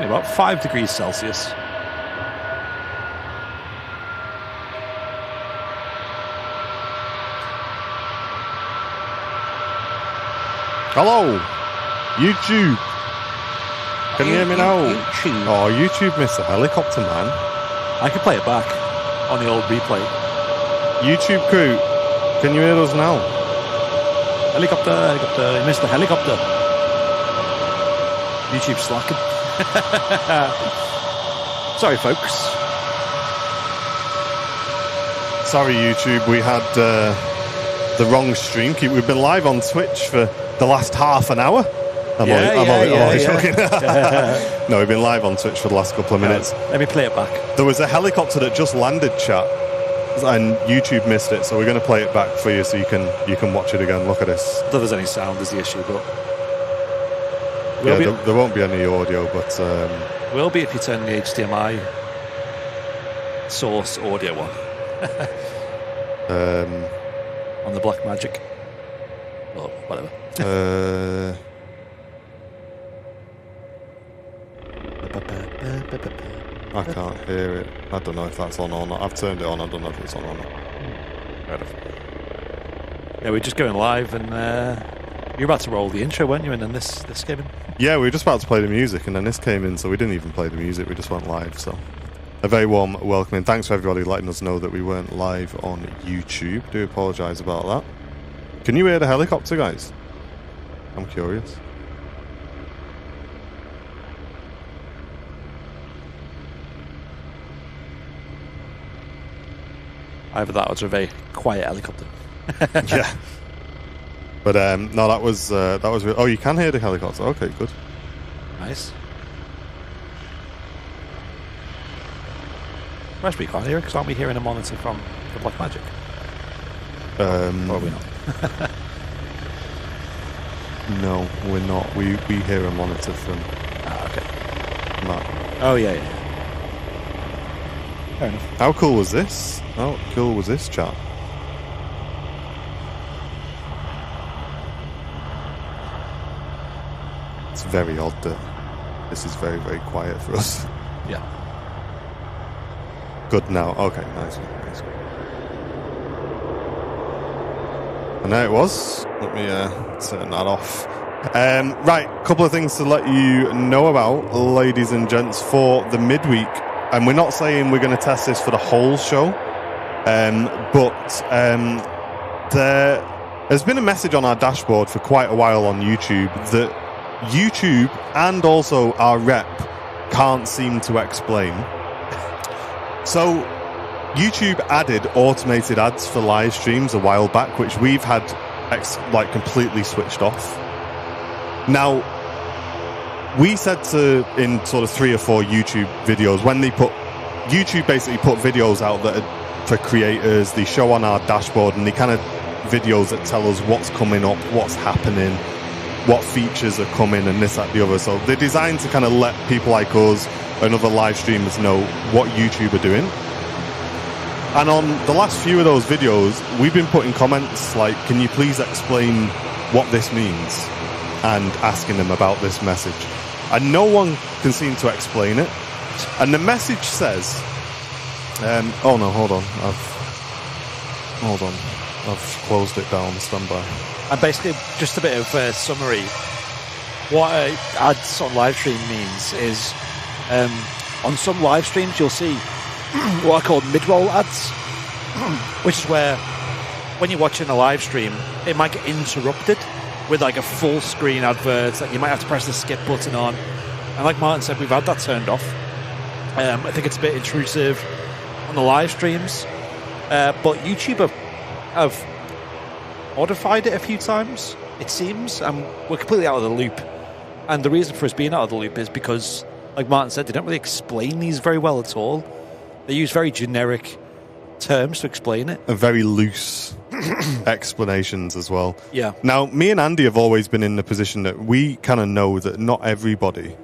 Only about 5 degrees Celsius. Hello, YouTube. Can you hear me now? YouTube. Oh, YouTube missed a helicopter, man. I can play it back on the old replay. YouTube crew, can you hear us now? Helicopter, helicopter. You missed the helicopter. YouTube slacking. Sorry, folks. Sorry, YouTube. We had the wrong stream. We've been live on Twitch for the last half an hour. I'm only joking. No, we've been live on Twitch for the last couple of minutes. Let me play it back. There was a helicopter that just landed, chat, and YouTube missed it, so we're going to play it back for you so you can watch it again. Look at this. If there's any sound is the issue, but there won't be any audio, but will be if you turn the HDMI source audio on. On the Black Magic. Or whatever. I can't hear it. I don't know if that's on or not. I've turned it on. I don't know if it's on or not. Fair enough. Yeah, we're just going live, and you're about to roll the intro, weren't you? And then this came in. Yeah, we were just about to play the music, and then this came in, so we didn't even play the music. We just went live. So, a very warm welcome, and thanks for everybody letting us know that we weren't live on YouTube. Do apologise about that. Can you hear the helicopter, guys? I'm curious. Either that or it's a very quiet helicopter. Yeah. But no, that was oh, you can hear the helicopter. Okay, good. Nice. Rest we can't hear it because aren't we hearing a monitor from the Black Magic? Or are we not? No, we're not. We hear a monitor from okay. Matt. Oh yeah. Fair enough. How cool was this? How cool was this, chat? It's very odd that this is very, very quiet for us. Yeah. Good now. Okay, nice. And there it was. Let me turn that off. Right, couple of things to let you know about, ladies and gents, for the midweek. And we're not saying we're going to test this for the whole show, but there has been a message on our dashboard for quite a while on YouTube that YouTube and also our rep can't seem to explain. So YouTube added automated ads for live streams a while back, which we've had completely switched off. Now, we said in sort of 3 or 4 YouTube videos, when YouTube basically put videos out that are for creators, they show on our dashboard, and they kind of videos that tell us what's coming up, what's happening, what features are coming, and this, that, the other. So they're designed to kind of let people like us and other live streamers know what YouTube are doing. And on the last few of those videos, we've been putting comments like, can you please explain what this means? And asking them about this message. And no one can seem to explain it. And the message says, oh no, hold on. I've closed it down, stand by. And basically, just a bit of a summary. What ads on live stream means is, on some live streams, you'll see what are called mid-roll ads, which is where, when you're watching a live stream, it might get interrupted with like a full screen advert that you might have to press the skip button on. And like Martin said, we've had that turned off. I think it's a bit intrusive on the live streams. But YouTube have modified it a few times, it seems, and we're completely out of the loop. And the reason for us being out of the loop is because, like Martin said, they don't really explain these very well at all. They use very generic terms to explain it. And very loose explanations as well. Yeah. Now, me and Andy have always been in the position that we kind of know that not everybody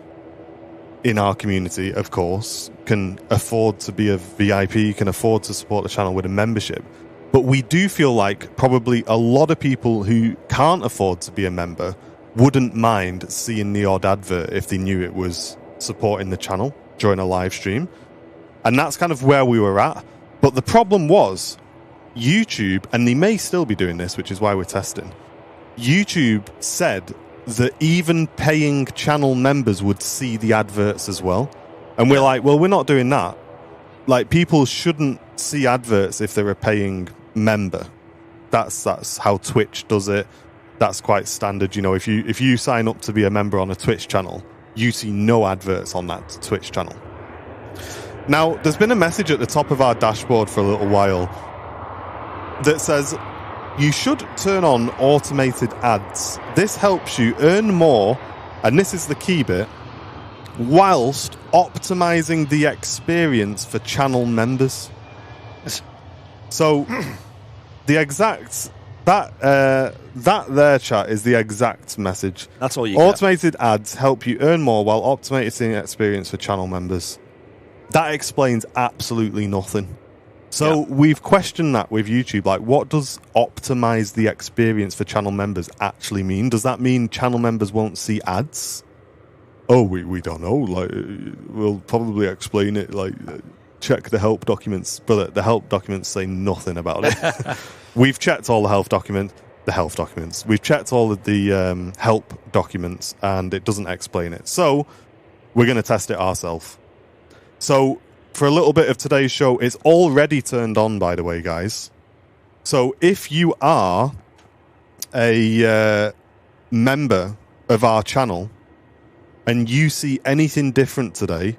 in our community, of course, can afford to be a VIP, can afford to support the channel with a membership. But we do feel like probably a lot of people who can't afford to be a member wouldn't mind seeing the odd advert if they knew it was supporting the channel during a live stream. And that's kind of where we were at. But the problem was YouTube, and they may still be doing this, which is why we're testing. YouTube said that even paying channel members would see the adverts as well. And we're like, well, we're not doing that. Like, people shouldn't see adverts if they're a paying member. That's how Twitch does it. That's quite standard. You know, if you sign up to be a member on a Twitch channel, you see no adverts on that Twitch channel. Now, there's been a message at the top of our dashboard for a little while that says you should turn on automated ads. This helps you earn more, and this is the key bit, whilst optimizing the experience for channel members. So the exact that there, chat, is the exact message. That's all you Automated ads help you earn more while optimizing the experience for channel members. That explains absolutely nothing. So we've questioned that with YouTube. Like, what does optimize the experience for channel members actually mean? Does that mean channel members won't see ads? Oh, we don't know. Like, we'll probably explain it. Like, check the help documents. But the help documents say nothing about it. We've checked all the health documents. We've checked all of the help documents, and it doesn't explain it. So we're going to test it ourselves. So for a little bit of today's show, it's already turned on, by the way, guys. So if you are a member of our channel and you see anything different today,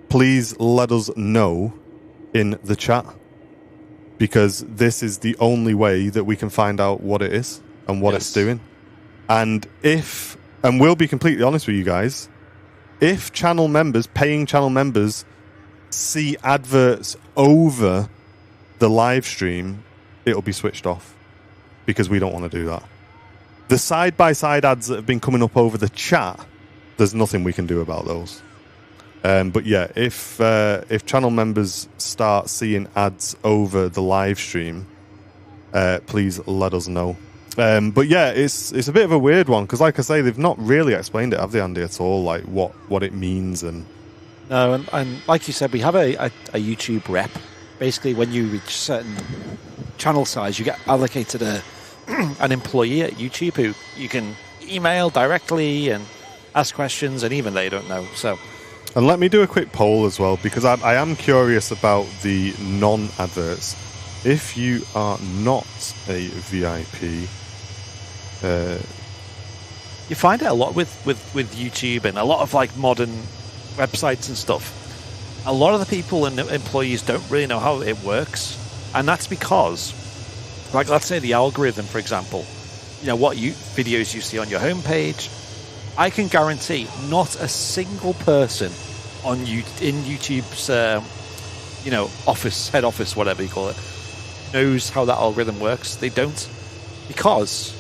please let us know in the chat, because this is the only way that we can find out what it is and what it's doing. And we'll be completely honest with you guys, if channel members, paying channel members, see adverts over the live stream, it'll be switched off, because we don't want to do that. The side-by-side ads that have been coming up over the chat, there's nothing we can do about those. But yeah, if channel members start seeing ads over the live stream, please let us know. But yeah, it's a bit of a weird one, because like I say, they've not really explained it, have they, Andy, at all? Like what it means and... No, and like you said, we have a YouTube rep. Basically, when you reach certain channel size, you get allocated an employee at YouTube who you can email directly and ask questions, and even they don't know. So, and let me do a quick poll as well, because I am curious about the non-adverts. If you are not a VIP, you find it a lot with YouTube and a lot of like modern websites and stuff. A lot of the people and employees don't really know how it works, and that's because, like, let's say the algorithm, for example, you know, what videos you see on your homepage, I can guarantee not a single person in YouTube's head office, whatever you call it, knows how that algorithm works. They don't, because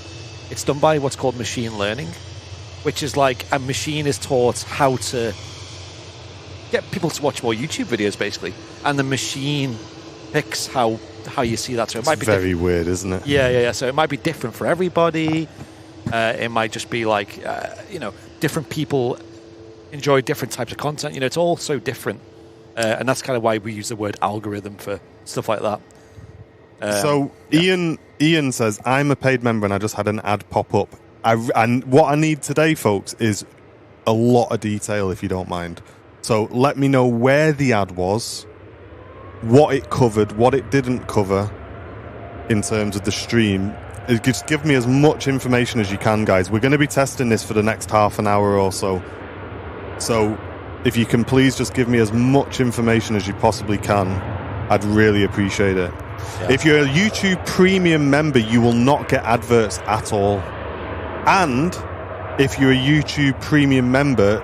it's done by what's called machine learning, which is like a machine is taught how to get people to watch more YouTube videos, basically, and the machine picks how you see that. So it might be very weird, isn't it? Yeah. So it might be different for everybody. It might just be like different people enjoy different types of content. You know, it's all so different, and that's kind of why we use the word algorithm for stuff like that. Ian says, I'm a paid member and I just had an ad pop up. And what I need today, folks, is a lot of detail, if you don't mind. So let me know where the ad was, what it covered, what it didn't cover in terms of the stream. Just give me as much information as you can, guys. We're going to be testing this for the next half an hour or so. So if you can please just give me as much information as you possibly can, I'd really appreciate it. Yeah. If you're a YouTube Premium member, you will not get adverts at all. And if you're a YouTube Premium member,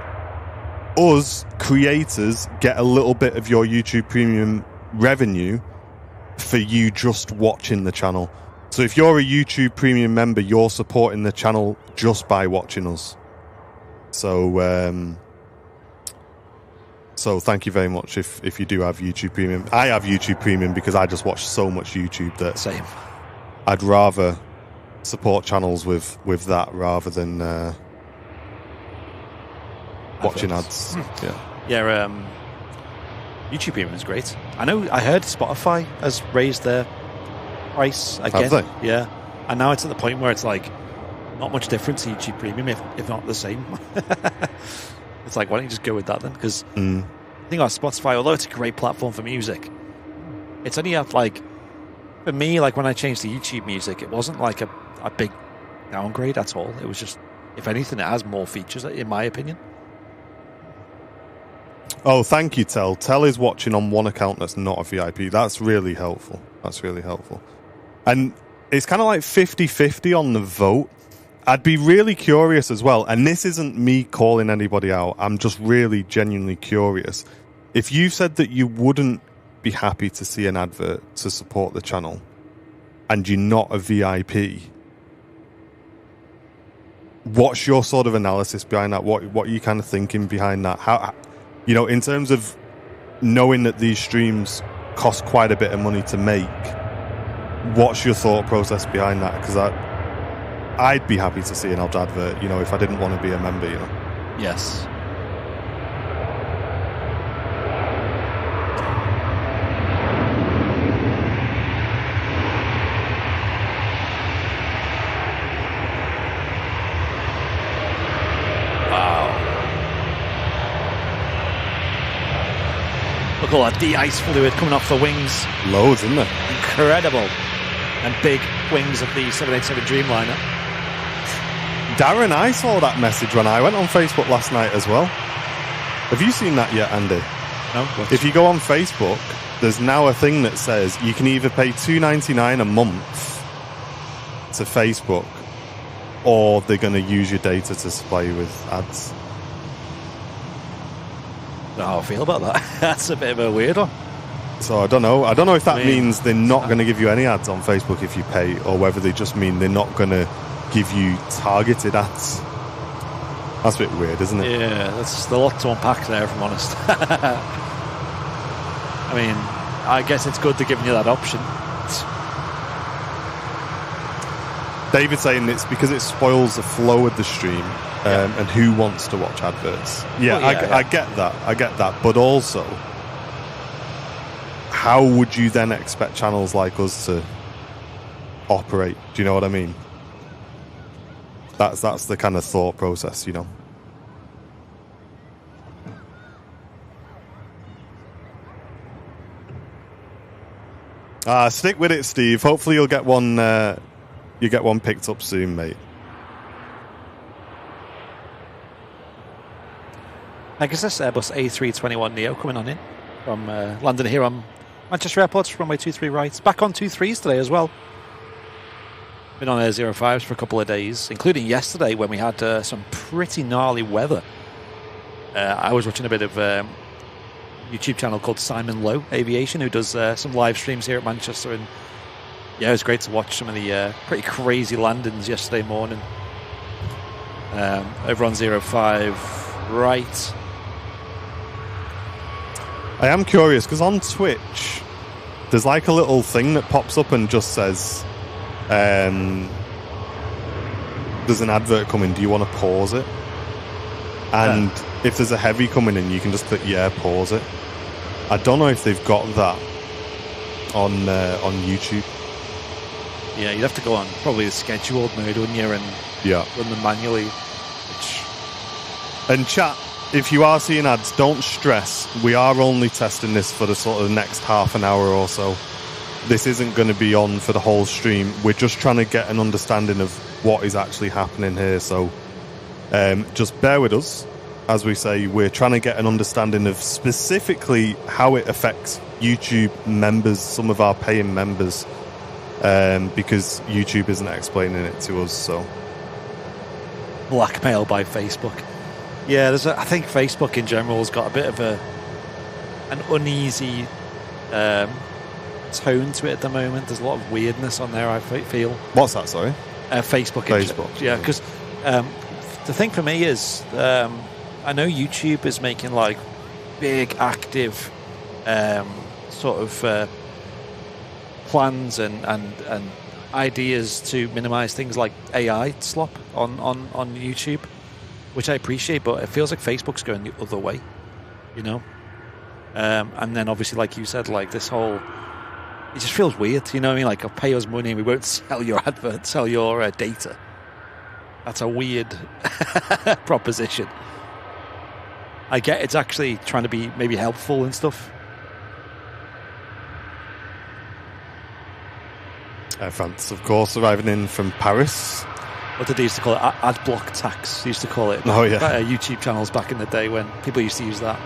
us creators get a little bit of your YouTube Premium revenue for you just watching the channel. So if you're a YouTube Premium member, you're supporting the channel just by watching us. So thank you very much if you do have YouTube Premium. I have YouTube Premium because I just watch so much YouTube that same. I'd rather support channels with that rather than watching ads. Yeah, YouTube Premium is great. I heard Spotify has raised their price again. Have they? Yeah. And now it's at the point where it's like not much difference to YouTube Premium, if not the same. It's like, why don't you just go with that then? Because I think on Spotify, although it's a great platform for music, it's only at like, for me, like when I changed to YouTube Music, it wasn't like a big downgrade at all. It was just, if anything, it has more features, in my opinion. Oh, thank you, Tel. Tel is watching on one account that's not a VIP. That's really helpful. And it's kind of like 50-50 on the vote. I'd be really curious as well, and this isn't me calling anybody out. I'm just really genuinely curious. If you said that you wouldn't be happy to see an advert to support the channel, and you're not a VIP, what's your sort of analysis behind that? What are you kind of thinking behind that? How, you know, in terms of knowing that these streams cost quite a bit of money to make, what's your thought process behind that? Because I'd be happy to see an odd advert, you know, if I didn't want to be a member, you know. Yes. Look at all that de-ice fluid coming off the wings. Loads, isn't there? Incredible. And big wings of the 787 Dreamliner. Darren, I saw that message when I went on Facebook last night as well. Have you seen that yet, Andy? No. If you go on Facebook, there's now a thing that says you can either pay $2.99 a month to Facebook, or they're going to use your data to supply you with ads. I don't know how I feel about that. That's a bit of a weird one. So I don't know if that means they're not going to give you any ads on Facebook if you pay, or whether they just mean they're not going to give you targeted ads. That's a bit weird, isn't it? Yeah, that's a lot to unpack there, if I'm honest. I mean, I guess it's good they're giving you that option. David's saying it's because it spoils the flow of the stream, and who wants to watch adverts. Yeah, well, I get that. But also, how would you then expect channels like us to operate? Do you know what I mean? That's the kind of thought process, you know. Stick with it, Steve. Hopefully you'll get one. You get one picked up soon, mate. I guess that's Airbus A321neo coming on in from London here on Manchester Airport, runway 23 right. Back on 23s today as well. Been on Air 05s for a couple of days, including yesterday when we had some pretty gnarly weather. I was watching a bit of YouTube channel called Simon Lowe Aviation, who does some live streams here at Manchester, and yeah, it was great to watch some of the pretty crazy landings yesterday morning over on 05 right. I am curious because on Twitch there's like a little thing that pops up and just says there's an advert coming, do you want to pause it? And if there's a heavy coming in, you can just click pause it. I don't know if they've got that on YouTube. Yeah, you'd have to go on probably the scheduled mode, wouldn't you, and run them manually. And chat, if you are seeing ads, don't stress. We are only testing this for the sort of next half an hour or so. This isn't going to be on for the whole stream. We're just trying to get an understanding of what is actually happening here. So just bear with us. As we say, we're trying to get an understanding of specifically how it affects YouTube members, some of our paying members, because YouTube isn't explaining it to us. So blackmail by Facebook. Yeah, I think Facebook in general has got a bit of an uneasy tone to it at the moment. There's a lot of weirdness on there, I feel. What's that, sorry? Facebook. Yeah, because the thing for me is I know YouTube is making like big active sort of plans and ideas to minimize things like AI slop on YouTube, which I appreciate, but it feels like Facebook's going the other way, you know. And then obviously, like you said, like this whole, it just feels weird, you know what I mean? Like, I'll pay us money and we won't sell your advert, sell your data. That's a weird proposition. I get it's actually trying to be maybe helpful and stuff. Air France, of course, arriving in from Paris. What did they used to call it? Ad block tax. They used to call it. Oh, yeah. YouTube channels back in the day when people used to use that.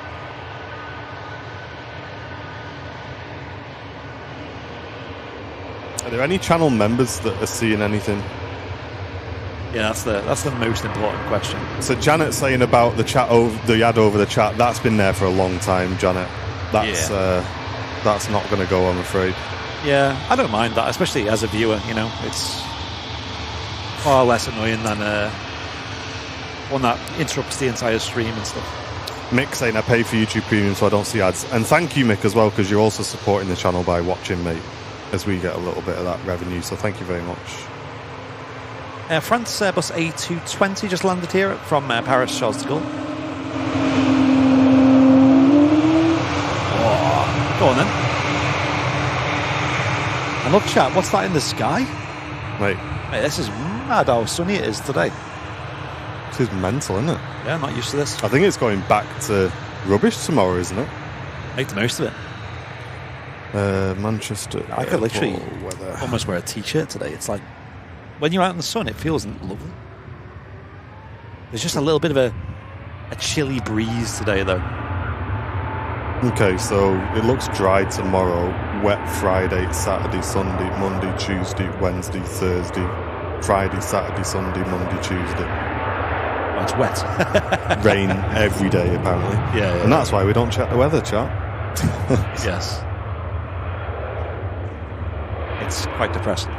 Are there any channel members that are seeing anything? Yeah, that's the most important question. So Janet saying about the ad over the chat, that's been there for a long time, Janet. That's not going to go, I'm afraid. Yeah, I don't mind that, especially as a viewer. You know, it's far less annoying than one that interrupts the entire stream and stuff. Mick saying I pay for YouTube Premium so I don't see ads, and thank you, Mick, as well, because you're also supporting the channel by watching, mate, as we get a little bit of that revenue. So thank you very much. France Airbus A220 just landed here from Paris Charles de Gaulle. Oh, go on then. I love chat. What's that in the sky? Mate, this is mad how sunny it is today. This is mental, isn't it? Yeah, I'm not used to this. I think it's going back to rubbish tomorrow, isn't it? Make the most of it. Manchester. I could literally almost wear a t-shirt today. It's like, when you're out in the sun, it feels lovely. There's just a little bit of a chilly breeze today, though. Okay, so it looks dry tomorrow, wet Friday, Saturday, Sunday, Monday, Tuesday, Wednesday, Thursday, Friday, Saturday, Sunday, Monday, Tuesday. Oh, it's wet. Rain every day, apparently. Yeah. And that's why we don't check the weather, chat. Yes. It's quite depressing.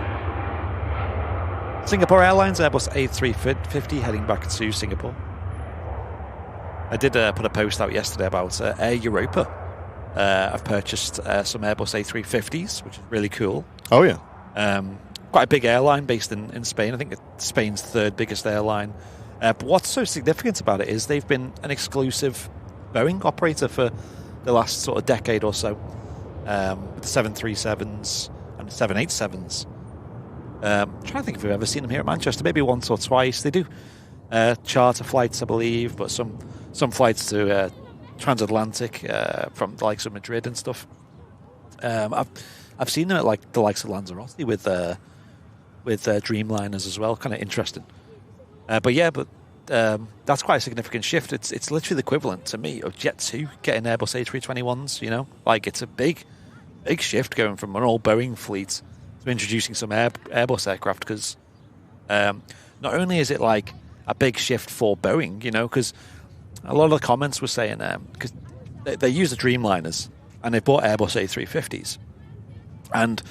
Singapore Airlines Airbus A350 heading back to Singapore. I did put a post out yesterday about Air Europa. I've purchased some Airbus A350s, which is really cool. Oh, yeah. Quite a big airline based in Spain. I think it's Spain's third biggest airline. But what's so significant about it is they've been an exclusive Boeing operator for the last sort of decade or so. With the 737s and the 787s. I'm trying to think if we've ever seen them here at Manchester. Maybe once or twice. They do charter flights, I believe, but some flights to transatlantic from the likes of Madrid and stuff. I've seen them at like the likes of Lanzarote with Dreamliners as well. Kind of interesting. But that's quite a significant shift. It's literally the equivalent to me of Jet2 getting Airbus A321s. You know, like it's a big shift going from an old Boeing fleet to introducing some Airbus aircraft, because not only is it like a big shift for Boeing, you know, because a lot of the comments were saying because they use the Dreamliners and they bought Airbus A350s, and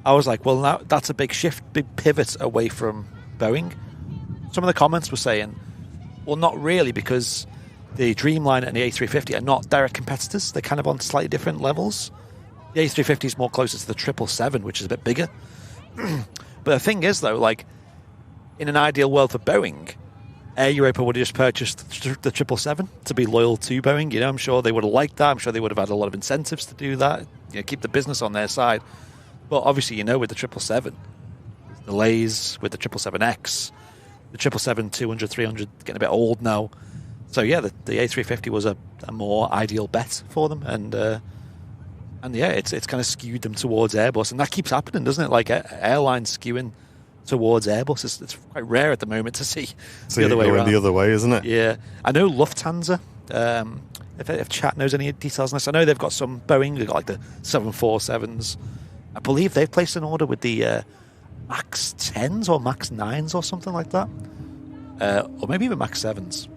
I was like, well, now that's a big shift, big pivot away from Boeing. Some of the comments were saying, well, not really, because the Dreamliner and the A350 are not direct competitors. They're kind of on slightly different levels. The A350 is more closer to the 777, which is a bit bigger. But the thing is, though, like, in an ideal world for Boeing, Air Europa would have just purchased the 777 to be loyal to Boeing. You know, I'm sure they would have liked that. I'm sure they would have had a lot of incentives to do that. You know, keep the business on their side. But obviously, you know, with the 777, there's delays with the 777X, the 777-200, 300 getting a bit old now. So yeah, the A350 was a more ideal bet for them, and yeah, it's kind of skewed them towards Airbus, and that keeps happening, doesn't it? Like airlines skewing towards Airbus. It's quite rare at the moment to see the other way around. The other way, isn't it? Yeah, I know Lufthansa. If chat knows any details on this, I know they've got some Boeing. They've got like the 747s. I believe they've placed an order with the Max 10s or Max 9s or something like that, or maybe even Max 7s.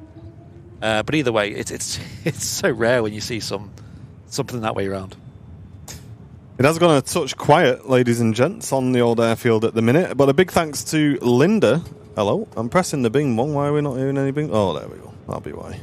But either way, it's so rare when you see something that way around. It has gone a touch quiet, ladies and gents, on the old airfield at the minute. But a big thanks to Linda. Hello, I'm pressing the bing bong. Why are we not hearing any bing? Oh, there we go. That'll be why.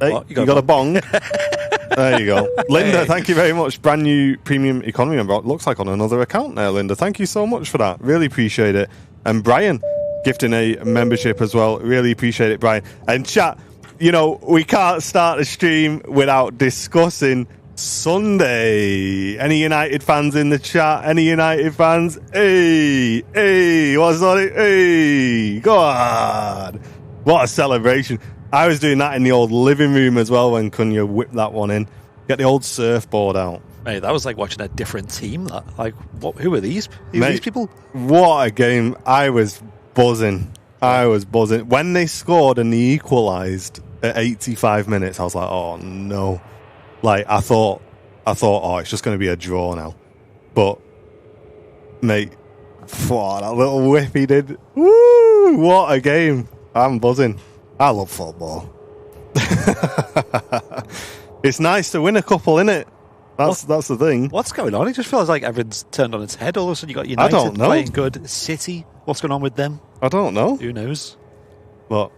Hey, what? you got a bong? There you go. Linda, hey. Thank you very much. Brand new premium economy member. Looks like on another account there, Linda. Thank you so much for that. Really appreciate it. And Brian, gifting a membership as well. Really appreciate it, Brian. And chat, we can't start the stream without discussing Sunday. Any United fans in the chat? Any United fans? Hey, what's on it? Hey, go on. What a celebration. I was doing that in the old living room as well when Cunha whipped that one in. Get the old surfboard out. Mate, that was like watching a different team. Who are these? These people? What a game. I was buzzing. When they scored and they equalised at 85 minutes, I was like, oh no. Like, I thought, oh, it's just going to be a draw now. But, mate, that little whip he did. Woo! What a game. I'm buzzing. I love football. It's nice to win a couple, innit? That's the thing. What's going on? It just feels like everyone's turned on its head. All of a sudden you got United playing good. City, what's going on with them? I don't know. Who knows? But,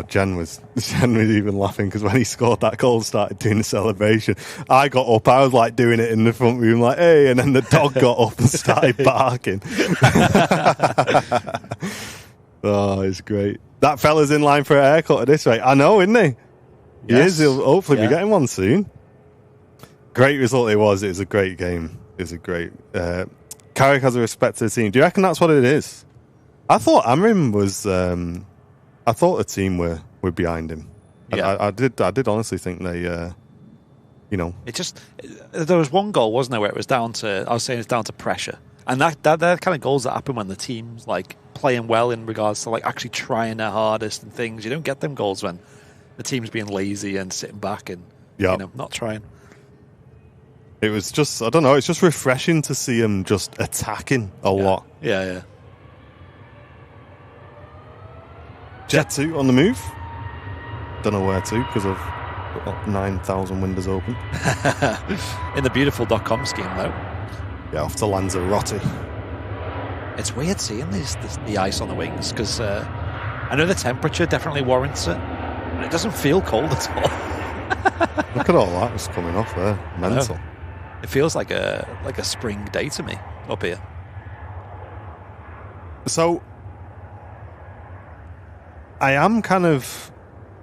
Jen was even laughing because when he scored that goal and started doing the celebration, I got up. I was like doing it in the front room, like, hey, and then the dog got up and started barking. Oh, it's great. That fella's in line for a haircut at this rate. I know, isn't he? He is. He'll hopefully be getting one soon. Great result it was. It was a great game. It was a great... Carrick has a respect to the team. Do you reckon that's what it is? I thought Amrim was... I thought the team were behind him. Yeah. I did honestly think they... It just... There was one goal, wasn't there, where it was down to... I was saying it's down to pressure. And they're kind of goals that happen when the team's like playing well in regards to like actually trying their hardest and things. You don't get them goals when the team's being lazy and sitting back and not trying. It was just, I don't know, it's just refreshing to see him just attacking a lot. Yeah. Jet 2 on the move. Don't know where to because I've got 9,000 windows open. In the beautiful.com scheme though. Yeah, off to Lanzarote. It's weird seeing the ice on the wings because I know the temperature definitely warrants it, but it doesn't feel cold at all. Look at all that was coming off there. Mental. It feels like a spring day to me up here. So I am kind of,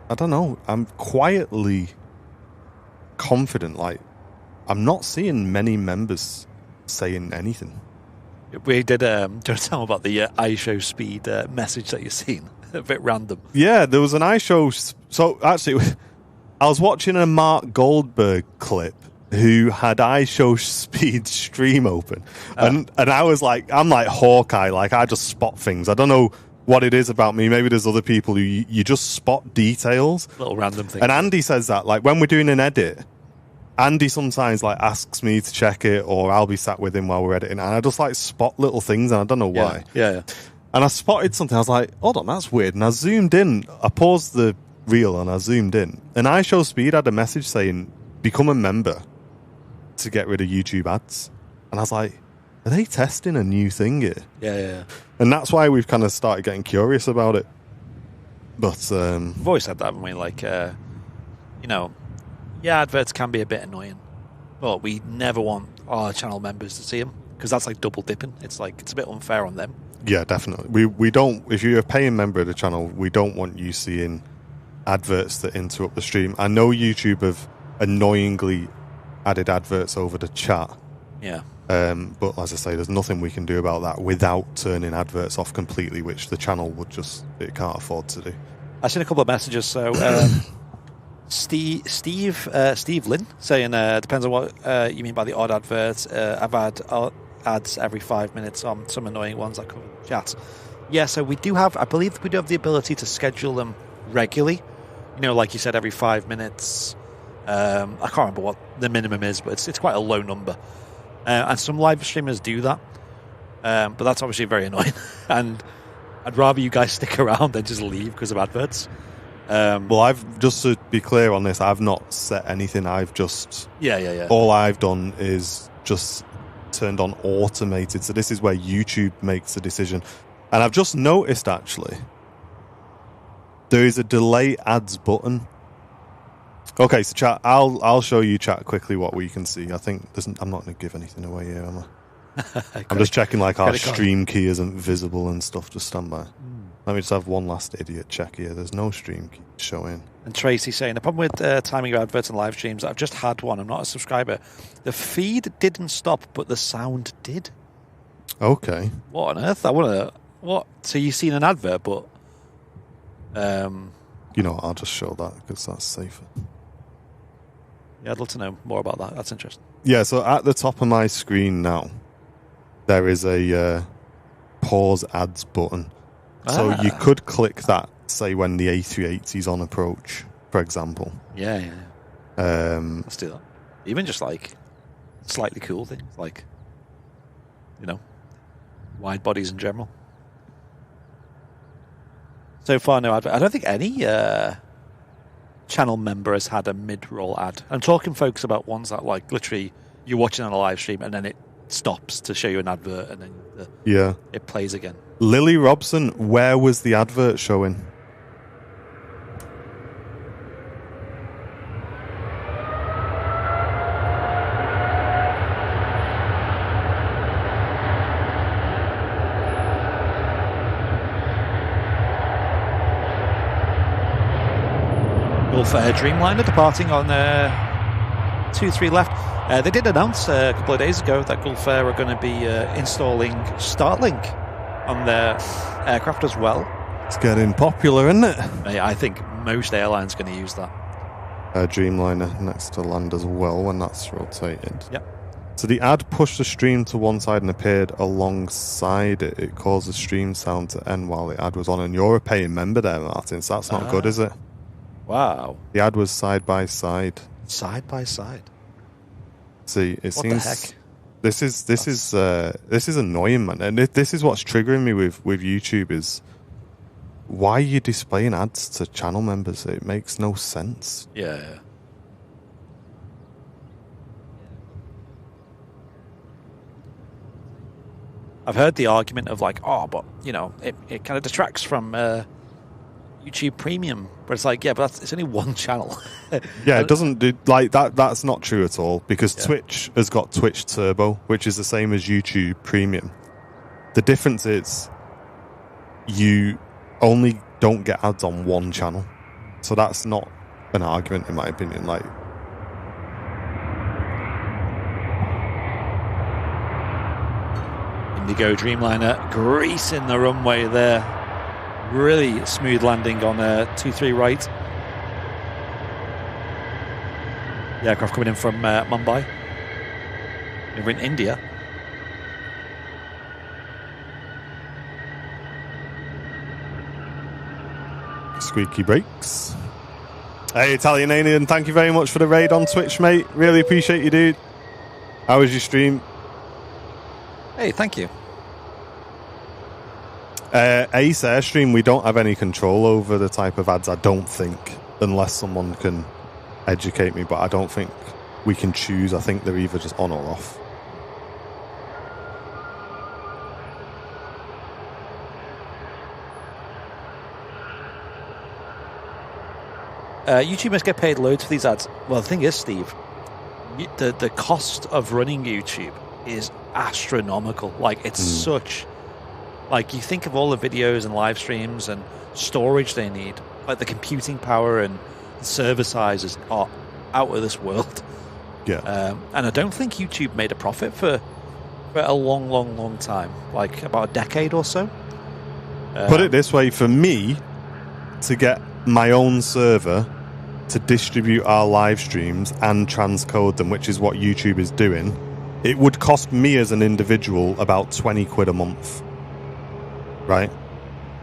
I don't know, I'm quietly confident. Like, I'm not seeing many members saying anything. We did, do you want to tell me about the iShow Speed message that you've seen? A bit random. Yeah, there was an iShow. So actually, I was watching a Mark Goldberg clip who had iShow Speed stream open. And I was like, I'm like Hawkeye, like I just spot things. I don't know what it is about me. Maybe there's other people who you just spot details. Little random things. And Andy says that, like when we're doing an edit, Andy sometimes like asks me to check it, or I'll be sat with him while we're editing, and I just like spot little things, and I don't know why. Yeah. And I spotted something. I was like, "Hold on, that's weird." And I zoomed in. I paused the reel and I zoomed in. And iShow Speed had a message saying, "Become a member to get rid of YouTube ads." And I was like, "Are they testing a new thing here?" Yeah. And that's why we've kind of started getting curious about it. But we've always said that, haven't we? Like, adverts can be a bit annoying, but we never want our channel members to see them because that's like double dipping. It's like it's a bit unfair on them. Yeah, definitely. We don't. If you're a paying member of the channel, we don't want you seeing adverts that interrupt the stream. I know YouTube have annoyingly added adverts over the chat. Yeah. But as I say, there's nothing we can do about that without turning adverts off completely, which the channel it can't afford to do. I've seen a couple of messages. So Steve Lynn saying depends on what you mean by the odd adverts. I've had ads every 5 minutes on some annoying ones that come in chat. Yeah, so I believe we do have the ability to schedule them regularly. Like you said, every 5 minutes. I can't remember what the minimum is, but it's quite a low number. And some live streamers do that. But that's obviously very annoying. And I'd rather you guys stick around than just leave because of adverts. Well, I've just to be clear on this, I've not set anything. I've just all I've done is just turned on automated. So this is where YouTube makes the decision, and I've just noticed actually there is a delay ads button. Okay, so chat, I'll show you chat quickly what we can see. I think I'm not going to give anything away here, am I'm just checking like our credit card. stream key isn't visible and stuff. Just stand by. Let me just have one last idiot check here. There's no stream key showing. And Tracy saying, the problem with timing your adverts and live streams, I've just had one. I'm not a subscriber. The feed didn't stop, but the sound did. Okay. What on earth? I want to... What? So you've seen an advert, but... You know what, I'll just show that because that's safer. Yeah, I'd love to know more about that. That's interesting. Yeah, so at the top of my screen now, there is a pause ads button. So you could click that, say, when the A380 is on approach, for example. Yeah. Let's do that. Even just like slightly cool things, like, you know, wide bodies in general. So far, no advert. I don't think any channel member has had a mid-roll ad. I'm talking, folks, about ones that, like, literally you're watching on a live stream and then it stops to show you an advert and then it plays again. Lily Robson, where was the advert showing? Gulf Air Dreamliner departing on 2-3 left. They did announce a couple of days ago that Gulf Air are going to be installing Starlink on their aircraft as well. It's getting popular, isn't it? I think most airlines are going to use that. Dreamliner next to land as well when that's rotated. Yep. So the ad pushed the stream to one side and appeared alongside it. It caused the stream sound to end while the ad was on. And you're a paying member there, Martin, so that's not good, is it? Wow. The ad was side by side. Side by side. See, it What seems the heck? this is annoying, man. And this is what's triggering me with YouTube is why are you displaying ads to channel members? It makes no sense. Yeah. I've heard the argument of like, oh, but you know, it kind of detracts from YouTube Premium, but it's like, yeah, but it's only one channel. Yeah, it doesn't do like that. That's not true at all because Twitch has got Twitch Turbo, which is the same as YouTube Premium. The difference is you only don't get ads on one channel, so that's not an argument in my opinion. Like, Indigo Dreamliner greasing the runway there. Really smooth landing on 2-3 right. The aircraft coming in from Mumbai. Over in India. squeaky brakes. Hey, Italian Alien, thank you very much for the raid on Twitch, mate. Really appreciate you, dude. How was your stream? Hey, thank you. Ace Airstream, we don't have any control over the type of ads, I don't think, unless someone can educate me, but I don't think we can choose. I think they're either just on or off. YouTube must get paid loads for these ads. Well, the thing is, Steve, the cost of running YouTube is astronomical. Like, it's such... Like, you think of all the videos and live streams and storage they need. Like, the computing power and server sizes are out of this world. Yeah. And I don't think YouTube made a profit for a long time. Like, about a decade or so. Put it this way, for me to get my own server to distribute our live streams and transcode them, which is what YouTube is doing, it would cost me as an individual about 20 quid a month. Right?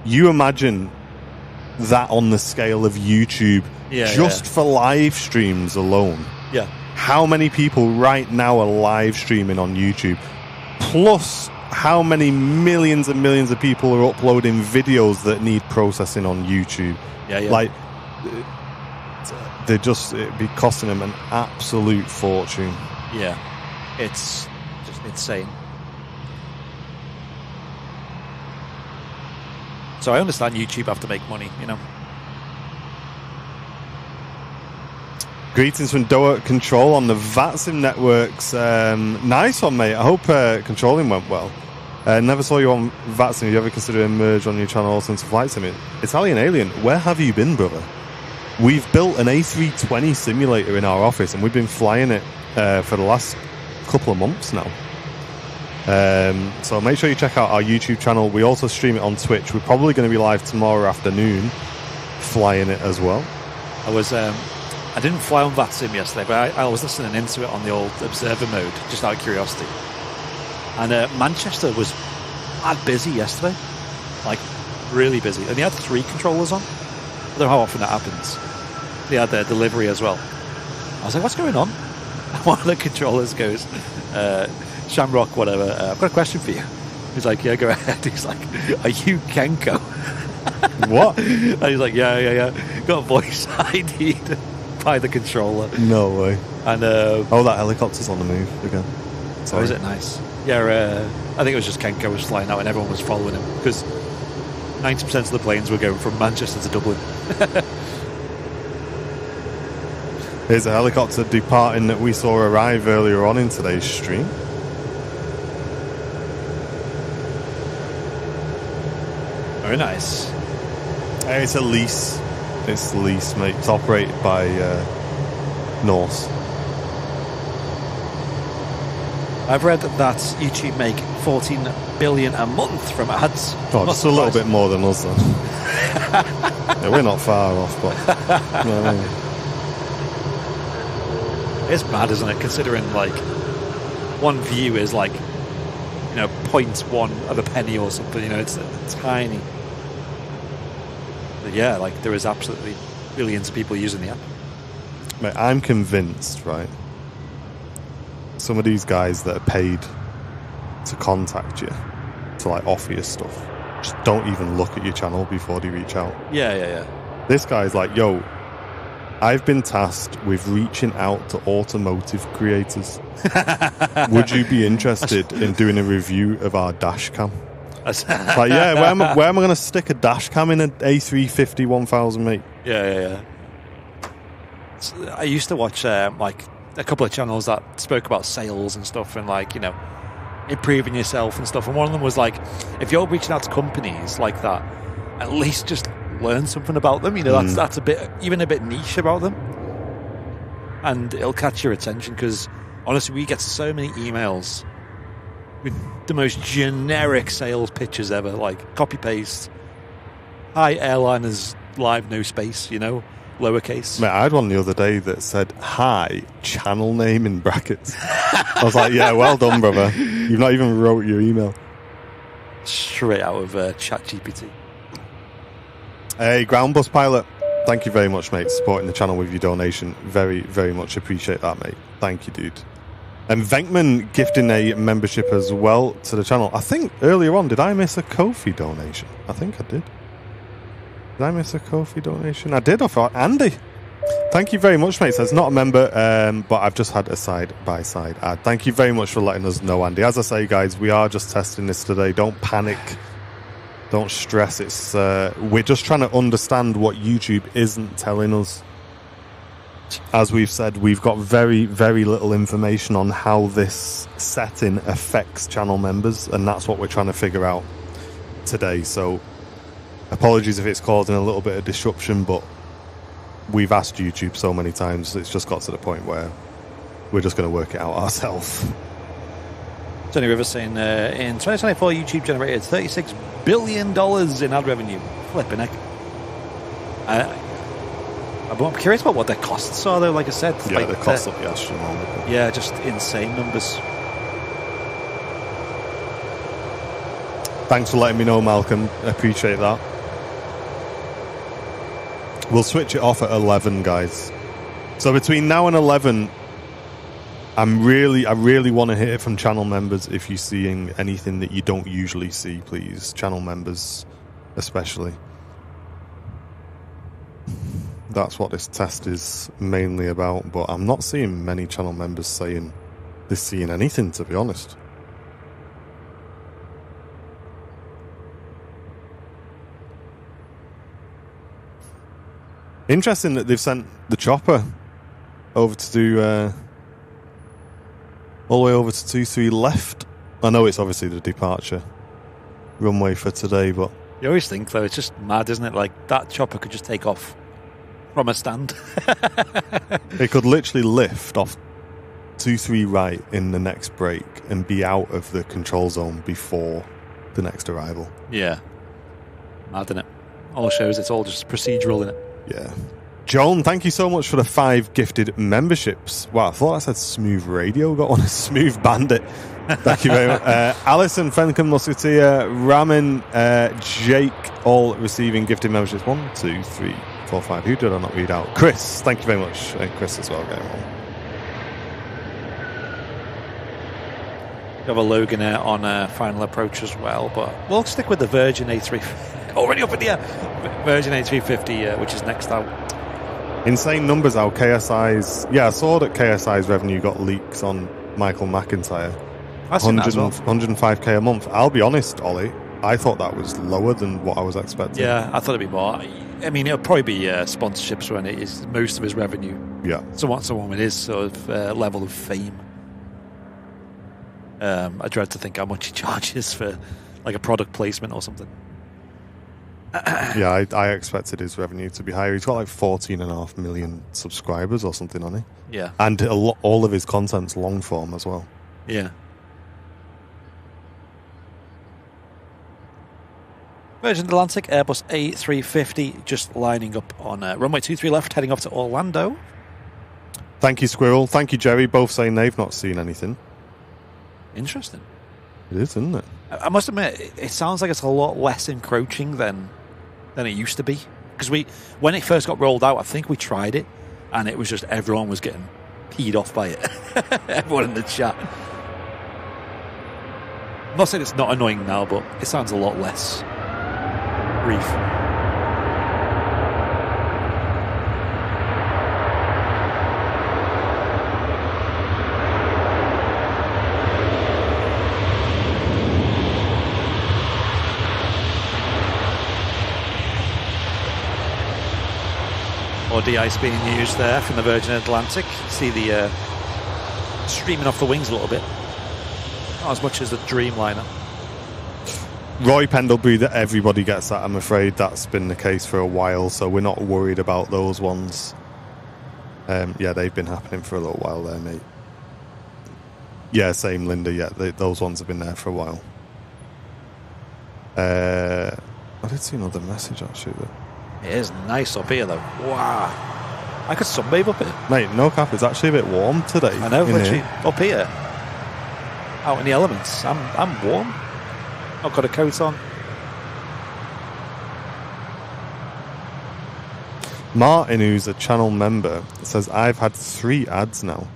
You imagine that on the scale of YouTube, just for live streams alone. Yeah. How many people right now are live streaming on YouTube? Plus, how many millions and millions of people are uploading videos that need processing on YouTube? Yeah. Like, it'd be costing them an absolute fortune. Yeah. It's just insane. So I understand YouTube have to make money, you know. Greetings from Doa Control on the VATSIM networks. Nice one, mate. I hope controlling went well. Never saw you on VATSIM. Have you ever considered a merge on your channel since Flight Sim? Italian Alien, where have you been, brother? We've built an A320 simulator in our office, and we've been flying it for the last couple of months now. So make sure you check out our YouTube channel. We also stream it on Twitch. We're probably going to be live tomorrow afternoon, flying it as well. I didn't fly on VATSIM yesterday, but I was listening into it on the old observer mode, just out of curiosity. And Manchester was mad busy yesterday, like really busy. And they had 3 controllers on. I don't know how often that happens. They had their delivery as well. I was like, what's going on? And one of the controllers goes, Shamrock, whatever, I've got a question for you. He's like, yeah, go ahead. He's like, are you Kenko? What? And he's like, yeah. Got voice ID'd by the controller. No way. And that helicopter's on the move again. So is it nice? Yeah, I think it was just Kenko was flying out and everyone was following him because 90% of the planes were going from Manchester to Dublin. Here's a helicopter departing that we saw arrive earlier on in today's stream. Very nice. It's a lease. It's the lease, mate. It's operated by Norse. I've read that YouTube make 14 billion a month from ads. Oh, just a little bit more than us, then. Yeah, we're not far off, but you know what I mean? It's mad, isn't it? Considering like one view is like 0.1 of a penny or something. It's tiny. But yeah, like there is absolutely billions of people using the app. Mate, I'm convinced, right? Some of these guys that are paid to contact you to like offer you stuff just don't even look at your channel before they reach out. Yeah. This guy's like, yo, I've been tasked with reaching out to automotive creators. Would you be interested in doing a review of our dash cam? Like, yeah, where am I going to stick a dash cam in an A350 1000, mate? Yeah. I used to watch like a couple of channels that spoke about sales and stuff and like, improving yourself and stuff. And one of them was like, if you're reaching out to companies like that, at least just learn something about them. That's a bit niche about them. And it'll catch your attention because honestly, we get so many emails with the most generic sales pitches ever, like copy paste. Hi, Airliners live, no space, lowercase. Mate, I had one the other day that said, hi, channel name in brackets. I was like, yeah, well done, brother. You've not even wrote your email. Straight out of ChatGPT. Hey, Ground Bus Pilot. Thank you very much, mate, supporting the channel with your donation. Very, very much appreciate that, mate. Thank you, dude. And Venkman gifting a membership as well to the channel. I think earlier on, did I miss a Ko-fi donation? I think I did. Did I miss a Ko-fi donation? I did, I thought. Andy, thank you very much, mate. Says not a member, but I've just had a side-by-side ad. Thank you very much for letting us know, Andy. As I say, guys, we are just testing this today. Don't panic. Don't stress. It's we're just trying to understand what YouTube isn't telling us. As we've said, we've got very, very little information on how this setting affects channel members, and that's what we're trying to figure out today. So apologies if it's causing a little bit of disruption, but we've asked YouTube so many times, it's just got to the point where we're just going to work it out ourselves. Tony Rivers saying, in 2024, YouTube generated $36 billion in ad revenue. Flipping heck. I'm curious about what their costs are, though. Like I said, yeah, the costs will be astronomical. Yeah, just insane numbers. Thanks for letting me know, Malcolm. I appreciate that. We'll switch it off at 11, guys. So between now and 11, I really want to hear from channel members. If you're seeing anything that you don't usually see, please, channel members especially. That's what this test is mainly about, but I'm not seeing many channel members saying they're seeing anything, to be honest. Interesting that they've sent the chopper over to do all the way over to 23 left. I know it's obviously the departure runway for today, but You always think, though, it's just mad, isn't it? Like, that chopper could just take off from a stand. it could literally lift off 23 right in the next break and be out of the control zone before the next arrival. Yeah. Mad, isn't it? All shows it's all just procedural, isn't it? Yeah. Joan, thank you so much for the 5 gifted memberships. Wow, I thought I said Smooth Radio. Got on a Smooth Bandit. Thank you very much. Alison, Fenton Musketeer, Ramin, Jake, all receiving gifted memberships. 1, 2, 3, 4, 5. Who did I not read out? Chris, thank you very much. And Chris as well, getting on. We have a Logan Air on final approach as well, but we'll stick with the Virgin A350. Already up in the air. Virgin A350, which is next out. Insane numbers how KSI's... Yeah, I saw that KSI's revenue got leaks on Michael McIntyre. I've seen that as well. 105k a month. I'll be honest, Ollie, I thought that was lower than what I was expecting. Yeah, I thought it'd be more. I mean, it'll probably be sponsorships when it is most of his revenue. Yeah. Someone with his sort of level of fame. I dread to think how much he charges for like a product placement or something. Yeah, I expected his revenue to be higher. He's got like 14.5 million subscribers or something on it. Yeah. And all of his content's long form as well. Yeah. Virgin Atlantic Airbus A350 just lining up on runway 23 left, heading off to Orlando. Thank you, Squirrel. Thank you, Jerry. Both saying they've not seen anything. Interesting. It is, isn't it? I must admit, it sounds like it's a lot less encroaching than it used to be. Because when it first got rolled out, I think we tried it, and it was just everyone was getting peed off by it. Everyone in the chat. I'm not saying it's not annoying now, but it sounds a lot less brief. More de-ice being used there from the Virgin Atlantic. See the streaming off the wings a little bit. Not as much as the Dreamliner. Roy Pendlebury, that everybody gets that. I'm afraid that's been the case for a while, so we're not worried about those ones. Yeah, they've been happening for a little while there, mate. Yeah, same, Linda. Yeah, those ones have been there for a while. I did see another message, actually, though. It is nice up here, though. Wow. I could sunbathe up here. Mate, no cap, it's actually a bit warm today. I know, literally up here. Out in the elements. I'm warm. I've got a coat on. Martin, who's a channel member, says, I've had 3 ads now.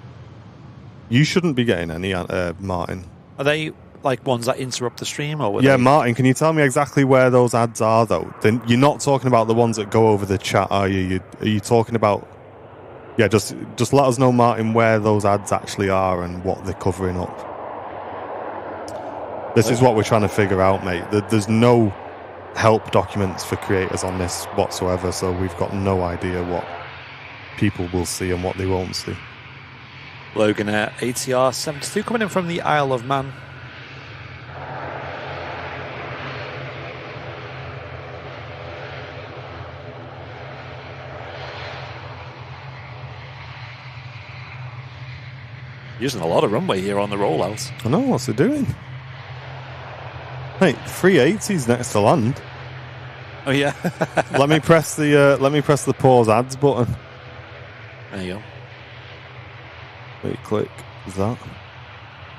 You shouldn't be getting any, Martin. Are they like ones that interrupt the stream? Or yeah, Martin, can you tell me exactly where those ads are, though? Then you're not talking about the ones that go over the chat, are you? Are you talking about... Yeah, just let us know, Martin, where those ads actually are and what they're covering up. This is what we're trying to figure out, mate. There's no help documents for creators on this whatsoever, so we've got no idea what people will see and what they won't see. Logan Air ATR 72 coming in from the Isle of Man. Using a lot of runway here on the rollouts. I know, what's it doing? Mate, 380's next to land. Oh yeah. let me press the pause ads button. There you go. Wait, click. Is that?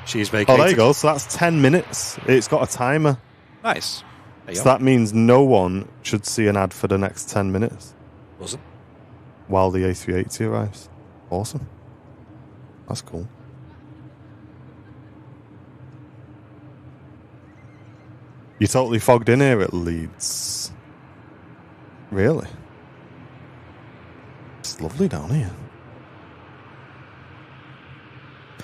She's vacated. Oh, there you go. So that's 10 minutes. It's got a timer. Nice. There you So go. that means no one should see an ad for the next 10 minutes. Was it? While the A380 arrives. Awesome. That's cool. You're totally fogged in here at Leeds. Really? It's lovely down here.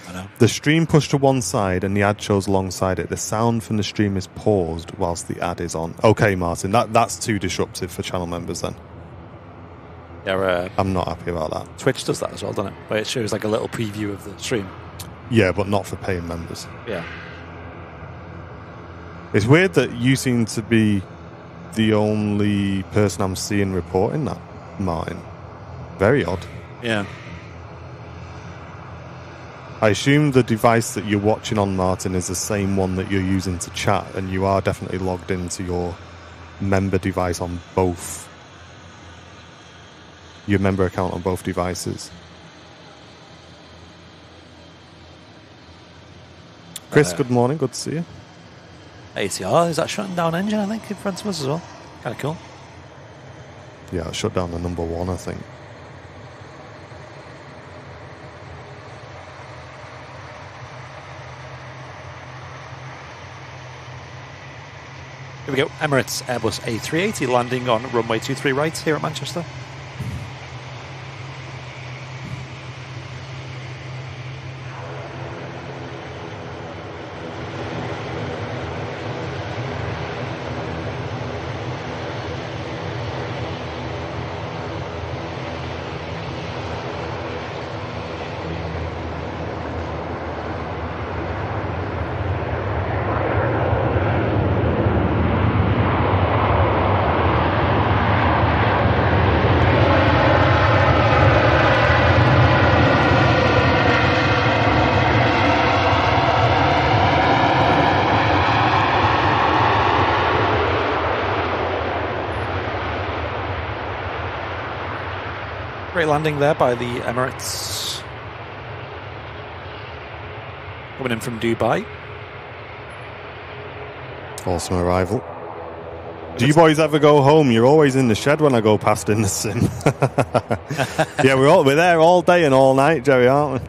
I know. The stream pushed to one side and the ad shows alongside it. The sound from the stream is paused whilst the ad is on. Okay, Martin, that's too disruptive for channel members then. Yeah, I'm not happy about that. Twitch does that as well, doesn't it? Where it shows like a little preview of the stream. Yeah, but not for paying members. Yeah. It's weird that you seem to be the only person I'm seeing reporting that, Martin. Very odd. Yeah. I assume the device that you're watching on, Martin, is the same one that you're using to chat, and you are definitely logged into your member device on both. Your member account on both devices. Chris, good morning. Good to see you. ATR, is that shutting down engine, I think, in front of us as well? Kind of cool. Yeah, I shut down the number one, I think. Here we go. Emirates Airbus A380 landing on runway 23 right here at Manchester. Great landing there by the Emirates. Coming in from Dubai. Awesome arrival. Do you boys ever go home? You're always in the shed when I go past in the sim. Yeah, we're there all day and all night, Jerry, aren't we?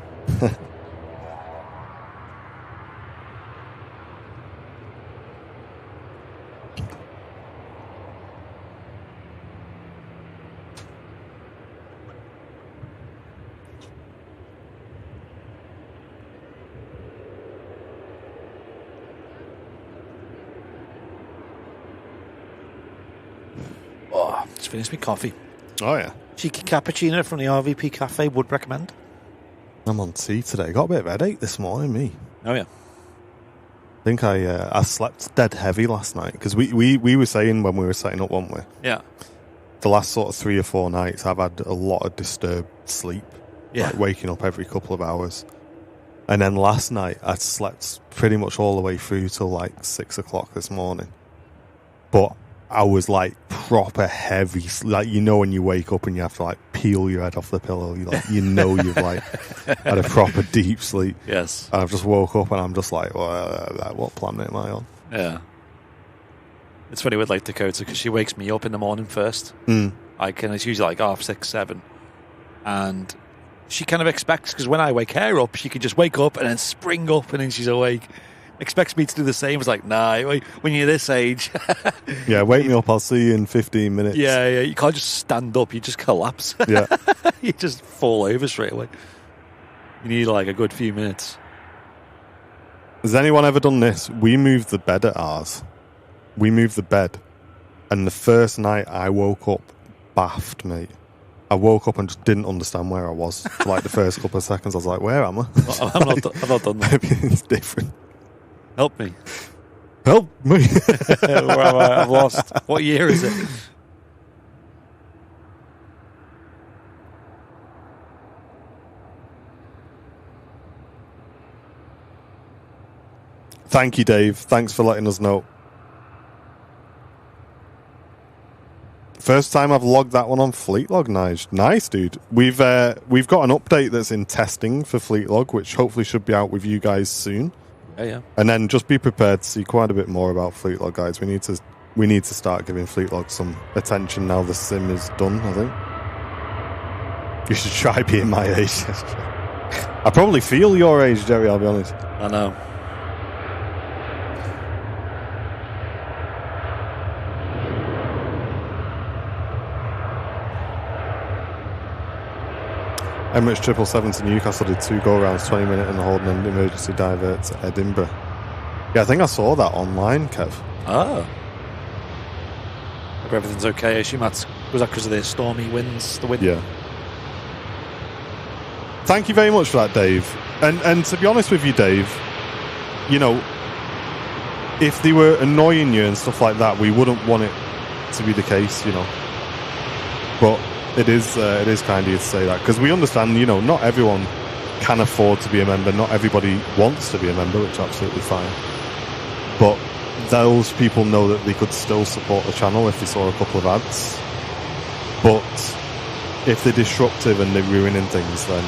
Oh, just finished my coffee. Oh, yeah. Cheeky cappuccino from the RVP Cafe, would recommend. I'm on tea today. Got a bit of headache this morning, me. Oh, yeah. I think I slept dead heavy last night because we were saying when we were setting up, weren't we? Yeah. The last sort of 3 or 4 nights, I've had a lot of disturbed sleep. Yeah. Like waking up every couple of hours. And then last night, I slept pretty much all the way through till like 6 o'clock this morning. But I was like proper heavy. Like, you know, when you wake up and you have to like peel your head off the pillow, you've like had a proper deep sleep. Yes. And I've just woke up and I'm just like, well, what planet am I on? Yeah. It's funny with like Dakota because she wakes me up in the morning first. Mm. It's usually like 6:30, 7. And she kind of expects, because when I wake her up, she can just wake up and then spring up and then she's awake. Expects me to do the same. It's like, nah, when you're this age. Yeah, wake me up, I'll see you in 15 minutes. Yeah, you can't just stand up, you just collapse. Yeah. You just fall over straight away. You need like a good few minutes. Has anyone ever done this? We moved the bed at ours. We moved the bed. And the first night I woke up, baffed, mate. I woke up and just didn't understand where I was. For like the first couple of seconds, I was like, where am I? I've not done that. Everything's different. Help me. Help me. Where am I? I've lost. What year is it? Thank you, Dave. Thanks for letting us know. First time I've logged that one on Fleetlog, Nige. Nice, dude. We've got an update that's in testing for Fleetlog, which hopefully should be out with you guys soon. Yeah. And then just be prepared to see quite a bit more about Fleetlog, guys. We need to start giving Fleetlog some attention now the sim is done, I think. You should try being my age. I probably feel your age, Jerry, I'll be honest. I know. Emirates 777 to Newcastle did 2 go-rounds, 20-minute and holding an emergency divert to Edinburgh. Yeah, I think I saw that online, Kev. Ah. Hope everything's okay. I assume that's Was that because of the stormy winds? The wind? Yeah. Thank you very much for that, Dave. And to be honest with you, Dave, you know, if they were annoying you and stuff like that, we wouldn't want it to be the case, you know. But it is kind of you to say that, because we understand, you know, not everyone can afford to be a member. Not everybody wants to be a member, which is absolutely fine. But those people know that they could still support the channel if they saw a couple of ads. But if they're disruptive and they're ruining things, then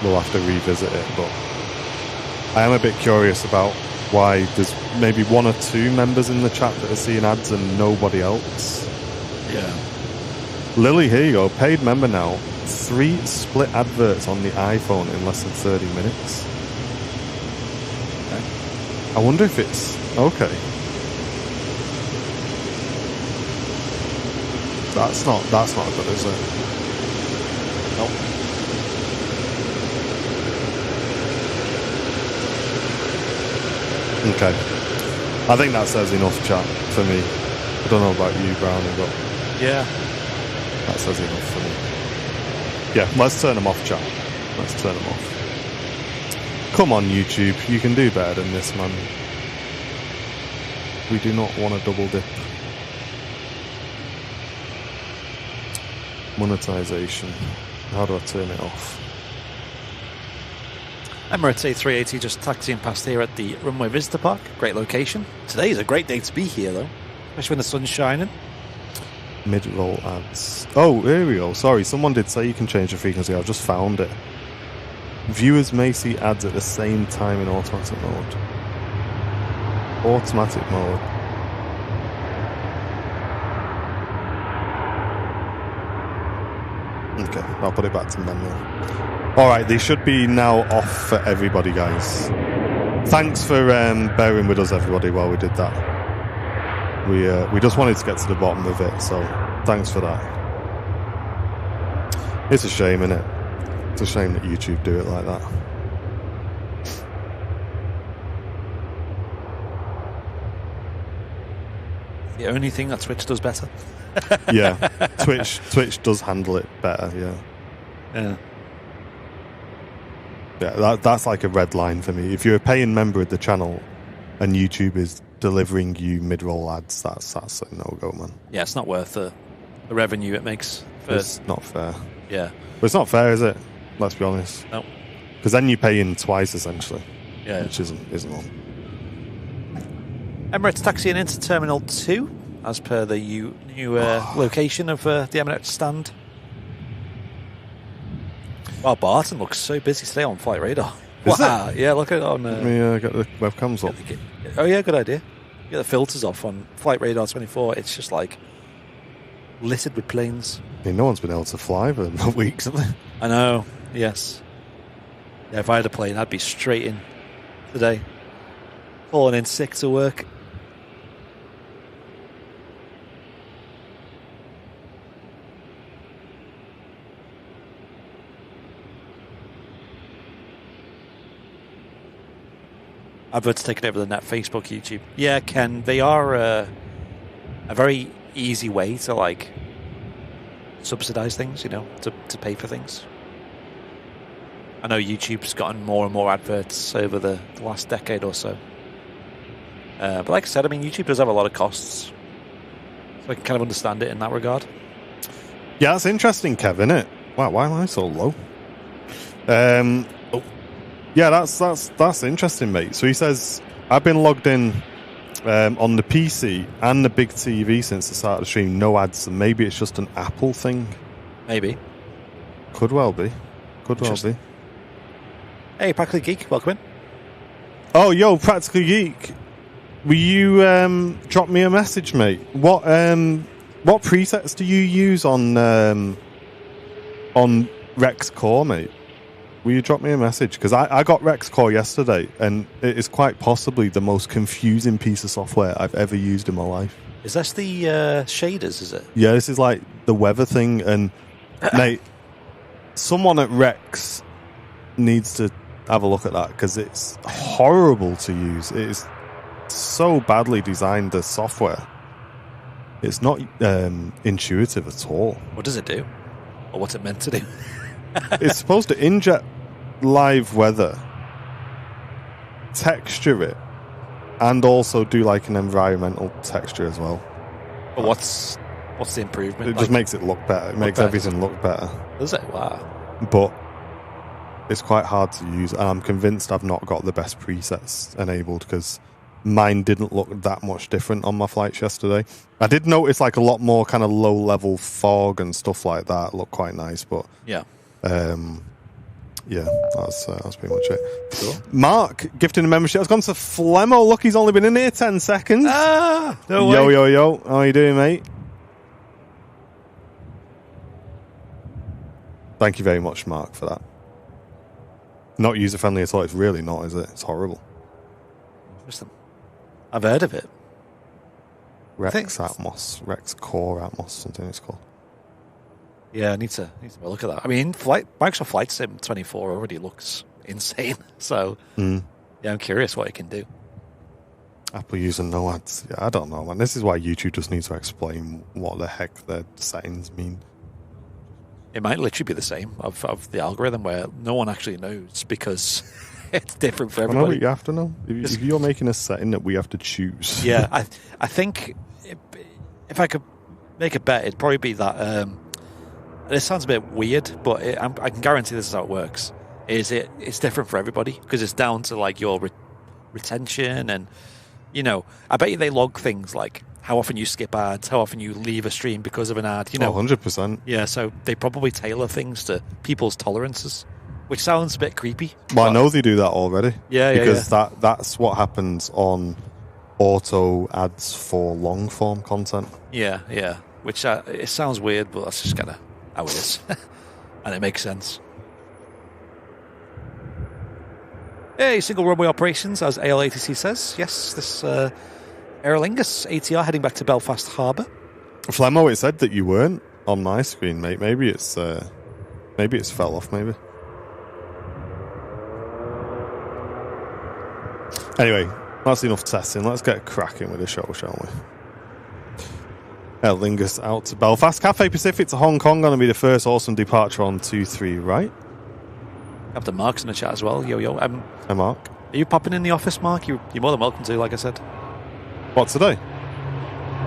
we'll have to revisit it. But I am a bit curious about why there's maybe 1 or 2 members in the chat that are seeing ads and nobody else. Yeah. Lily, here you go. Paid member now. 3 split adverts on the iPhone in less than 30 minutes. Okay. I wonder if it's... Okay. That's not good, is it? Nope. Okay. I think that says enough, chat, for me. I don't know about you, Brownie, but... Yeah. That says enough for me. Yeah, let's turn them off, chat. Let's turn them off. Come on, YouTube. You can do better than this, man. We do not want a double dip. Monetization. How do I turn it off? Emirates A380 just taxiing past here at the Runway Visitor Park. Great location. Today is a great day to be here, though, especially when the sun's shining. Mid-roll ads. Oh, here we go. Sorry, someone did say you can change the frequency. I've just found it. Viewers may see ads at the same time in automatic mode. Automatic mode. Okay, I'll put it back to manual. Alright, they should be now off for everybody, guys. Thanks for bearing with us, everybody, while we did that. We just wanted to get to the bottom of it, so thanks for that. It's a shame, innit? It's a shame that YouTube do it like that. The only thing that Twitch does better. Yeah, Twitch does handle it better, yeah. Yeah, that's like a red line for me. If you're a paying member of the channel and YouTube is delivering you mid-roll ads, that's a no-go, man. Yeah, it's not worth the revenue it makes. It's not fair. Yeah. But it's not fair, is it? Let's be honest. No. Because then you're paying twice, essentially. Yeah. Which isn't on. Emirates taxiing into Terminal 2, as per the new location of the Emirates stand. Wow, Barton looks so busy today on Flight Radar. Wow, yeah, look at it on... Let me get the webcams up. Oh yeah, good idea. Get the filters off on Flight Radar 24. It's just like littered with planes. I mean, no one's been able to fly for weeks, have they? I know, yes. Yeah, if I had a plane, I'd be straight in today. Falling in sick to work. Adverts taken over the net, Facebook, YouTube. Yeah, Ken, they are a very easy way to like subsidize things, you know, to pay for things. I know YouTube's gotten more and more adverts over the last decade or so. But like I said, I mean, YouTube does have a lot of costs. So I can kind of understand it in that regard. Yeah, that's interesting, Kev, isn't it? Wow, why am I so low? Yeah, that's interesting, mate. So he says, I've been logged in on the PC and the big TV since the start of the stream. No ads, so maybe it's just an Apple thing. Maybe. Could well be. Could well be. Hey, Practically Geek, welcome in. Oh, yo, Practically Geek. Will you drop me a message, mate? What presets do you use on Rex Core, mate? Will you drop me a message? Because I got Rex Core yesterday, and it is quite possibly the most confusing piece of software I've ever used in my life. Is this the shaders, is it? Yeah, this is like the weather thing, and mate, someone at Rex needs to have a look at that, because it's horrible to use. It is so badly designed, the software. It's not intuitive at all. What does it do? Or what's it meant to do? It's supposed to inject live weather, texture it, and also do like an environmental texture as well. But what's the improvement? It just makes it look better. It makes everything look better. Does it? Wow. But it's quite hard to use, and I'm convinced I've not got the best presets enabled because mine didn't look that much different on my flights yesterday. I did notice like a lot more kind of low-level fog and stuff like that. Looked quite nice, but yeah, that's pretty much it. Cool. Mark gifting a membership. I've gone to Flemmo. Look, he's only been in here 10 seconds. No way. Yo. How are you doing, mate? Thank you very much, Mark, for that. Not user-friendly at all. It's really not, is it? It's horrible. Interesting. I've heard of it. Rex Atmos. Rex Core Atmos, something it's called. Yeah, I need to look at that. I mean, Microsoft Flight Sim 24 already looks insane. So, yeah, I'm curious what it can do. Apple using no ads. Yeah, I don't know, man. This is why YouTube just needs to explain what the heck their settings mean. It might literally be the same of the algorithm where no one actually knows because it's different for everybody. I know what you have to know. If you're making a setting that we have to choose. Yeah, I think if I could make a bet, it'd probably be that. This sounds a bit weird, but I can guarantee this is how it works. It's different for everybody because it's down to like your retention and I bet you they log things like how often you skip ads, how often you leave a stream because of an ad. 100%. Yeah, so they probably tailor things to people's tolerances, which sounds a bit creepy. Well, I know they do that already. Yeah, because that's what happens on auto ads for long form content. Yeah. Which it sounds weird, but that's just kind of how it is, and it makes sense. Hey, single runway operations, as ALATC says. Yes, this Aer Lingus ATR heading back to Belfast Harbour. Flemmo, it said that you weren't on my screen, mate. Maybe it's fell off, maybe. Anyway, that's enough testing. Let's get cracking with the show, shall we? Aer Lingus out to Belfast. Cathay Pacific to Hong Kong. Going to be the first awesome departure on 2-3, right? Captain Mark's in the chat as well. Yo. Hey, Mark. Are you popping in the office, Mark? You're more than welcome to, like I said. What, today?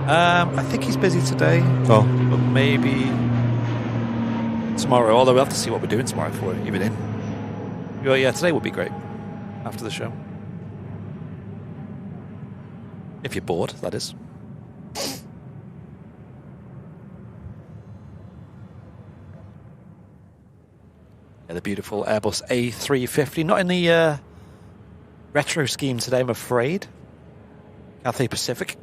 I think he's busy today. Oh. But maybe tomorrow. Although we'll have to see what we're doing tomorrow before we're even in. Well, yeah, today would be great. After the show. If you're bored, that is. Yeah, the beautiful Airbus A350. Not in the retro scheme today, I'm afraid. Cathay Pacific.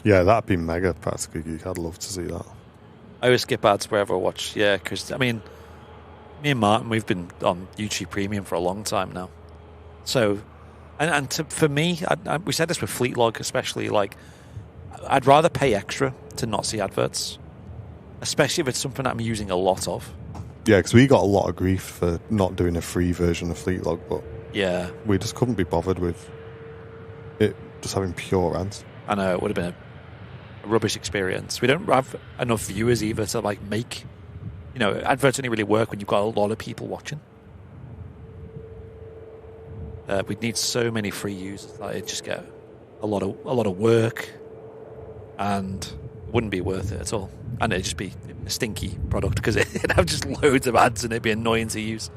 Yeah, that'd be mega practical geek. I'd love to see that. I always skip ads wherever I watch. Yeah, because, I mean, me and Martin, we've been on YouTube Premium for a long time now. So, for me, we said this with Fleetlog especially, like, I'd rather pay extra to not see adverts. Especially if it's something that I'm using a lot of. Yeah, because we got a lot of grief for not doing a free version of Fleetlog, but yeah, we just couldn't be bothered with it just having pure ads. I know, it would have been a rubbish experience. We don't have enough viewers either to like make, adverts only really work when you've got a lot of people watching. We'd need so many free users that it'd just get a lot of work and it wouldn't be worth it at all. And it'd just be a stinky product because it'd have just loads of ads and it'd be annoying to use.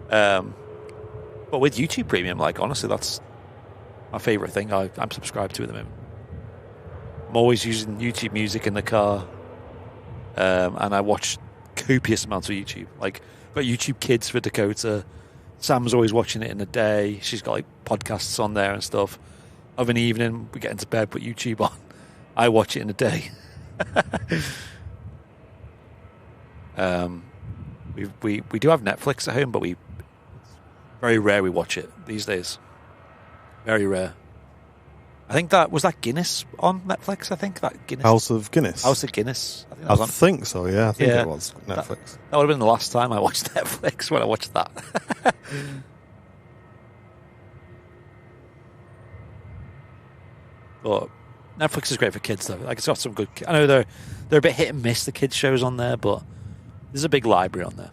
But with YouTube Premium, like, honestly, that's my favourite thing I'm subscribed to at the moment. I'm always using YouTube Music in the car. And I watch copious amounts of YouTube. Like, I've got YouTube Kids for Dakota. Sam's always watching it in the day. She's got, like, podcasts on there and stuff. Of an evening, we get into bed, put YouTube on. I watch it in the day. We do have Netflix at home, but very rare we watch it these days. Very rare. I think that Guinness on Netflix. I think that Guinness House of Guinness. I think that was on. Think so. Yeah, I think it was Netflix. That would have been the last time I watched Netflix when I watched that. But Netflix is great for kids, though. Like, it's got some good... I know they're a bit hit and miss, the kids' shows on there, but there's a big library on there.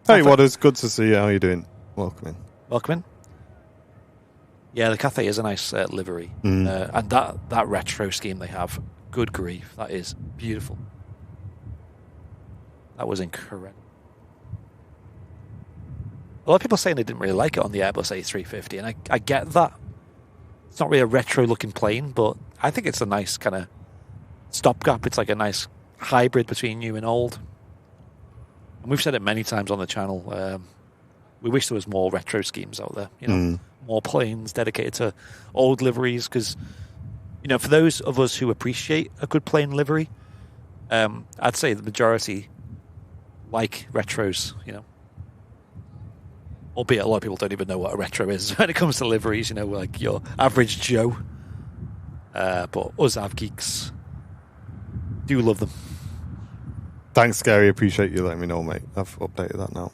Hey, Wadders, good to see you. How are you doing? Welcome in. Welcome in. Yeah, the Cathay is a nice livery. And that retro scheme they have, good grief, that is beautiful. That was incredible. A lot of people saying they didn't really like it on the Airbus A350, and I get that. It's not really a retro-looking plane, but I think it's a nice kind of stopgap. It's like a nice hybrid between new and old. And we've said it many times on the channel. We wish there was more retro schemes out there. You know, more planes dedicated to old liveries. Because, you know, for those of us who appreciate a good plane livery, I'd say the majority like retros. You know, albeit a lot of people don't even know what a retro is when it comes to liveries. You know, like your average Joe. But us av geeks do love them. Thanks, Gary. Appreciate you letting me know, mate. I've updated that now.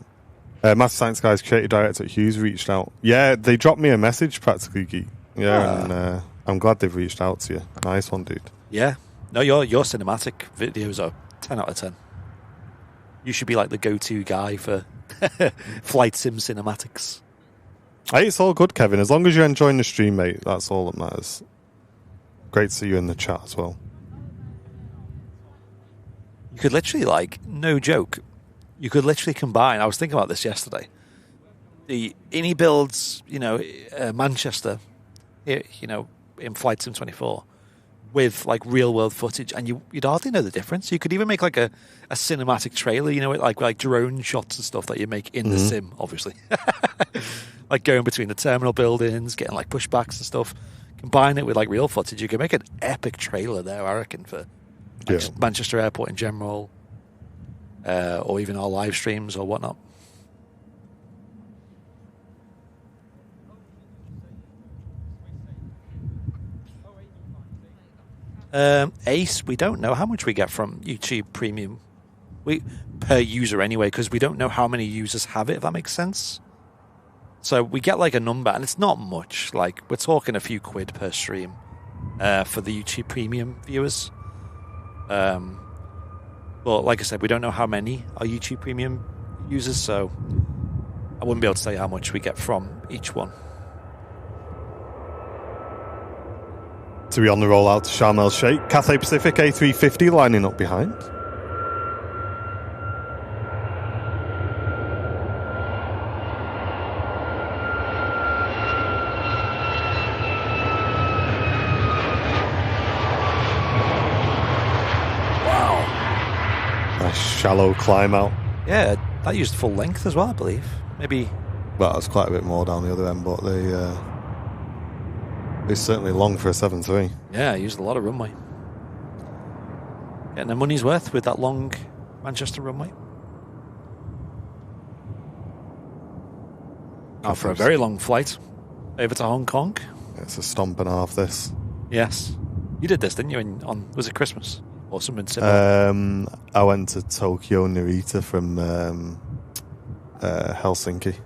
Master Science Guys, creative director at Hughes, reached out. Yeah, they dropped me a message, practically geek. Yeah, and I'm glad they've reached out to you. Nice one, dude. Yeah. No, your cinematic videos are 10 out of 10. You should be like the go-to guy for flight sim cinematics. Hey, it's all good, Kevin. As long as you're enjoying the stream, mate, that's all that matters. Great to see you in the chat as well. You could literally, like, no joke, you could literally combine, I was thinking about this yesterday, the Innie builds, you know, Manchester, you know, in Flight Sim 24, with, like, real-world footage, and you'd hardly know the difference. You could even make, like, a cinematic trailer, you know, like drone shots and stuff that you make in the sim, obviously. Like, going between the terminal buildings, getting, like, pushbacks and stuff. Combine it with, like, real footage. You could make an epic trailer there, I reckon, for Manchester Airport in general, or even our live streams or whatnot. Ace, we don't know how much we get from YouTube Premium per user anyway, because we don't know how many users have it, if that makes sense. So we get like a number, and it's not much. Like, we're talking a few quid per stream for the YouTube Premium viewers. But like I said, we don't know how many are YouTube Premium users, so I wouldn't be able to say how much we get from each one. To be on the rollout to Sharm el Sheikh, Cathay Pacific A350 lining up behind. Shallow climb out. Yeah, that used full length as well, I believe. Maybe. Well, that's quite a bit more down the other end, but it's certainly long for a 7.3. Yeah, used a lot of runway. Getting their money's worth with that long Manchester runway. For a very long flight over to Hong Kong. It's a stomp and a half, this. Yes. You did this, didn't you? Was it Christmas? Or something similar? I went to Tokyo Narita from Helsinki.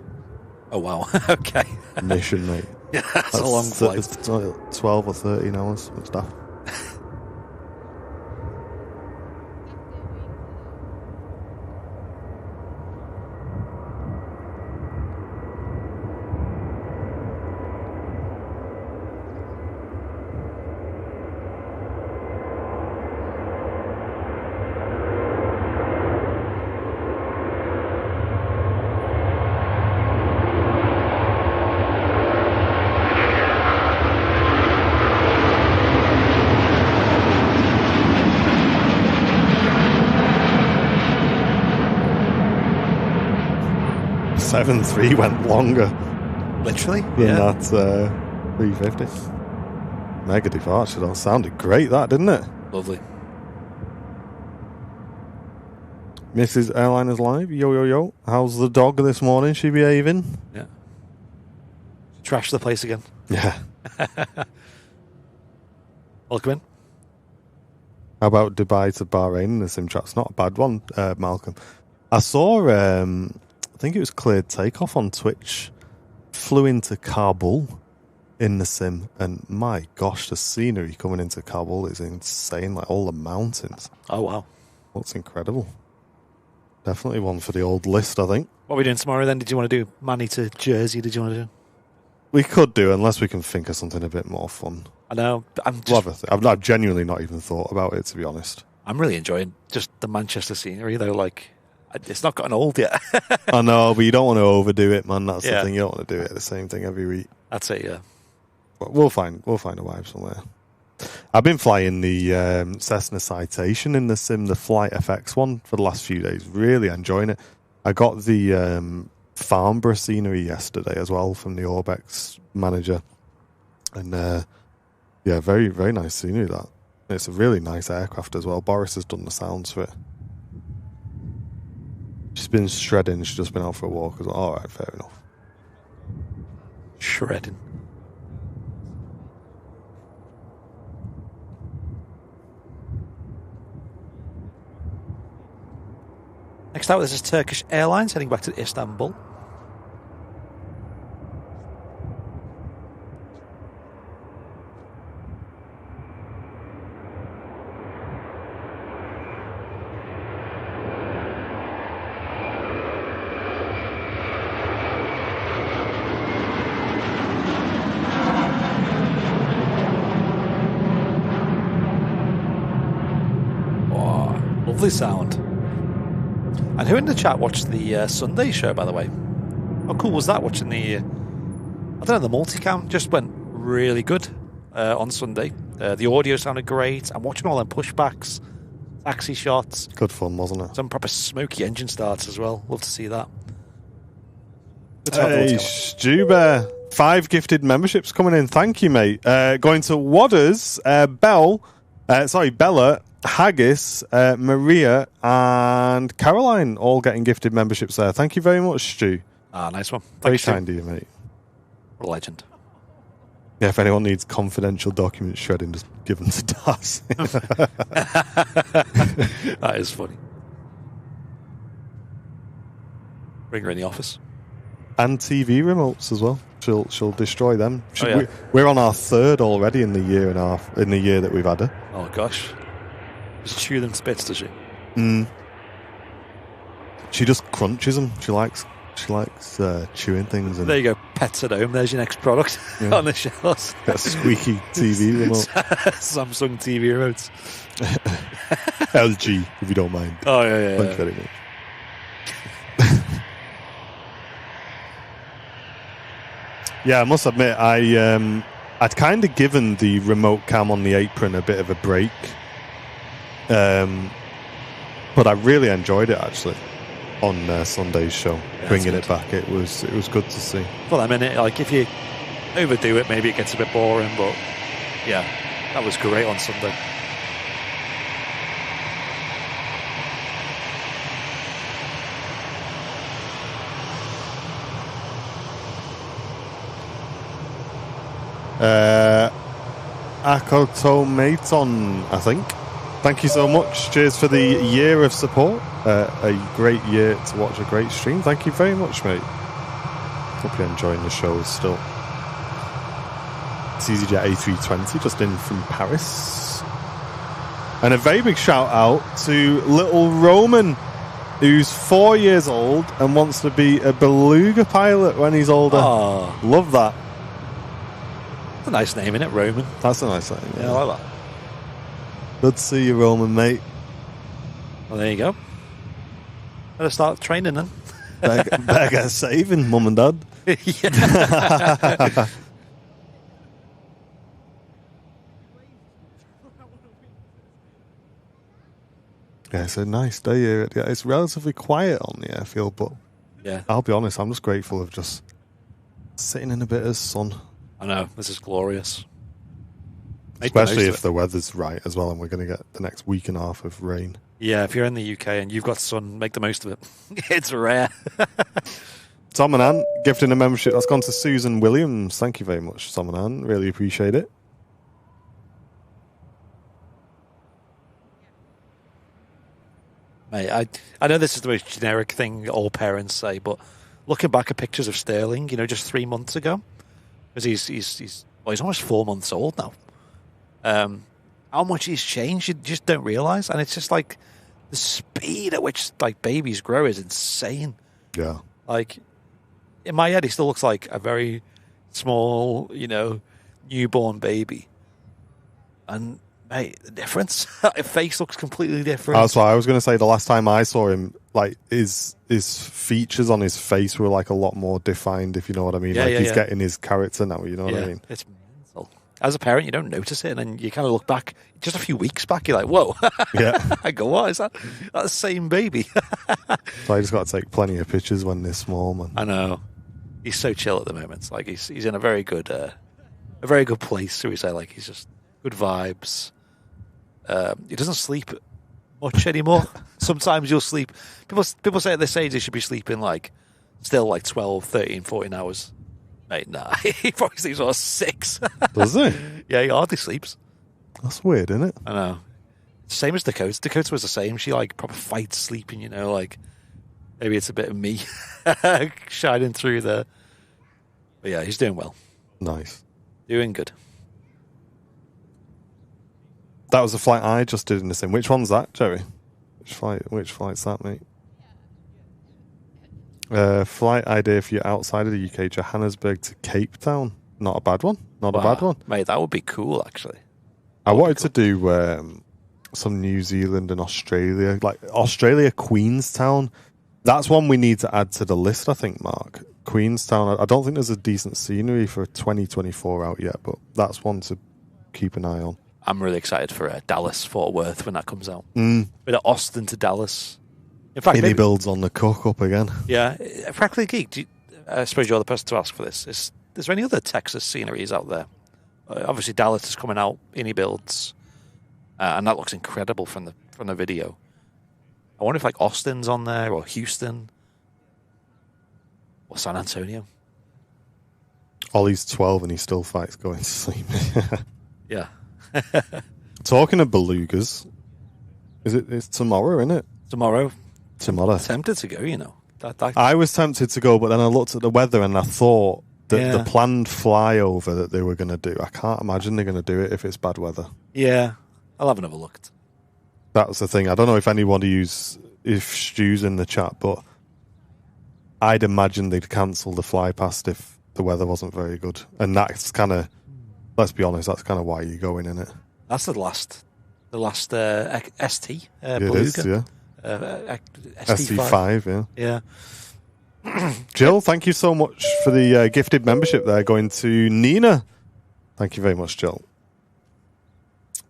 Oh, wow. Okay. Mission, mate. Yeah, that's a long flight. It's 12 or 13 hours and stuff. .73 went longer. Literally? Than that 350. Mega departure though. Sounded great, that, didn't it? Lovely. Mrs. Airliner's live. Yo, yo, yo. How's the dog this morning? She behaving? Yeah. Trash the place again. Yeah. Welcome in. How about Dubai to Bahrain in the sim chat? It's not a bad one, Malcolm. I saw think it was cleared takeoff on Twitch, flew into Kabul in the sim, and my gosh, the scenery coming into Kabul is insane. Like all the mountains. Oh wow, looks incredible. Definitely one for the old list, I think. What are we doing tomorrow then? Did you want to do Manny to Jersey? Did you want to do? We could do, unless we can think of something a bit more fun. I know. I've genuinely not even thought about it, to be honest. I'm really enjoying just the Manchester scenery, though. Like, it's not gotten old yet. I know, but you don't want to overdo it, man. That's the thing. You don't want to do it the same thing every week. I'd say, yeah. But we'll find a vibe somewhere. I've been flying the Cessna Citation in the sim, the Flight FX one, for the last few days. Really enjoying it. I got the Farnborough scenery yesterday as well from the Orbex manager. And yeah, very, very nice scenery, that. It's a really nice aircraft as well. Boris has done the sounds for it. She's been shredding. She's just been out for a walk as well. All right, fair enough. Shredding. Next up, this is Turkish Airlines heading back to Istanbul. Oh, lovely sound. And who in the chat watched the Sunday show, by the way? How cool was that, watching the... I don't know, the multicam just went really good on Sunday. The audio sounded great. I'm watching all them pushbacks, taxi shots. Good fun, wasn't it? Some proper smoky engine starts as well. Love to see that. Hey, Stu Bear. 5 gifted memberships coming in. Thank you, mate. Going to Wadders, Bella, Haggis, Maria, and Caroline, all getting gifted memberships there. Thank you very much, Stu. Nice one. Very kind of you, mate. What a legend. Yeah, if anyone needs confidential documents shredding, just give them to Darcy. That is funny. Bring her in the office. And TV remotes as well. She'll destroy them. Yeah. We're on our 3rd already in the year that we've had her. Oh gosh. Just chew them to bits, does she? She just crunches them. She likes chewing things. And there you go. Pets at home. There's your next product on the shelves. Got a squeaky TV remote. Samsung TV remotes. LG, if you don't mind. Oh yeah. Thank you very much. Yeah, I must admit, I'd kind of given the remote cam on the apron a bit of a break, but I really enjoyed it actually on Sunday's show. Bringing it back, it was good to see. Well, I mean, like if you overdo it, maybe it gets a bit boring, but yeah, that was great on Sunday. Akotomaton, I think. Thank you so much. Cheers for the year of support. A great year to watch a great stream. Thank you very much, mate. Hope you're enjoying the shows still. It's EasyJet A320 just in from Paris. And a very big shout out to little Roman, who's 4 years old and wants to be a beluga pilot when he's older. Oh. Love that. That's a nice name, isn't it, Roman? That's a nice name. Yeah, I like that. Good to see you, Roman, mate. Well, there you go. Better start training then. Better get saving, Mum and Dad. Yeah. Yeah, it's a nice day here. It's relatively quiet on the airfield, but yeah, I'll be honest, I'm just grateful of just sitting in a bit of sun. I know, this is glorious. Especially if the weather's right as well, and we're going to get the next week and a half of rain. Yeah, if you're in the UK and you've got sun, make the most of it. It's rare. Tom and Ann, gifting a membership. That's gone to Susan Williams. Thank you very much, Tom and Ann. Really appreciate it. Mate, I know this is the most generic thing all parents say, but looking back at pictures of Sterling, just 3 months ago, because he's almost 4 months old now. How much he's changed, you just don't realize, and it's just like the speed at which like babies grow is insane. Yeah. Like in my head, he still looks like a very small, newborn baby, and mate, the difference. His face looks completely different. That's why I was going to say the last time I saw him, like his features on his face were like a lot more defined, if you know what I mean. Yeah, he's getting his character now, you know what I mean? It's mental. As a parent, you don't notice it, and then you kind of look back just a few weeks back, you're like, whoa. Yeah. I go, what is that? That's the same baby. So I just got to take plenty of pictures when they're small, man. I know. He's so chill at the moment. It's like he's in a very good place, so we say. Like he's just good vibes. He doesn't sleep much anymore. Sometimes you'll sleep. People say at this age they should be sleeping still 12, 13, 14 hours. Mate, nah. He probably sleeps about 6. Does he? Yeah, he hardly sleeps. That's weird, isn't it? I know. Same as Dakota. Dakota was the same. She proper fights sleeping, maybe it's a bit of me shining through there. But yeah, he's doing well. Nice. Doing good. That was the flight I just did in the sim. Which one's that, Jerry? Which flight's that, mate? Flight idea for you outside of the UK, Johannesburg to Cape Town. Not a bad one. Not a bad one. Mate, that would be cool, actually. I wanted to do some New Zealand and Australia. Like Australia, Queenstown. That's one we need to add to the list, I think, Mark. Queenstown. I don't think there's a decent scenery for 2024 out yet, but that's one to keep an eye on. I'm really excited for Dallas, Fort Worth when that comes out. Bit of Austin to Dallas. In fact, Mini builds on the cook up again. Yeah. Practically Geek, I suppose you're the person to ask for this. Is there any other Texas sceneries out there? Obviously, Dallas is coming out, Innie builds, and that looks incredible from the video. I wonder if Austin's on there, or Houston, or San Antonio. Ollie's 12 and he still fights going to sleep. Yeah. Talking of belugas, it's tomorrow, isn't it? Tomorrow. Tomorrow. Tempted to go, I was tempted to go, but then I looked at the weather and I thought that the planned flyover that they were going to do, I can't imagine they're going to do it if it's bad weather. Yeah. I'll have another look. That's the thing. I don't know if Stu's in the chat, but I'd imagine they'd cancel the fly past if the weather wasn't very good. And that's kind of, let's be honest, that's kind of why you're going in it. That's the last ST It Beluga. is, yeah. ST5, yeah. Jill, thank you so much for the gifted membership there going to Nina. Thank you very much, Jill.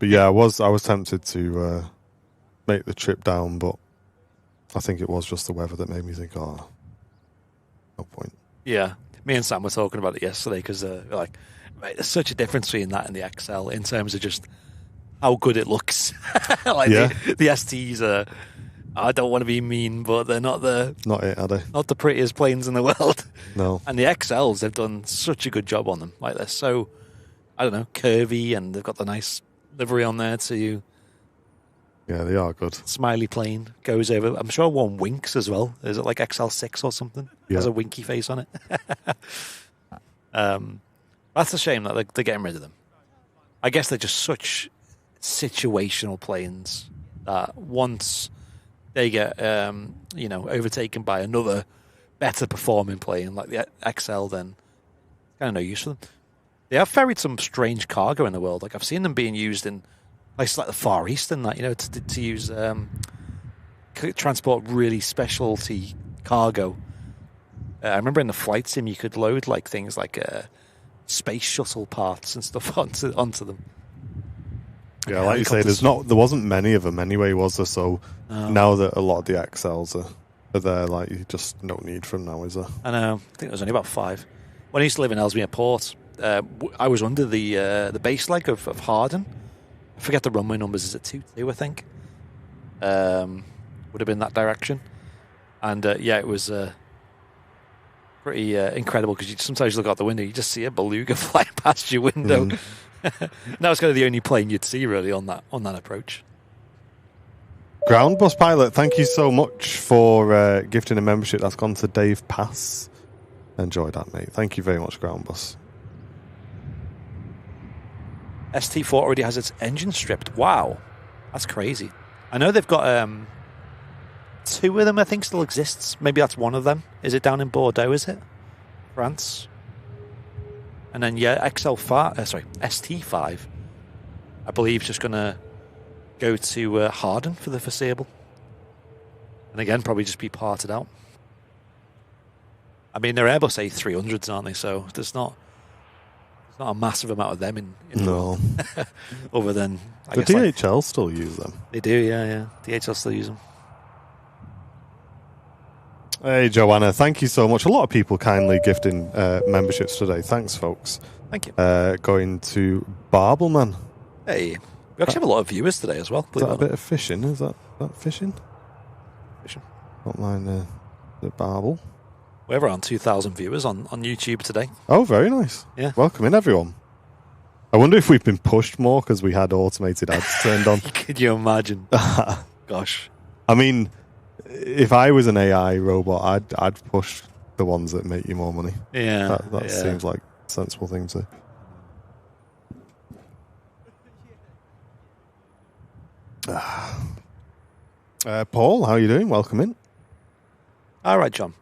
But yeah, I was tempted to make the trip down, but I think it was just the weather that made me think, no point. Yeah, me and Sam were talking about it yesterday because mate, there's such a difference between that and the XL in terms of just how good it looks. The STs are, I don't want to be mean, but they're not are they? Not the prettiest planes in the world. No. And the XLs, they've done such a good job on them. They're so, I don't know, curvy, and they've got the nice livery on there too. Yeah, they are good. Smiley plane goes over. I'm sure one winks as well. Is it XL6 or something? Yeah. Has a winky face on it. That's a shame that they're getting rid of them. I guess they're just such situational planes that once they get overtaken by another better performing plane like the XL, then kind of no use for them. They have ferried some strange cargo in the world. I've seen them being used in places like the Far East and that, to use transport really specialty cargo. I remember in the flight sim you could load things like space shuttle parts and stuff onto them. Yeah, like you say, there wasn't many of them anyway, was there? So now that a lot of the XLs are there, you just no need for them now, is there? I know. I think there was only about 5. When I used to live in Ellesmere Port, I was under the base leg of Harden. I forget the runway numbers. Is it 22, I think? Would have been that direction. And it was pretty incredible because you sometimes look out the window, you just see a beluga flying past your window. That was kind of the only plane you'd see really on that approach. Ground Bus Pilot, thank you so much for gifting a membership. That's gone to Dave Pass. Enjoy that, mate. Thank you very much, Ground Bus. ST4 already has its engine stripped. Wow. That's crazy. I know they've got 2 of them, I think, still exists. Maybe that's one of them. Is it down in Bordeaux, is it? France? And then, yeah, ST5, I believe, is just going to go to Harden for the foreseeable. And again, probably just be parted out. I mean, they're Airbus A300s, aren't they? So there's not a massive amount of them in no. other than... The DHL still use them. They do, yeah. DHL still use them. Hey, Joanna, thank you so much. A lot of people kindly gifting memberships today. Thanks, folks. Thank you. Going to Barbelman. Hey, we actually have a lot of viewers today as well. Is that a bit of fishing? Is that fishing? Fishing. Don't mind the Barbel. We have around 2,000 viewers on YouTube today. Oh, very nice. Yeah. Welcome in, everyone. I wonder if we've been pushed more because we had automated ads turned on. Could you imagine? Gosh. I mean, if I was an AI robot, I'd push the ones that make you more money. Yeah. That seems like a sensible thing to. Paul, how are you doing? Welcome in. All right, John.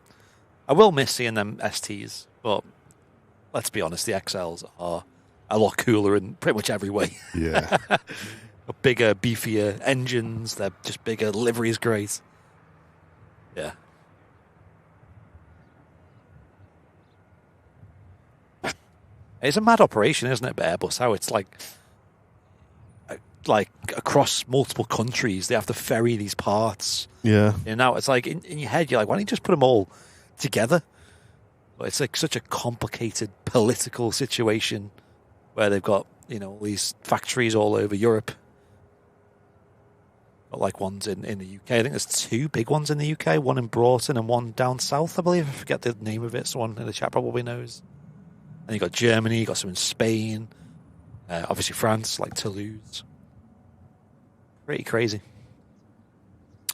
I will miss seeing them STs, but let's be honest, the XLs are a lot cooler in pretty much every way. Yeah. Bigger, beefier engines. They're just bigger. Livery is great. Yeah. It's a mad operation, isn't it, Airbus? How it's like across multiple countries, they have to ferry these parts. Yeah. And now it's like in your head, you're like, why don't you just put them all together? But it's like such a complicated political situation where they've got, all these factories all over Europe. Got like ones in the UK. I think there's 2 big ones in the UK, one in Broughton and one down south, I believe. I forget the name of it. Someone in the chat probably knows. And you got Germany, you got some in Spain, obviously France, like Toulouse. Pretty crazy.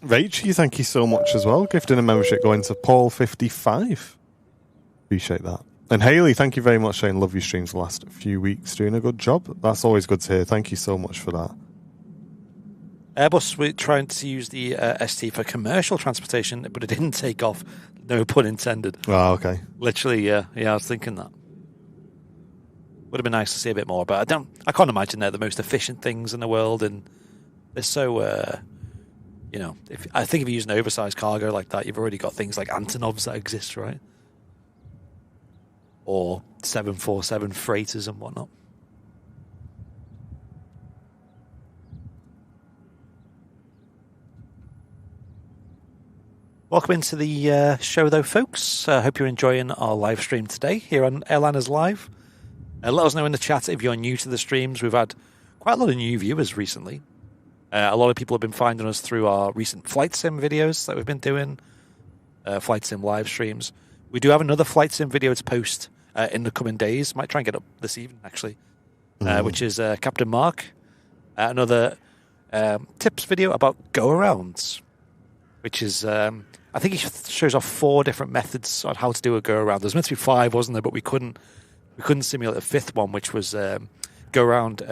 Rachel, thank you so much as well. Gifting a membership going to Paul55. Appreciate that. And Haley, thank you very much, saying love your streams the last few weeks. Doing a good job. That's always good to hear. Thank you so much for that. Airbus were trying to use the ST for commercial transportation, but it didn't take off. No pun intended. Oh, okay. Literally, yeah. I was thinking that. Would have been nice to see a bit more, but I can't imagine they're the most efficient things in the world, and they're so, I think if you use an oversized cargo like that, you've already got things like Antonovs that exist, right? Or 747 freighters and whatnot. Welcome into the show, though, folks. I hope you're enjoying our live stream today here on Airliners Live. Let us know in the chat if you're new to the streams. We've had quite a lot of new viewers recently. A lot of people have been finding us through our recent flight sim videos that we've been doing, flight sim live streams. We do have another flight sim video to post in the coming days. Might try and get up this evening, actually, which is Captain Mark. Another tips video about go-arounds, which is... I think he shows off 4 different methods on how to do a go-around. There's meant to be 5, wasn't there? But we couldn't simulate a 5th one, which was go-around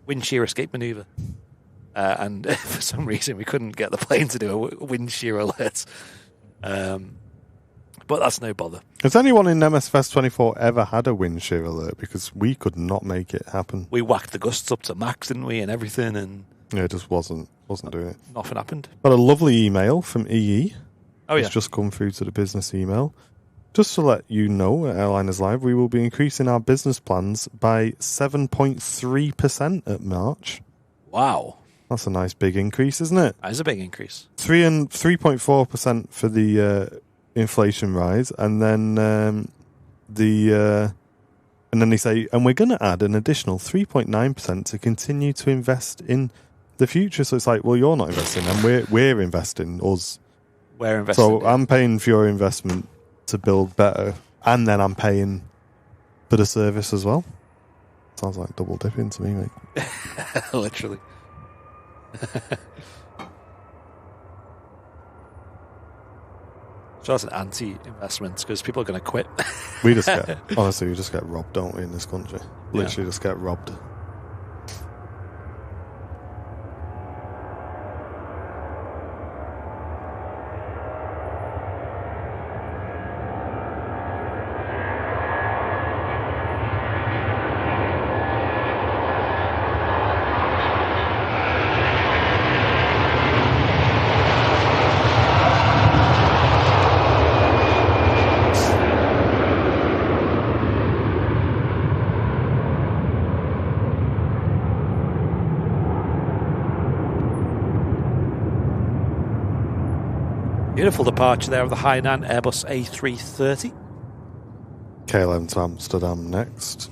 wind shear escape maneuver. And for some reason, we couldn't get the plane to do a wind shear alert. But that's no bother. Has anyone in MSFest 24 ever had a wind shear alert? Because we could not make it happen. We whacked the gusts up to max, didn't we, and everything, and yeah, it just wasn't doing it. Nothing happened. Got a lovely email from EE. Oh, yeah. It's just come through to the business email. Just to let you know, at Airliners Live, we will be increasing our business plans by 7.3% at March. Wow. That's a nice big increase, isn't it? That is a big increase. 3.4% for the inflation rise, and then and then they say, and we're going to add an additional 3.9% to continue to invest in the future. So it's like, well, you're not investing, and we're investing. We're investing. So I'm paying for your investment to build better, and then I'm paying for the service as well. Sounds like double dipping to me, mate. Literally. So that's an anti-investment because people are going to quit. We just get, honestly, we just get robbed, don't we, in this country? Literally just get robbed. Beautiful departure there of the Hainan Airbus A330. KLM to Amsterdam next.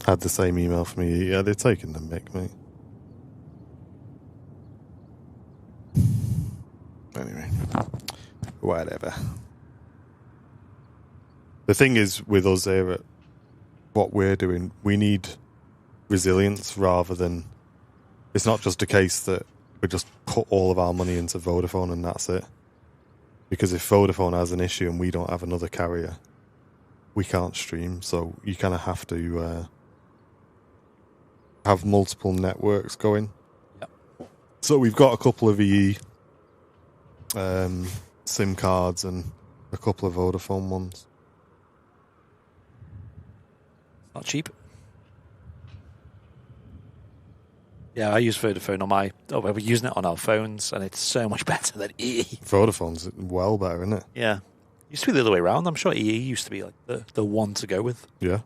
Had the same email from me. Yeah, they're taking the mick, mate. Anyway, whatever. The thing is, with us here at what we're doing, we need resilience rather than... It's not just a case that we just put all of our money into Vodafone and that's it. Because if Vodafone has an issue and we don't have another carrier, we can't stream. So you kind of have to have multiple networks going. Yep. So we've got a couple of EE SIM cards and a couple of Vodafone ones. Not cheap. Yeah, I use Vodafone on my... we're using it on our phones, and it's so much better than EE. Vodafone's well better, isn't it? Yeah. Used to be the other way around. I'm sure EE used to be like the one to go with. Yeah.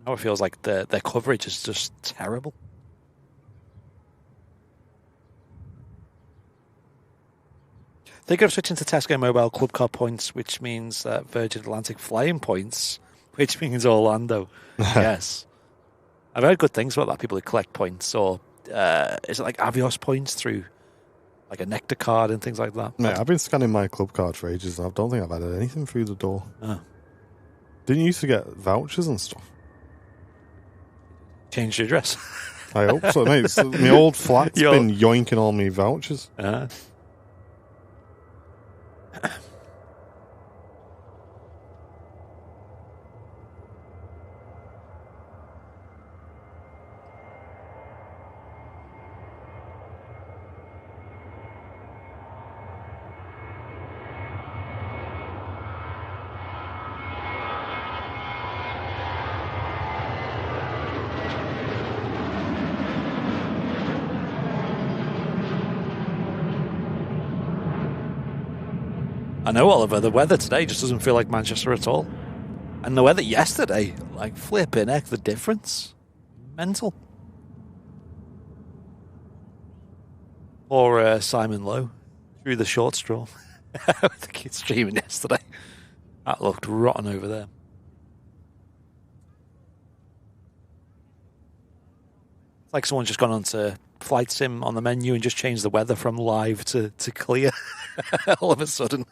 Now it feels like their coverage is just terrible. They're going to switch into Tesco Mobile Club Card points, which means Virgin Atlantic flying points, which means Orlando. Yes. I've heard good things about that, people who collect points, or is it like Avios points through like a Nectar card and things like that? Mate, I've been scanning my club card for ages and I don't think I've had anything through the door. Oh. Didn't you used to get vouchers and stuff? Change your address. I hope so, mate. My old flat's been yoinking all me vouchers. I know, Oliver, the weather today just doesn't feel like Manchester at all. And the weather yesterday, like flipping heck, the difference. Mental. Or Simon Lowe, through the short straw. With the kids streaming yesterday. That looked rotten over there. It's like someone's just gone on to Flight Sim on the menu and just changed the weather from live to clear all of a sudden.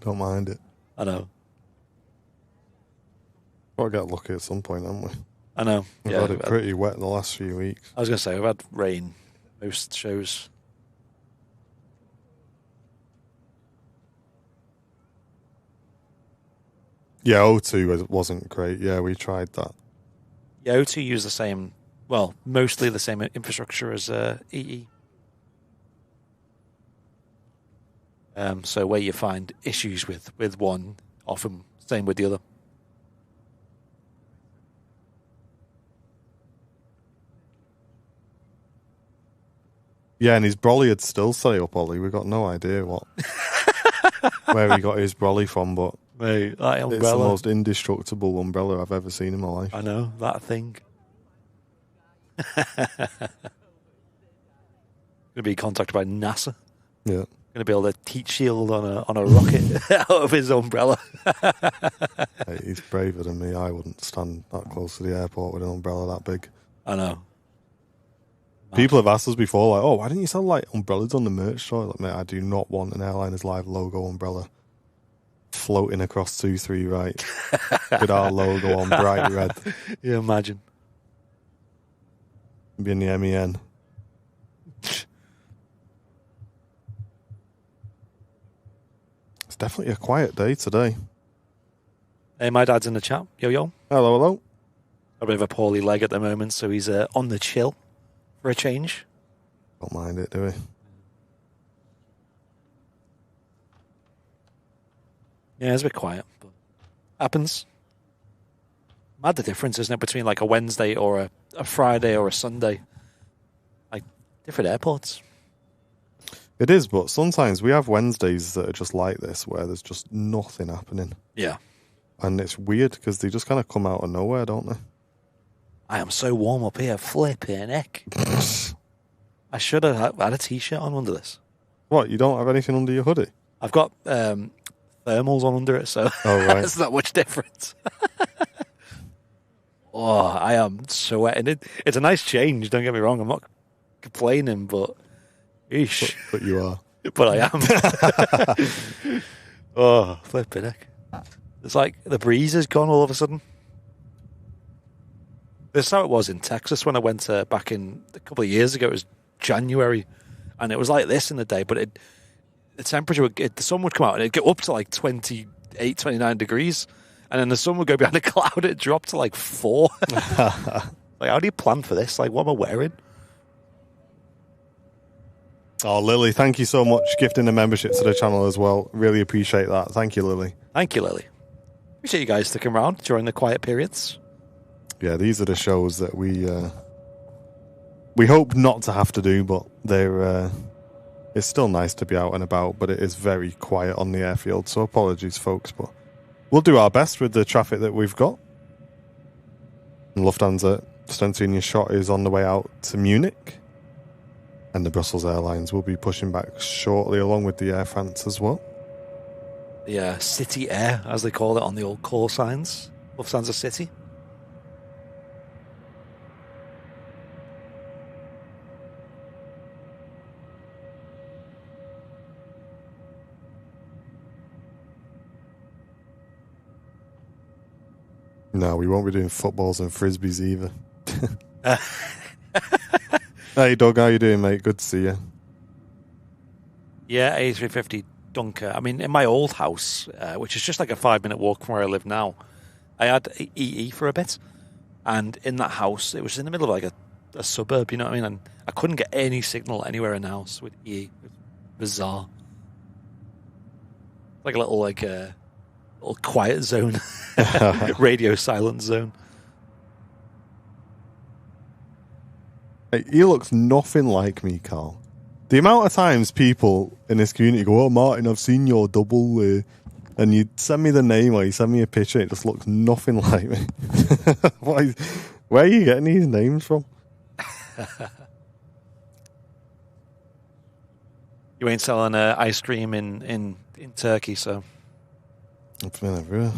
Don't mind it. I know. Gotta get lucky at some point, haven't we? I know. We've had it pretty wet in the last few weeks. I was going to say, we've had rain most shows. Yeah, O2 wasn't great. Yeah, we tried that. Yeah, O2 use the same, well, mostly the same infrastructure as EE. So where you find issues with one, often same with the other. Yeah, and his brolly had still stay up, Ollie. We got no idea where he got his brolly from, but Mate, that umbrella. It's the most indestructible umbrella I've ever seen in my life. I know, that thing. Going to be contacted by NASA. Yeah. Going to be able to heat shield on a rocket out of his umbrella. Hey, he's braver than me. I wouldn't stand that close to the airport with an umbrella that big. I know. People have asked us before, like, oh, why didn't you sell like umbrellas on the merch store? Like, mate, I do not want an Airliner's Live logo umbrella floating across 2-3 right with our logo on bright red. You imagine. Be in the MEN. definitely a quiet day today. Hey, my dad's in the chat. Yo, yo. Hello, hello. A bit of a poorly leg at the moment, so he's on the chill for a change. Don't mind it, do we? Yeah, it's a bit quiet, but happens. Mad the difference, isn't it, between like a Wednesday or a Friday or a Sunday? Like different airports. It is, but sometimes we have Wednesdays that are just like this, where there's just nothing happening. Yeah. And it's weird because they just kind of come out of nowhere, don't they? I am so warm up here, flipping heck. I should have had a t-shirt on under this. What, you don't have anything under your hoodie? I've got thermals on under it, so right. it's not much difference. Oh, I am sweating. It's a nice change, don't get me wrong. I'm not complaining, but eesh. But you are. But I am. Oh, flipping heck. It's like the breeze is gone all of a sudden. This is how it was in Texas when I went back in a couple of years ago. It was January, and it was like this in the day, but the temperature, the sun would come out and it'd get up to like 28, 29 degrees, and then the sun would go behind a cloud, it'd drop to like 4. Like, how do you plan for this? Like, what am I wearing? Oh, Lily, thank you so much gifting a membership to the channel as well. Really appreciate that. Thank you, Lily. Thank you, Lily. Appreciate you guys sticking around during the quiet periods. Yeah, these are the shows that we hope not to have to do, but they're it's still nice to be out and about, but it is very quiet on the airfield, so apologies, folks, but we'll do our best with the traffic that we've got. And Lufthansa Stentinian shot is on the way out to Munich, and the Brussels Airlines will be pushing back shortly, along with the Air France as well. The City Air, as they call it on the old call signs. Lufthansa City. No, we won't be doing footballs and frisbees either. Hey, Doug, how you doing, mate? Good to see you. Yeah, A350 Dunker. I mean, in my old house, which is just like a 5-minute walk from where I live now, I had EE for a bit. And in that house, it was in the middle of like a suburb, you know what I mean? And I couldn't get any signal anywhere in the house with EE. It was bizarre. Like a little little quiet zone. Radio silence zone. Hey, he looks nothing like me, Carl. The amount of times people in this community go, "Oh, Martin, I've seen your double," and you send me the name or you send me a picture, it just looks nothing like me. Where are you getting these names from? You ain't selling ice cream in Turkey, so... It's been everywhere.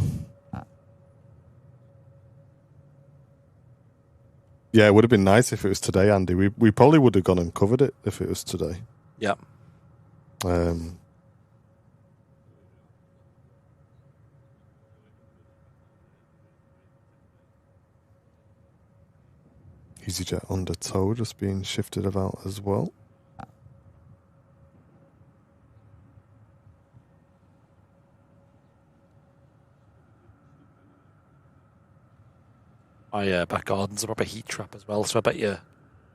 Yeah, it would have been nice if it was today, Andy. We probably would have gone and covered it if it was today. Yeah. EasyJet under tow just being shifted about as well. My back garden's a proper heat trap as well, so I bet you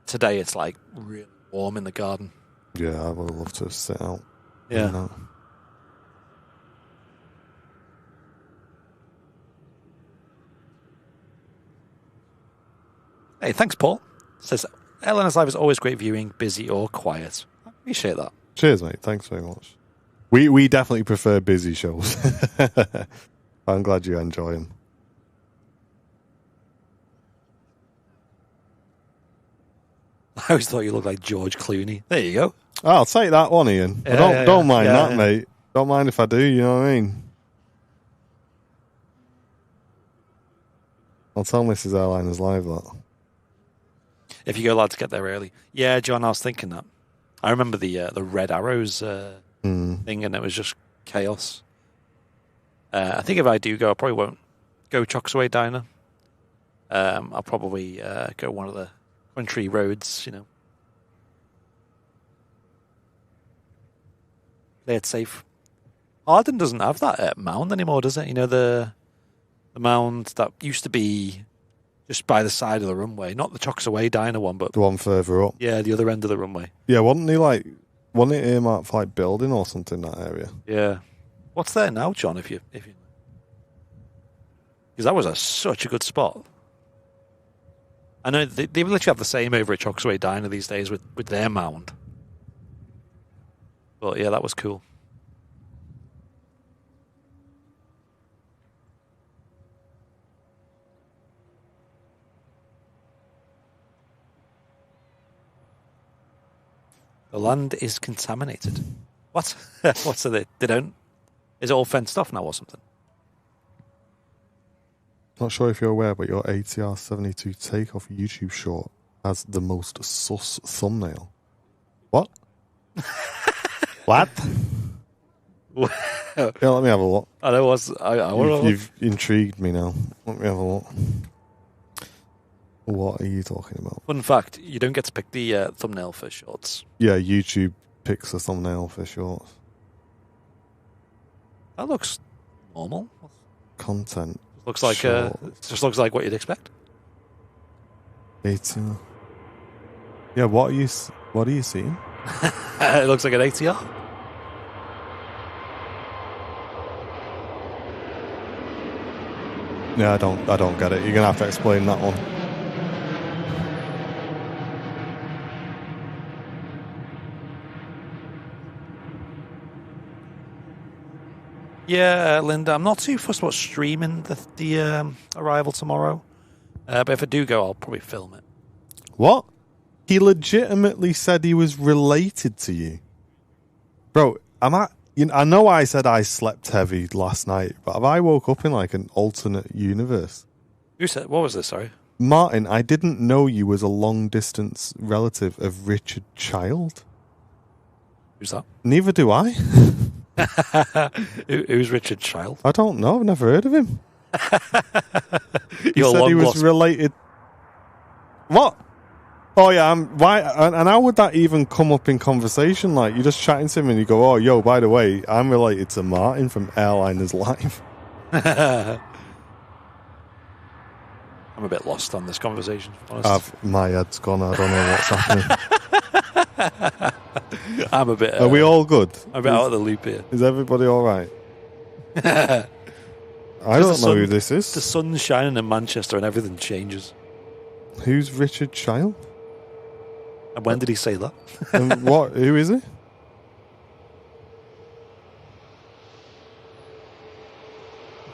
today it's like really warm in the garden. Yeah, I would love to sit out. Yeah. Hey, thanks, Paul. Says, Airliner's Live is always great viewing, busy or quiet. I appreciate that. Cheers, mate. Thanks very much. We definitely prefer busy shows. I'm glad you enjoy them. I always thought you looked like George Clooney. There you go. I'll take that one, Ian. Yeah, don't mind that, mate. Don't mind if I do, you know what I mean? I'll tell Mrs. Airliners Live that. If you go, lads, get there early. Yeah, John, I was thinking that. I remember the Red Arrows thing, and it was just chaos. I think if I do go, I probably won't go Chocksaway Diner. I'll probably go one of the country roads, you know. Play it safe. Arden doesn't have that mound anymore, does it? You know, the mound that used to be just by the side of the runway, not the Chocks Away diner one, but The one further up. yeah, the other end of the runway. Yeah, wasn't it earmarked for like building or something in that area? Yeah. What's there now, John? If you, because that was such a good spot. I know they literally have the same over at Chocks Away Diner these days with their mound. But yeah, that was cool. The land is contaminated. What? What's they don't? Is it all fenced off now or something? Not sure if you're aware, but your ATR 72 takeoff YouTube short has the most sus thumbnail. What? What? Yeah, let me have a look. I know You've intrigued me now. Let me have a look. What are you talking about? Fun fact: you don't get to pick the thumbnail for shorts. Yeah, YouTube picks a thumbnail for shorts. That looks normal. Content. Looks like it just looks like what you'd expect. 18. Yeah, what are you seeing? It looks like an ATR. Yeah, I don't get it. You're gonna have to explain that one. Yeah, Linda, I'm not too fussed about streaming the arrival tomorrow. But if I do go, I'll probably film it. What? He legitimately said he was related to you. Bro, I know I said I slept heavy last night, but have I woke up in like an alternate universe? Who said? What was this? Sorry, Martin. I didn't know you was a long distance relative of Richard Child. Who's that? Neither do I. Who's Richard Child? I don't know. I've never heard of him. He Your said he was related. What? Oh yeah, why? And how would that even come up in conversation? Like, you're just chatting to him and you go, "Oh, yo, by the way, I'm related to Martin from Airliners Live." I'm a bit lost on this conversation. Honestly. My head's gone. I don't know what's happening. I'm a bit. Are we all good? I'm a bit out of the loop here. Is everybody all right? I don't know who this is. The sun's shining in Manchester and everything changes. Who's Richard Child? And when did he say that? And what? Who is he?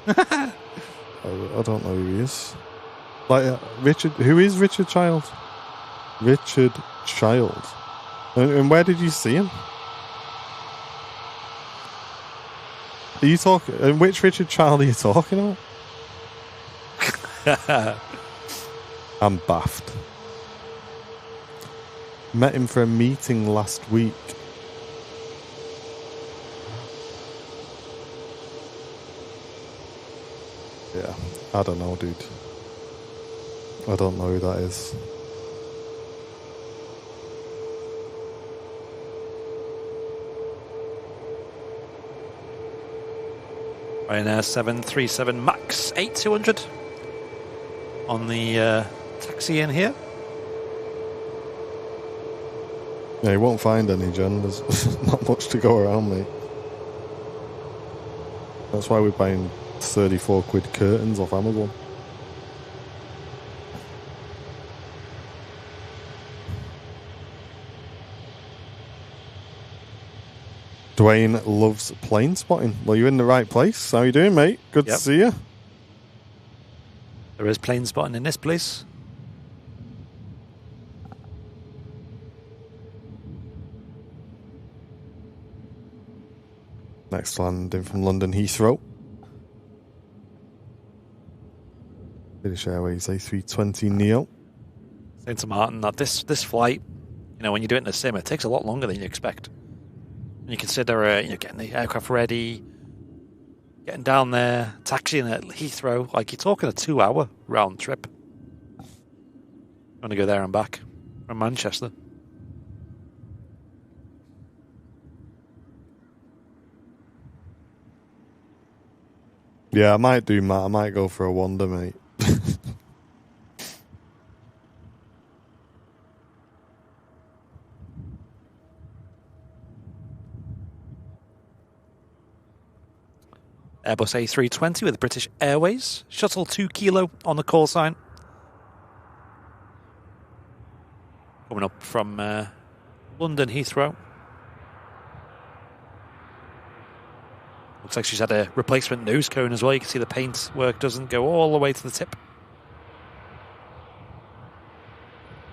I don't know who he is. Like Richard. Who is Richard Child? Richard Child. And where did you see him? Are you talking? And which Richard Child are you talking about? I'm baffed. Met him for a meeting last week. Yeah, I don't know, dude. I don't know who that is. Ryanair 737 MAX 8200 on the taxi in here. Yeah, you won't find any, Jen. There's not much to go around, mate. That's why we're buying 34 quid curtains off Amazon. Dwayne loves plane spotting. Well, you're in the right place. How you doing, mate? Good to see you. There is plane spotting in this place. Next landing from London Heathrow. British Airways A320neo. Saying to Martin that this flight, you know, when you do it in a sim, it takes a lot longer than you expect. When you consider, getting the aircraft ready, getting down there, taxiing at Heathrow, like you're talking a 2-hour round trip. You want to go there and back from Manchester. Yeah, I might do, Matt. I might go for a wander, mate. Airbus A320 with British Airways. Shuttle 2 Kilo on the call sign. Coming up from London Heathrow. Looks like she's had a replacement nose cone as well. You can see the paint work doesn't go all the way to the tip.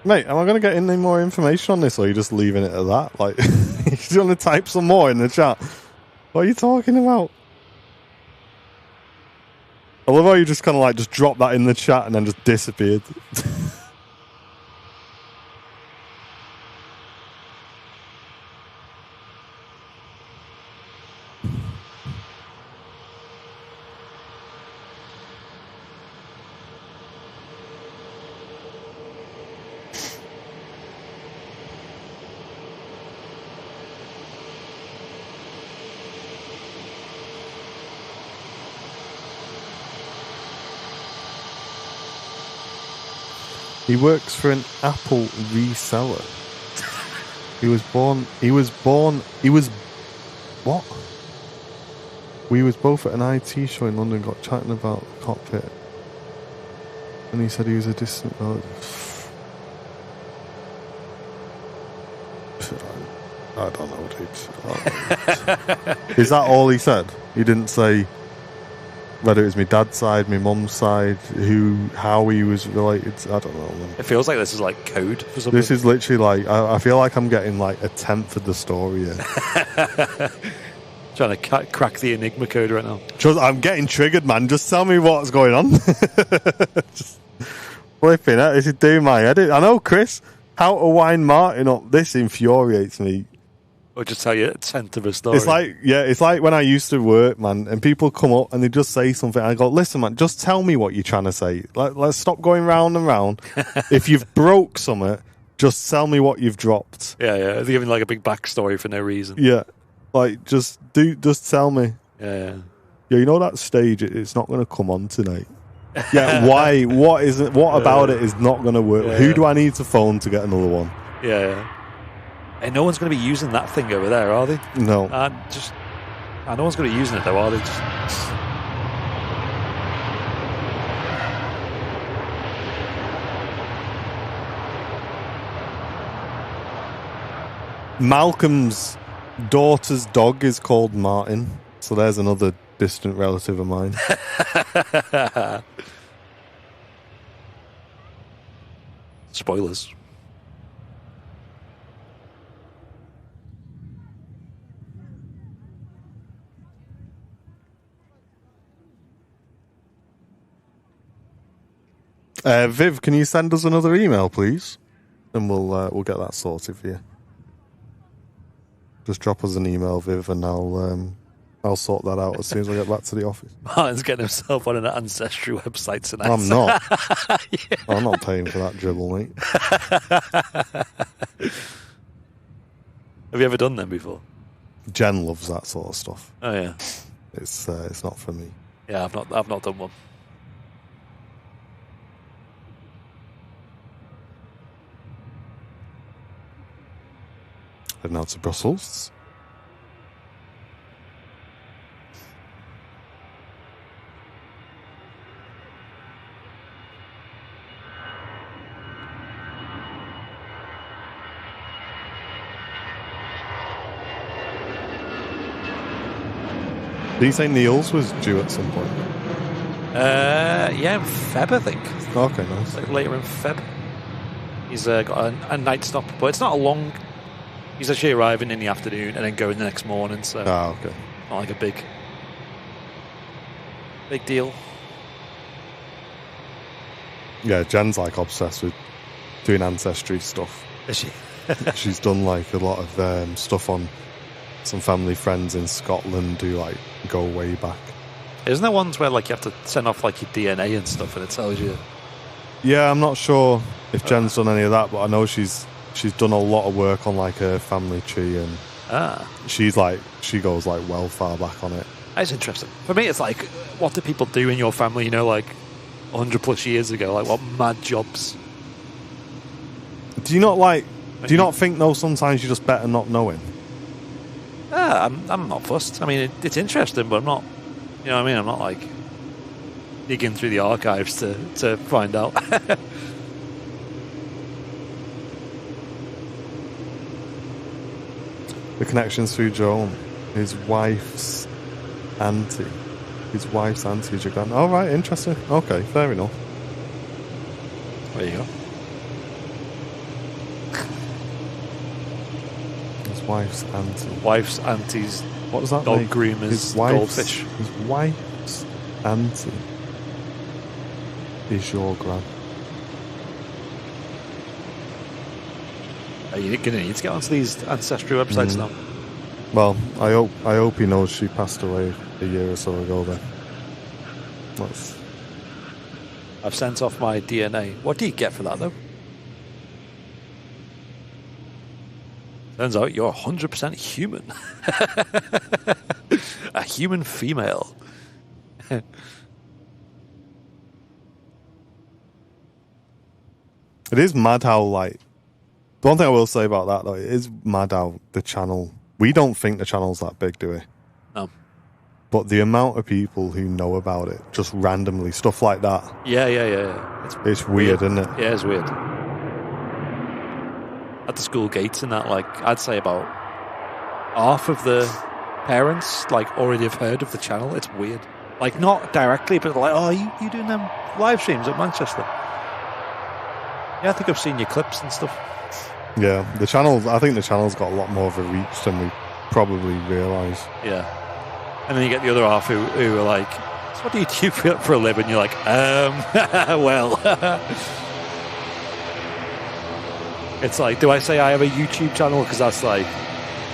Mate, am I going to get any more information on this, or are you just leaving it at that? Like, you're going to type some more in the chat. What are you talking about? I love how you just kind of like just dropped that in the chat and then just disappeared. He works for an Apple reseller. What? We was both at an IT show in London, got chatting about the cockpit. And he said he was a distant relative. I don't know, dude. Is that all he said? He didn't say whether it was my dad's side, my mum's side, how he was related. I don't know, man. It feels like this is like code for something. This is literally like, I feel like I'm getting like a tenth of the story here. Trying to crack the Enigma code right now. I'm getting triggered, man. Just tell me what's going on. Just flipping it. This is doing my head. I know, Chris, how to wind Martin up. This infuriates me. Or just tell you a tenth of a story. It's like when I used to work, man, and people come up and they just say something. I go, listen, man, just tell me what you're trying to say. Let's stop going round and round. If you've broke something, just tell me what you've dropped. Yeah. They're giving like a big backstory for no reason. Yeah. Like, just tell me. Yeah. Yeah, you know that stage, it's not going to come on tonight. Yeah, why? What is it? What about it is not going to work? Yeah. Who do I need to phone to get another one? Yeah. And no one's going to be using that thing over there, are they? No. No one's going to be using it, though, are they? Malcolm's daughter's dog is called Martin, so there's another distant relative of mine. Spoilers. Viv, can you send us another email, please? And we'll get that sorted for you. Just drop us an email, Viv, and I'll sort that out as soon as I get back to the office. Martin's getting himself on an Ancestry website tonight. I'm not. Yeah. I'm not paying for that dribble, mate. Have you ever done them before? Jen loves that sort of stuff. Oh yeah. It's not for me. Yeah, I've not done one. Heading out to Brussels. Did you say Niels was due at some point? Yeah, in Feb, I think. Okay, nice. Like later in Feb. He's got a night stop, but it's not a long. He's actually arriving in the afternoon and then going the next morning, so okay. Not like a big deal. Yeah, Jen's like obsessed with doing ancestry stuff. Is she? She's done like a lot of stuff on some family friends in Scotland who like go way back. Isn't there ones where like you have to send off like your DNA and stuff and it tells you? Yeah, I'm not sure if Jen's done any of that, but I know she's done a lot of work on like her family tree, and she goes like well far back on it. It's interesting. For me, it's like, what do people do in your family, you know, like 100 plus years ago? Like, what mad jobs? Do you not think, though, sometimes you're just better not knowing? I'm not fussed. I mean, it's interesting, but I'm not, you know what I mean? I'm not like digging through the archives to find out. The connections through Joan. His wife's auntie. His wife's auntie is your grand. Oh, right, interesting. Okay, fair enough. There you go. His wife's auntie. Wife's auntie's What does that dog make? groomer's goldfish. His wife's auntie is your gran. Are you going to need to get onto these ancestry websites now? Well, I hope he knows she passed away a year or so ago then. I've sent off my DNA. What do you get for that, though? Turns out you're 100% human. A human female. It is mad how, like... The one thing I will say about that, though, it is mad how the channel... We don't think the channel's that big, do we? No. But the amount of people who know about it, just randomly, stuff like that. Yeah. It's weird, isn't it? Yeah, it's weird. At the school gates and that, like, I'd say about half of the parents, like, already have heard of the channel. It's weird. Like, not directly, but like, oh, you doing them live streams at Manchester? Yeah, I think I've seen your clips and stuff. Yeah, I think the channel's got a lot more of a reach than we probably realise. Yeah. And then you get the other half who are like, so what do you do for a living? You're like, well. It's like, do I say I have a YouTube channel? Because that's like,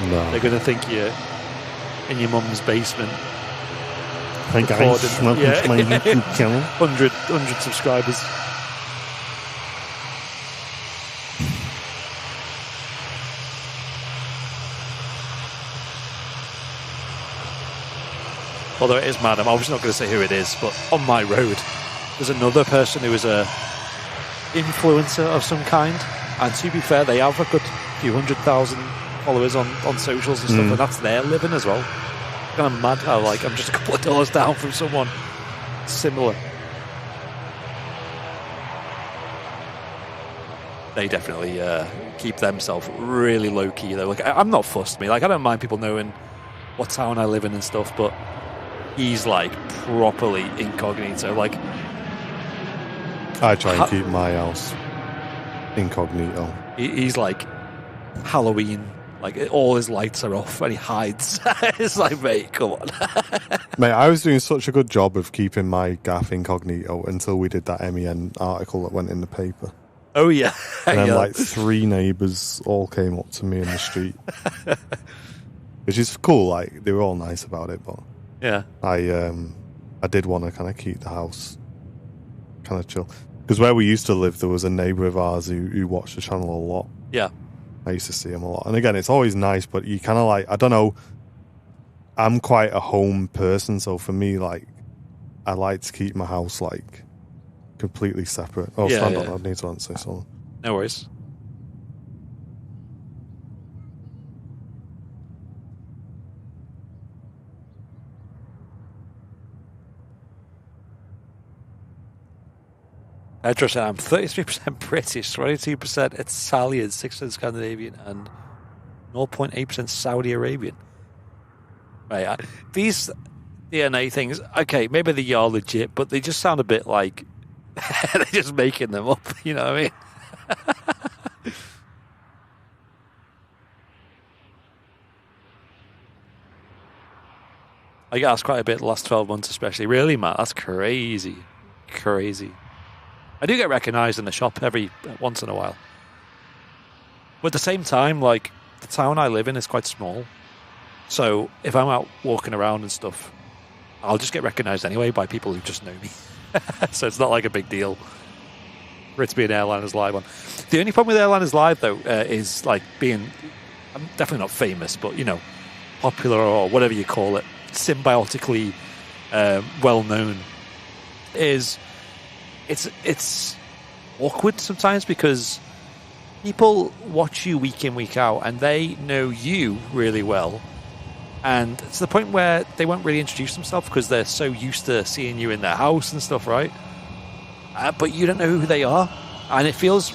no. They're going to think you're in your mum's basement. Hi guys, welcome to my YouTube channel. 100 subscribers. Although it is mad, I'm obviously not going to say who it is, but on my road, there's another person who is a influencer of some kind, and to be fair, they have a good few 100,000 followers on socials and stuff, and that's their living as well. Kind of mad how, like, I'm just a couple of doors down from someone similar. They definitely keep themselves really low key though. Like, I'm not fussed, me. Like, I don't mind people knowing what town I live in and stuff, but he's like properly incognito. Like, I try and keep my house incognito. He's like Halloween, like all his lights are off and he hides. It's like, mate, come on. Mate, I was doing such a good job of keeping my gaff incognito until we did that MEN article that went in the paper. Oh yeah. And then yeah. like 3 neighbours all came up to me in the street. Which is cool, like they were all nice about it, but yeah. I did want to kind of keep the house kind of chill. Because where we used to live, there was a neighbour of ours who watched the channel a lot. Yeah. I used to see him a lot. And again, it's always nice, but you kind of like, I don't know, I'm quite a home person, so for me, like, I like to keep my house, like, completely separate. Oh, yeah, stand yeah. on, I need to answer something. No worries. Pedro said, I'm 33% British, 22% Italian, 6% Scandinavian, and 0.8% Saudi Arabian. Right, these DNA things, okay, maybe they are legit, but they just sound a bit like they're just making them up, you know what I mean? I get asked quite a bit the last 12 months especially. Really, Matt? That's crazy. Crazy. I do get recognised in the shop every once in a while. But at the same time, like, the town I live in is quite small. So if I'm out walking around and stuff, I'll just get recognised anyway by people who just know me. So it's not like a big deal for it to be an Airliners Live one. The only problem with Airliners Live, though, is like being, I'm definitely not famous, but, you know, popular or whatever you call it. symbiotically well known, is it's awkward sometimes because people watch you week in, week out, and they know you really well. And it's the point where they won't really introduce themselves because they're so used to seeing you in their house and stuff, right? But you don't know who they are. And it feels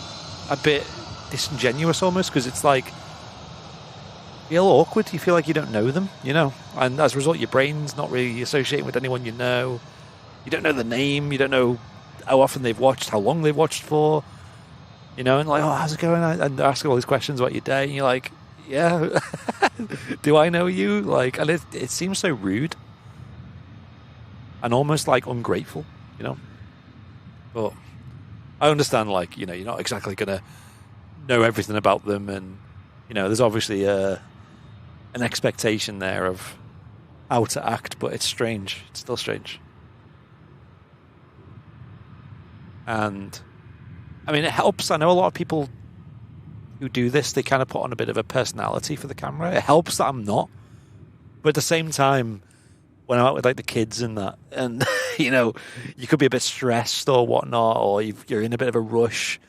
a bit disingenuous almost because it's like, you feel awkward. You feel like you don't know them, you know? And as a result, your brain's not really associating with anyone you know. You don't know the name. You don't know how often they've watched, how long they've watched for. You know, and like, oh, how's it going? And they're asking all these questions about your day. And you're like, yeah, do I know you? Like, and it seems so rude and almost like ungrateful, you know? But I understand, like, you know, you're not exactly going to know everything about them. And, you know, there's obviously an expectation there of how to act, but it's strange. It's still strange. And, I mean, it helps. I know a lot of people who do this, they kind of put on a bit of a personality for the camera. It helps that I'm not. But at the same time, when I'm out with, like, the kids and that, and, you know, you could be a bit stressed or whatnot, or you're in a bit of a rush,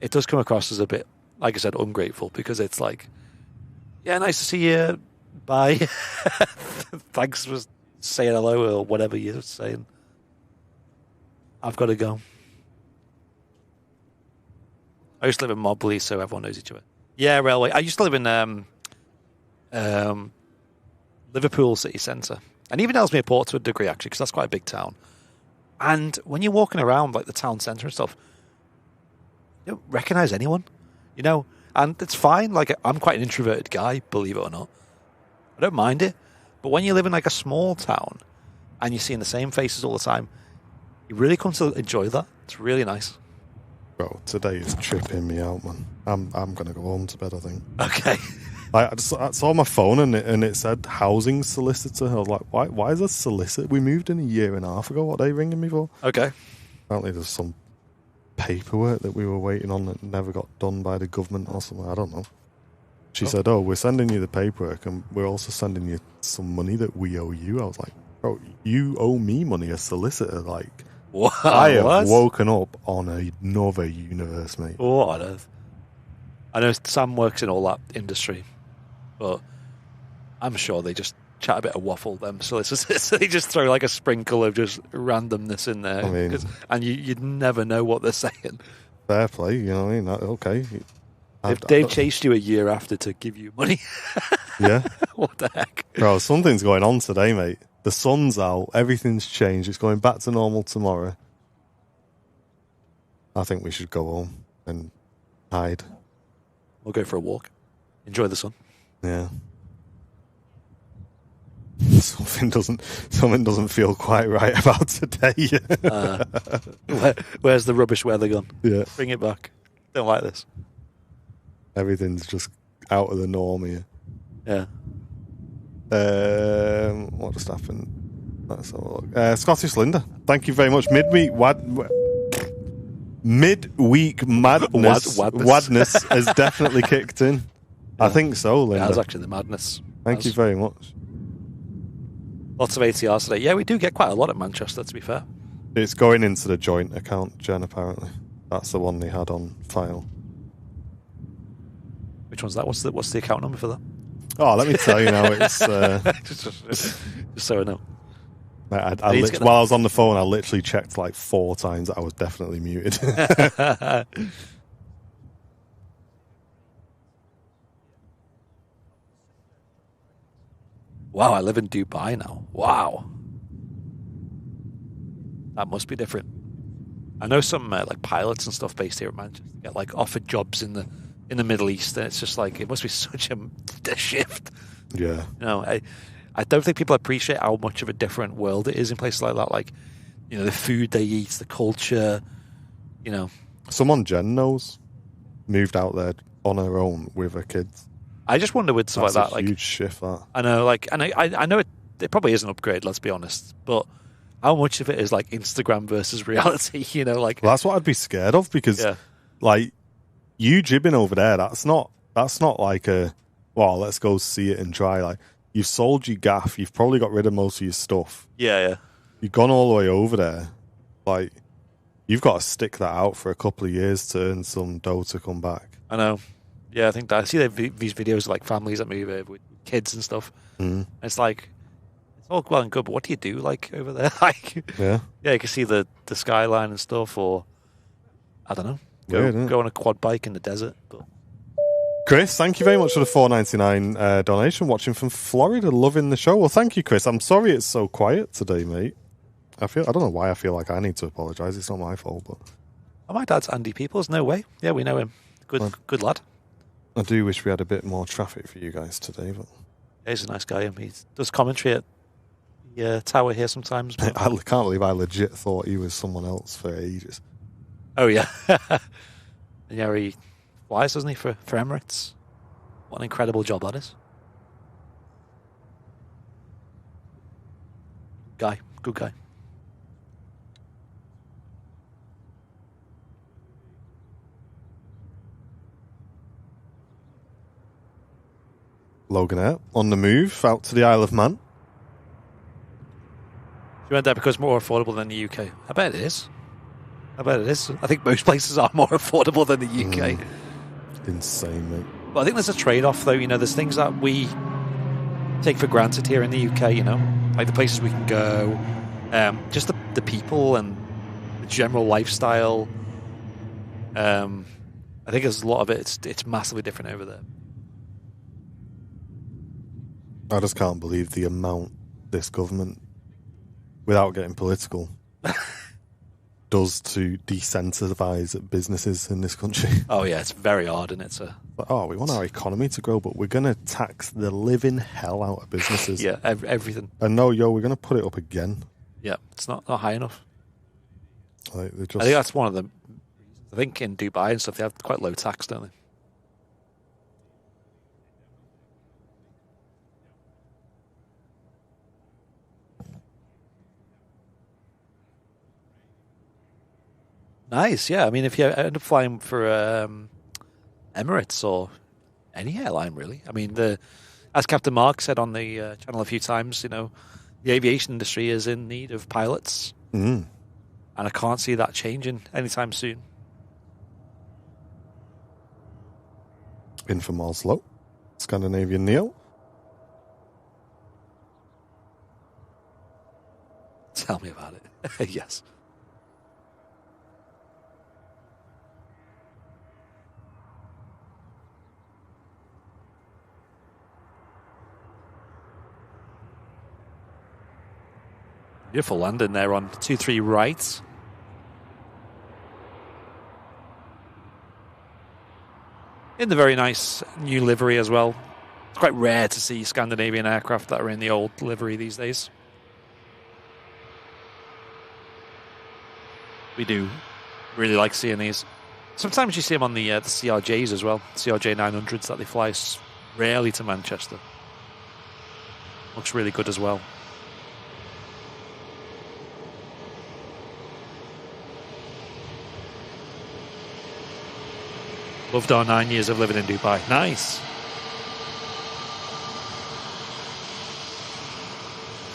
it does come across as a bit, like I said, ungrateful, because it's like, yeah, nice to see you. Bye. Thanks for saying hello or whatever you're saying. I've got to go. I used to live in Mobley, so everyone knows each other. Yeah, railway. I used to live in Liverpool city centre. And even Ellesmere Port to a degree, actually, because that's quite a big town. And when you're walking around, like, the town centre and stuff, you don't recognise anyone, you know? And it's fine. Like, I'm quite an introverted guy, believe it or not. I don't mind it. But when you live in, like, a small town and you're seeing the same faces all the time, you really come to enjoy that. It's really nice. Bro, today is tripping me out, man. I'm going to go home to bed, I think. Okay. I saw my phone and it said housing solicitor. I was like, why is a solicitor? We moved in a year and a half ago. What are they ringing me for? Okay. Apparently there's some paperwork that we were waiting on that never got done by the government or something. I don't know. She said, we're sending you the paperwork and we're also sending you some money that we owe you. I was like, bro, you owe me money, a solicitor. Like, wow, I have woken up on another universe, mate. What on earth? I know Sam works in all that industry, but I'm sure they just chat a bit of waffle, them solicitors. So they just throw like a sprinkle of just randomness in there. I mean, and you'd never know what they're saying. Fair play, you know what I mean? Okay. If they've chased you a year after to give you money. Yeah. What the heck? Bro, something's going on today, mate. The sun's out. Everything's changed. It's going back to normal tomorrow. I think we should go home and hide. We'll go for a walk. Enjoy the sun. Yeah. Something doesn't feel quite right about today. Where's the rubbish weather gone? Yeah. Bring it back. Don't like this. Everything's just out of the norm here. Yeah. What just happened? Let's have a look. Scottish Linda, thank you very much. Midweek madness has definitely kicked in. Yeah. I think so, Linda. Yeah, that's actually the madness. Thank you very much. Lots of ATRs today. Yeah, we do get quite a lot at Manchester, to be fair. It's going into the joint account, Jen, apparently. That's the one they had on file. Which one's that? What's the account number for that? Oh, let me tell you now. It's just so I know. While I was on the phone, I literally checked like 4 times that I was definitely muted. Wow, I live in Dubai now. Wow. That must be different. I know some like pilots and stuff based here at Manchester get like offered jobs in the Middle East, and it's just like, it must be such a shift. Yeah. You know, I don't think people appreciate how much of a different world it is in places like that. Like, you know, the food they eat, the culture, you know. Someone Jen knows moved out there on her own with her kids. I just wonder with stuff like that. That's a huge shift, that. I know, like, and I know it probably is an upgrade, let's be honest, but how much of it is like Instagram versus reality, you know, like. Well, that's what I'd be scared of, because, like, you jibbing over there, that's not like a, well, let's go see it and try. Like, you've sold your gaff, you've probably got rid of most of your stuff. Yeah. You've gone all the way over there. Like, you've got to stick that out for a couple of years to earn some dough to come back. I know. Yeah, I think that I see these videos of like families that move over with kids and stuff. Mm. It's like it's all well and good, but what do you do like over there? Like, Yeah, you can see the skyline and stuff, or I don't know, go on a quad bike in the desert. But Chris, thank you very much for the $4.99 donation. Watching from Florida, loving the show. Well, thank you, Chris. I'm sorry it's so quiet today, mate. I don't know why I feel like I need to apologise. It's not my fault, but my dad's Andy Peoples. No way. Yeah, we know him. Good lad. I do wish we had a bit more traffic for you guys today, but he's a nice guy. He does commentary at the tower here sometimes. But... I can't believe I legit thought he was someone else for ages. Oh yeah, yeah. He flies, doesn't he, for Emirates? What an incredible job that is. Good guy. Logan Air, on the move, out to the Isle of Man. You went there because it's more affordable than the UK. I bet it is. I think most places are more affordable than the UK. Insane, mate. But I think there's a trade-off, though. You know, there's things that we take for granted here in the UK, you know, like the places we can go, just the people and the general lifestyle. I think there's a lot of it. It's massively different over there. I just can't believe the amount this government, without getting political, does to decentralize businesses in this country. Oh yeah, it's very hard, and it's we want our economy to grow, but we're going to tax the living hell out of businesses. Yeah, everything. And we're going to put it up again. Yeah, it's not high enough. I think that's one of the. I think in Dubai and stuff they have quite low tax, don't they? Nice, yeah. I mean, if you end up flying for Emirates or any airline, really. I mean, as Captain Mark said on the channel a few times, you know, the aviation industry is in need of pilots, and I can't see that changing anytime soon. In from Oslo, Scandinavian Neo. Tell me about it. Yes. Beautiful landing there on 23 right. In the very nice new livery as well. It's quite rare to see Scandinavian aircraft that are in the old livery these days. We do really like seeing these. Sometimes you see them on the CRJs as well. CRJ 900s that they fly rarely to Manchester. Looks really good as well. Loved our 9 years of living in Dubai. Nice.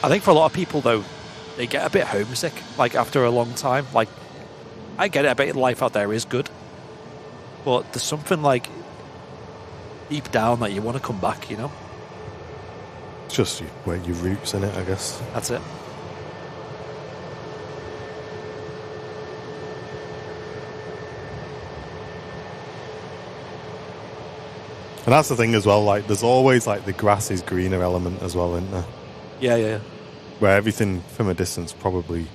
I think for a lot of people, though, they get a bit homesick, like, after a long time. Like, I get it, I bet life out there is good. But there's something, like, deep down that you want to come back, you know? It's just where your roots in it, I guess. That's it. And that's the thing as well, like, there's always, like, the grass is greener element as well, isn't there? Yeah. Where everything from a distance probably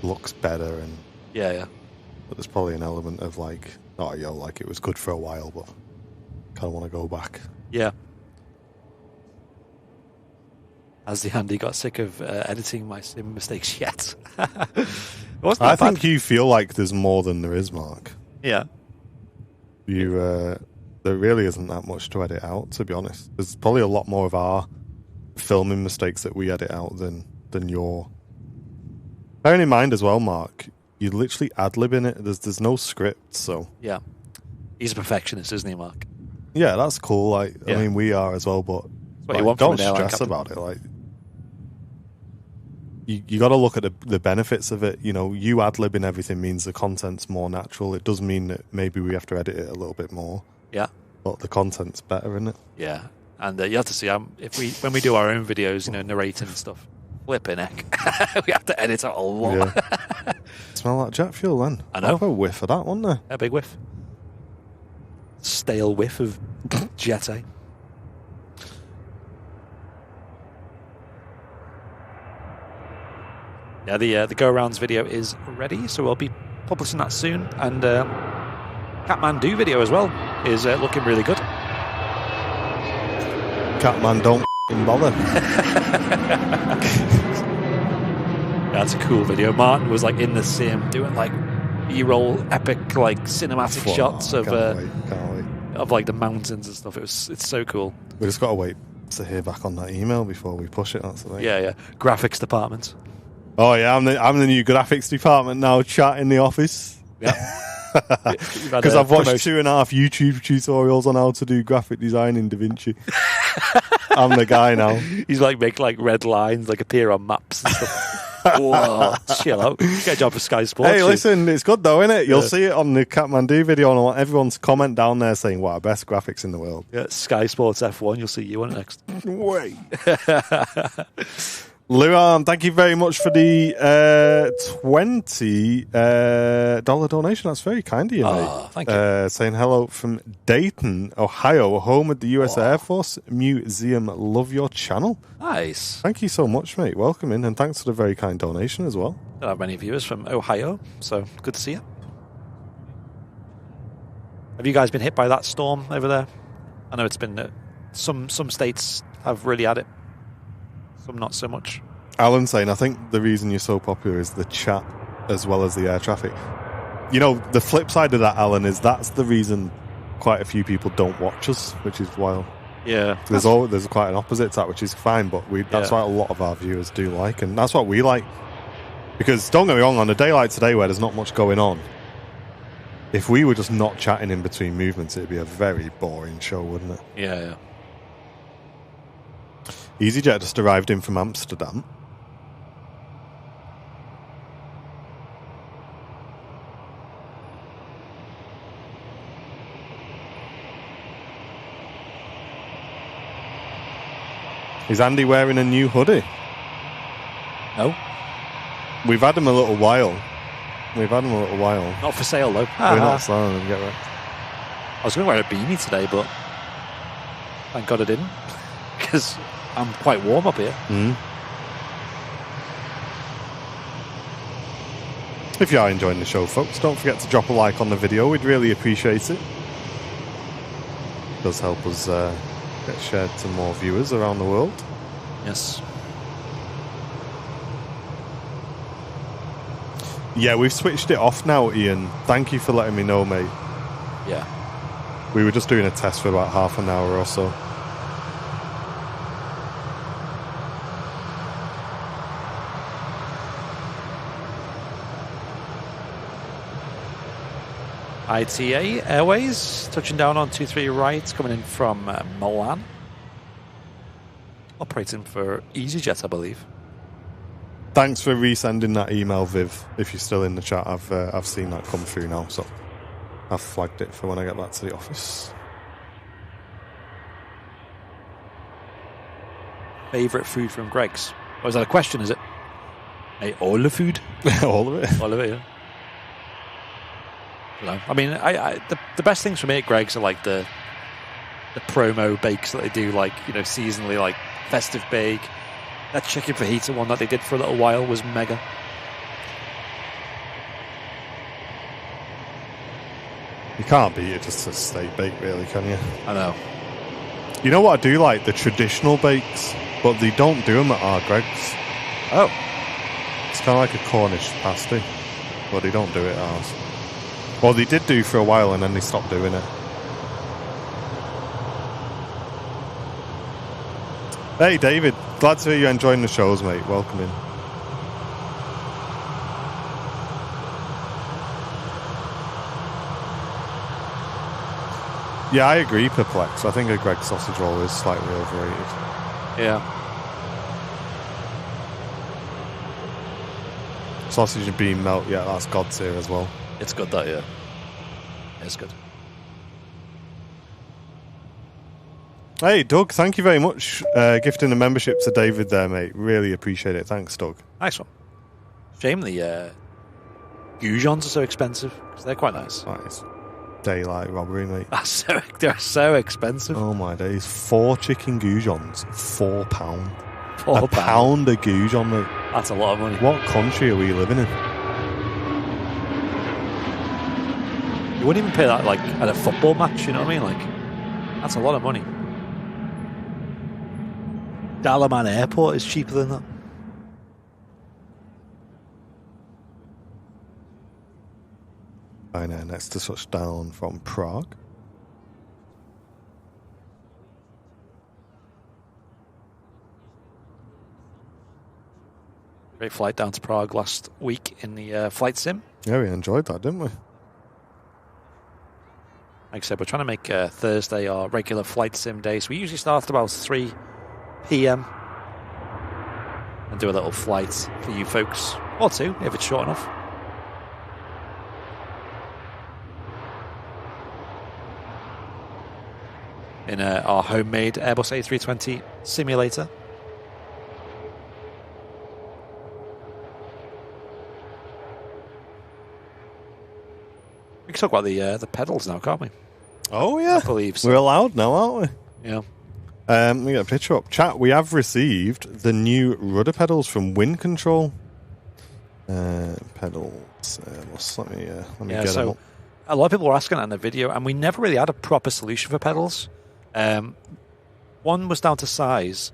looks better, and Yeah. but there's probably an element of, like, like, it was good for a while, but kind of want to go back. Yeah. Has the Andy got sick of editing my sim mistakes yet? I think you feel like there's more than there is, Mark. Yeah. There really isn't that much to edit out, to be honest. There's probably a lot more of our filming mistakes that we edit out than your. Bearing in mind as well, Mark, you literally ad-lib in it. There's no script, so. Yeah. He's a perfectionist, isn't he, Mark? Yeah, that's cool. Like, Yeah. I mean, we are as well, but That's what you Like, want from don't an airline stress captain. about it. Like, you got to look at the benefits of it. You know, you ad-libbing everything means the content's more natural. It does mean that maybe we have to edit it a little bit more. Yeah. But the content's better, isn't it? Yeah. And you have to see when we do our own videos, you know, narrating and stuff. Flipping heck. We have to edit out a lot. Yeah. Smell like jet fuel then. I know. Have a whiff of that, wasn't there? A big whiff. Stale whiff of jet, eh? Yeah, the go-arounds video is ready, so we'll be publishing that soon. And Kathmandu video as well is looking really good. Catman, don't bother. That's a cool video. Martin was like in the sim doing like B-roll epic like cinematic shots of Can't wait. of like the mountains and stuff. It's so cool. We just got to wait to hear back on that email before we push it. That's the thing. Yeah. Graphics department. Oh yeah, I'm the new graphics department now. Chat in the office. Yeah. Because I've watched 2.5 YouTube tutorials on how to do graphic design in DaVinci. I'm the guy now. He's like make like red lines like appear on maps and stuff. Whoa, chill out. Get a job for Sky Sports. Hey, listen, it's good though, isn't it? You'll see it on the Kathmandu video, and I want everyone to comment down there saying, "Wow, best graphics in the world." Yeah, Sky Sports F1. You'll see you on it next. Wait. Luan, thank you very much for the $20 donation. That's very kind of you, mate. Thank you. Saying hello from Dayton, Ohio, home of the US Air Force Museum. Love your channel. Nice. Thank you so much, mate. Welcome in, and thanks for the very kind donation as well. Don't have many viewers from Ohio, so good to see you. Have you guys been hit by that storm over there? I know it's been some states have really had it. Some not so much. Alan saying, I think the reason you're so popular is the chat as well as the air traffic. You know, the flip side of that, Alan, is that's the reason quite a few people don't watch us, which is wild. Yeah. There's quite an opposite to that, which is fine, but that's what a lot of our viewers do like, and that's what we like. Because, don't get me wrong, on a day like today where there's not much going on, if we were just not chatting in between movements, it'd be a very boring show, wouldn't it? Yeah. EasyJet just arrived in from Amsterdam. Is Andy wearing a new hoodie? No. We've had him a little while. Not for sale, though. We're not selling them, get right. I was going to wear a beanie today, but thank God I didn't. Because I'm quite warm up here. If you are enjoying the show, folks, don't forget to drop a like on the video. We'd really appreciate it. It does help us get shared to more viewers around the world. Yes. Yeah, we've switched it off now, Ian. Thank you for letting me know, mate. Yeah. We were just doing a test for about half an hour or so. ITA Airways touching down on 23 right, coming in from Milan. Operating for EasyJet, I believe. Thanks for resending that email, Viv. If you're still in the chat, I've seen that come through now, so I've flagged it for when I get back to the office. Favourite food from Greg's? Oh, is that a question, is it? Hey, all the food? All of it? All of it, yeah. No. I mean, the best things for me at Greg's are like the promo bakes that they do, like, you know, seasonally, like festive bake. That chicken fajita one that they did for a little while was mega. You can't beat it just a steak bake, really, can you? I know. You know what I do like? The traditional bakes, but they don't do them at our Greg's. Oh. It's kind of like a Cornish pasty, but they don't do it at ours. Well, they did do for a while, and then they stopped doing it. Hey, David. Glad to hear you're enjoying the shows, mate. Welcome in. Yeah, I agree, Perplex. I think a Greg's sausage roll is slightly overrated. Yeah. Sausage and bean melt, yeah, that's God tier as well. It's good, that, yeah. It's good. Hey, Doug, thank you very much. Gifting the membership to David there, mate. Really appreciate it. Thanks, Doug. Nice one. Shame the goujons are so expensive, because they're quite nice. Nice. Daylight robbery, mate. They're so expensive. Oh, my days. 4 chicken goujons, £4. £4. A pound a goujon, mate. That's a lot of money. What country are we living in? You wouldn't even pay that, like, at a football match, you know what I mean? Like, that's a lot of money. Dalaman Airport is cheaper than that. I know, next to touchdown from Prague. Great flight down to Prague last week in the flight sim. Yeah, we enjoyed that, didn't we? Like I said, we're trying to make Thursday our regular flight sim day. So we usually start at about 3 p.m. and do a little flight for you folks, or 2 if it's short enough. In our homemade Airbus A320 simulator. We can talk about the pedals now, can't we? Oh, yeah. I believe so. We're allowed now, aren't we? Yeah. Let me get a picture up. Chat, we have received the new rudder pedals from Wind Control. Pedals. Let me get them up. A lot of people were asking that in the video, and we never really had a proper solution for pedals. 1 was down to size,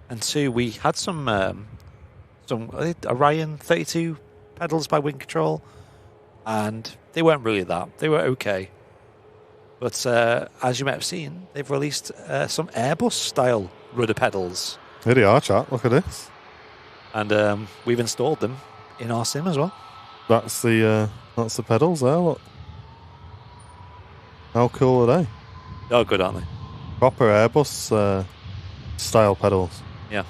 and 2, we had some Orion 32 pedals by Wind Control, and they weren't really that. They were okay. But as you might have seen, they've released some Airbus-style rudder pedals. Here they are, chat. Look at this. And we've installed them in our sim as well. That's the pedals there, look. How cool are they? Oh, good, aren't they? Proper Airbus style pedals. Yeah.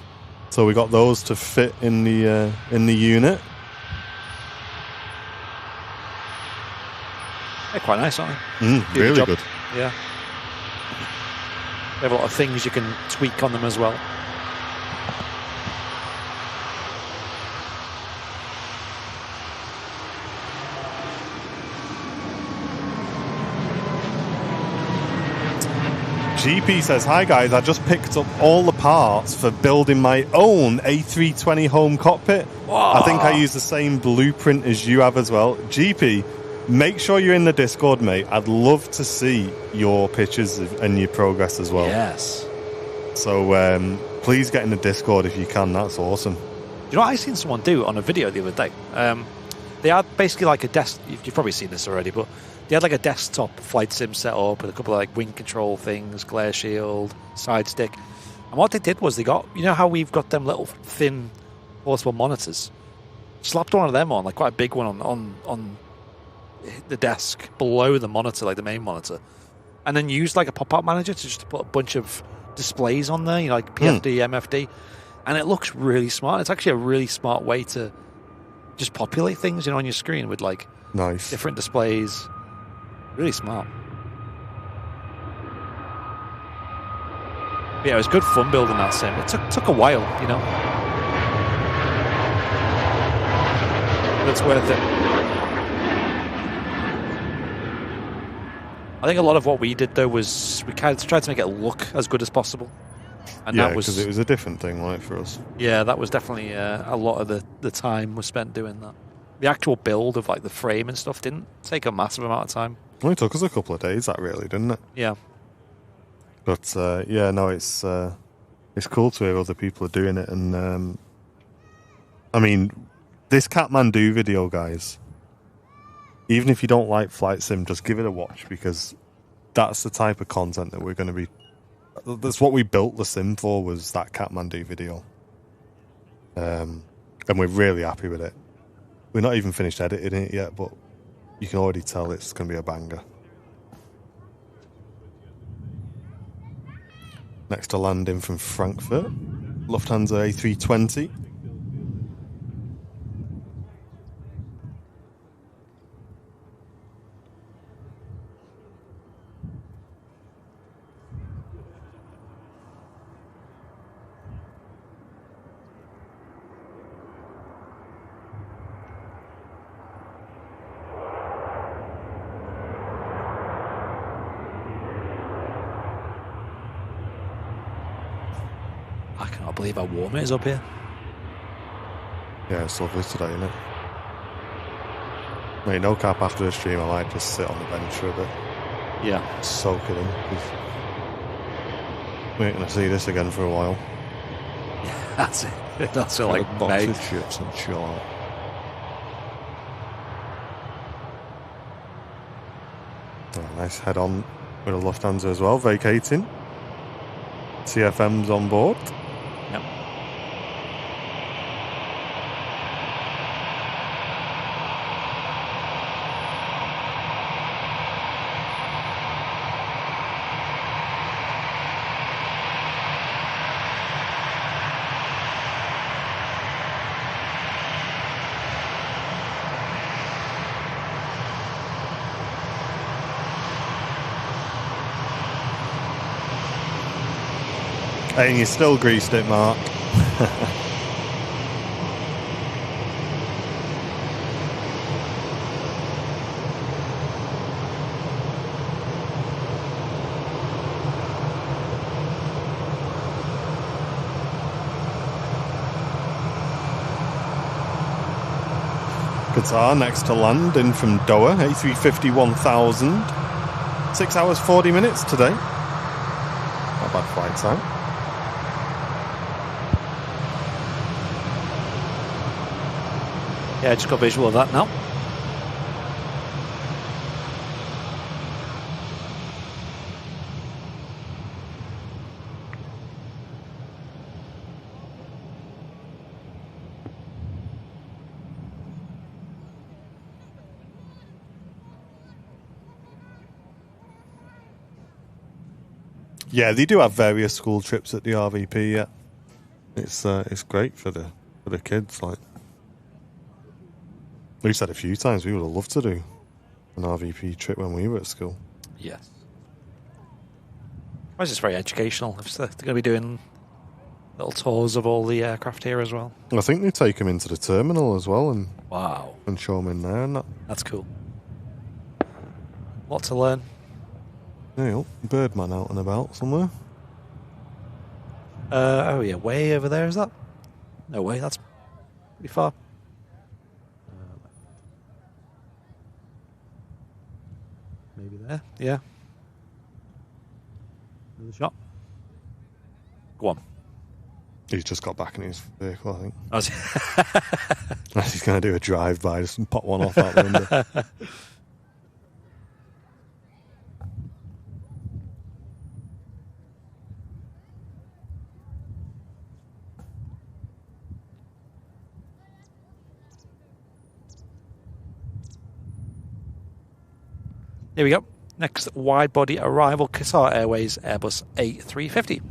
So we got those to fit in the unit. They're quite nice, aren't they? Really good. Yeah. They have a lot of things you can tweak on them as well. GP says, hi guys, I just picked up all the parts for building my own A320 home cockpit. Wow. I think I use the same blueprint as you have as well. GP, make sure you're in the Discord, mate. I'd love to see your pictures and your progress as well. Yes. So please get in the Discord if you can. That's awesome. You know what I seen someone do on a video the other day? They had basically like a desk. You've probably seen this already, but they had like a desktop flight sim set up with a couple of like wing control things, glare shield, side stick. And what they did was they got, you know how we've got them little thin portable monitors? Slapped one of them on, like quite a big one on the desk below the monitor, like the main monitor. And then used like a pop-up manager to just put a bunch of displays on there, you know, like PFD, MFD. And it looks really smart. It's actually a really smart way to just populate things, you know, on your screen with like nice different displays. Really smart. But yeah, it was good fun building that sim. It took a while, you know. But it's worth it. I think a lot of what we did though was we kind of tried to make it look as good as possible. And yeah, that was, because it was a different thing, right, for us. Yeah, that was definitely a lot of the time was spent doing that. The actual build of like the frame and stuff didn't take a massive amount of time. It only took us a couple of days, that really, didn't it? Yeah. But yeah, no, it's cool to hear other people are doing it, and I mean, this Kathmandu video, guys. Even if you don't like flight sim, just give it a watch, because that's the type of content that we're going to be. That's what we built the sim for, was that Kathmandu video, and we're really happy with it. We're not even finished editing it yet, but you can already tell it's going to be a banger. Next to landing from Frankfurt, Lufthansa A320. I cannot believe how warm it is up here. Yeah, it's lovely today, isn't it? Mate, no cap after the stream. I might just sit on the bench for a bit. Yeah. Soak it in. We ain't going to see this again for a while. Yeah, that's it. That's it, like box May. of chips and chill out. Oh, nice head on with a Lufthansa as well, vacating. TFM's on board. Yep. And you still greased it, Mark. Qatar next to land in from Doha, A350 1000. 6 hours 40 minutes today. Not bad flight time. Yeah, I just got visual of that now. Yeah, they do have various school trips at the RVP. Yeah, it's great for the kids. Like we've said a few times, we would have loved to do an RVP trip when we were at school. Yes. I suppose it's very educational. If they're going to be doing little tours of all the aircraft here as well. I think they take them into the terminal as well and Wow, and show them in there and that. that's cool. Lot to learn. Yeah, Birdman out and about somewhere. Oh yeah, way over there is that? No way, that's pretty far. Maybe there. Yeah. Another shot. Go on. He's just got back in his vehicle, I think. Oh, He's going to do a drive-by, just pop one off out the window. Here we go. Next wide-body arrival, Qatar Airways Airbus A350.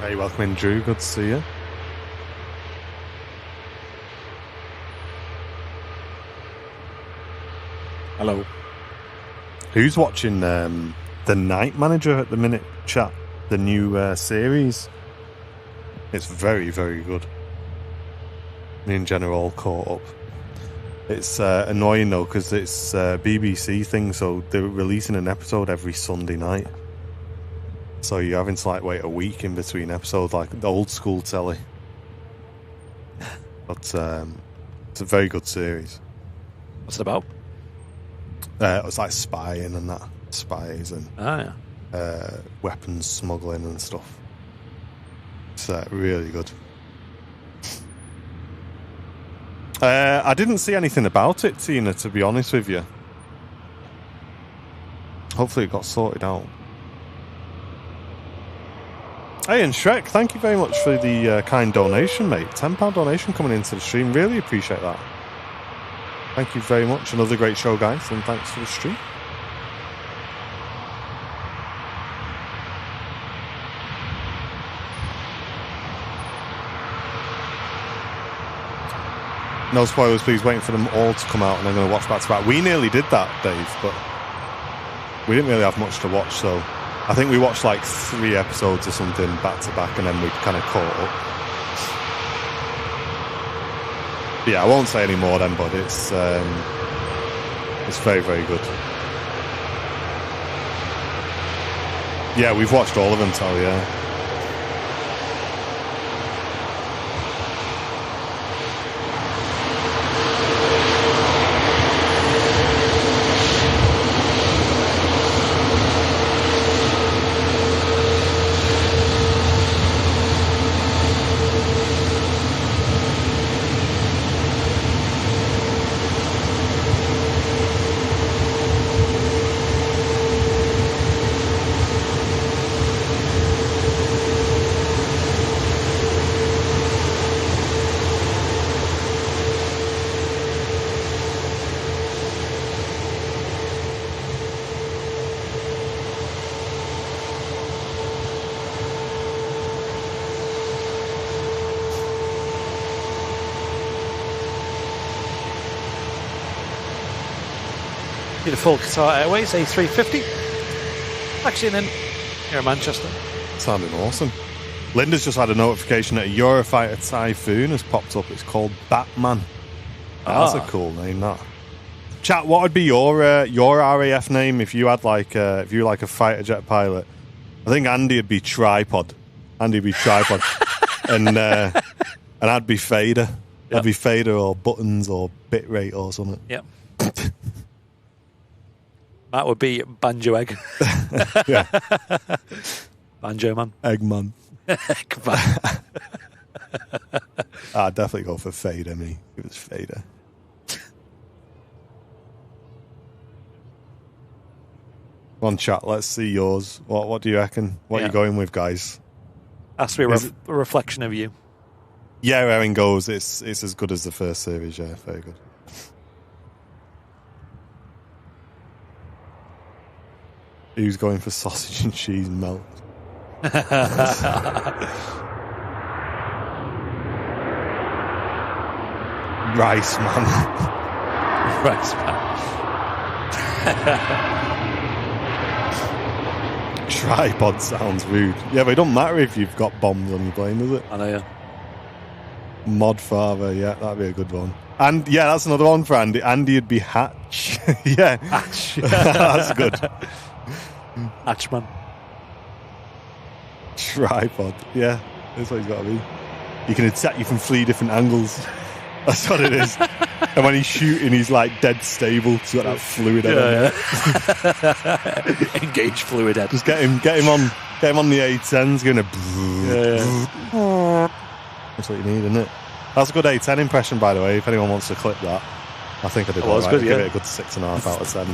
Hey, welcome in, Drew. Good to see you. Hello. Who's watching The Night Manager at the minute, chat? The new series. It's very, very good. Me and Jenna are all caught up. It's annoying though because it's a BBC thing, so they're releasing an episode every Sunday night. So you're having to like wait a week in between episodes, like the old school telly. But it's a very good series. What's it about? It's like spying and that, spies and weapons smuggling and stuff. It's really good. I didn't see anything about it, Tina, to be honest with you. Hopefully it got sorted out. Hey, and Shrek, thank you very much for the kind donation, mate. £10 donation coming into the stream. Really appreciate that. Thank you very much. Another great show, guys, and thanks for the stream. No spoilers, please. Waiting for them all to come out, and I'm going to watch back to back. We nearly did that, Dave, but we didn't really have much to watch, so I think we watched like 3 episodes or something back to back, and then we kind of caught up. But yeah, I won't say any more then, but it's very, very good. Yeah, we've watched all of them, Tal, yeah. Beautiful Qatar Airways A350. Actually, then here in Manchester. Sounding awesome. Linda's just had a notification that a Eurofighter Typhoon has popped up. It's called Batman. That's a cool name, that. Chat, what would be your RAF name if you had if you were like a fighter jet pilot? I think Andy would be Tripod. And I'd be Fader. Yep. I'd be Fader or Buttons or Bitrate or something. Yep. That would be Banjo Egg. Yeah. Banjo Man. Eggman. Eggman. I'd definitely go for Fader, me. It was Fader. Come on, chat, let's see yours. What do you reckon? What are you going with, guys? Has to be a reflection of you. Yeah, Erin goes, it's as good as the first series, yeah, very good. Who's going for sausage and cheese melt? Rice man. Rice man. Tripod sounds rude. Yeah, but it don't matter if you've got bombs on your plane, does it? I know, yeah. Mod Father, yeah, that'd be a good one. And yeah, that's another one for Andy. Andy would be Hatch. Yeah. Hatch. That's good. Hatchman. Tripod. Yeah, that's what he's got to be. He can attack you from 3 different angles. That's what it is. And when he's shooting, he's like dead stable. He's got that fluid head. Yeah. Engage fluid head. Just get him on the A10s, going to. That's what you need, isn't it? That's a good A10 impression, by the way. If anyone wants to clip that, I think I did. Well, good, give it a good 6.5 out of 10.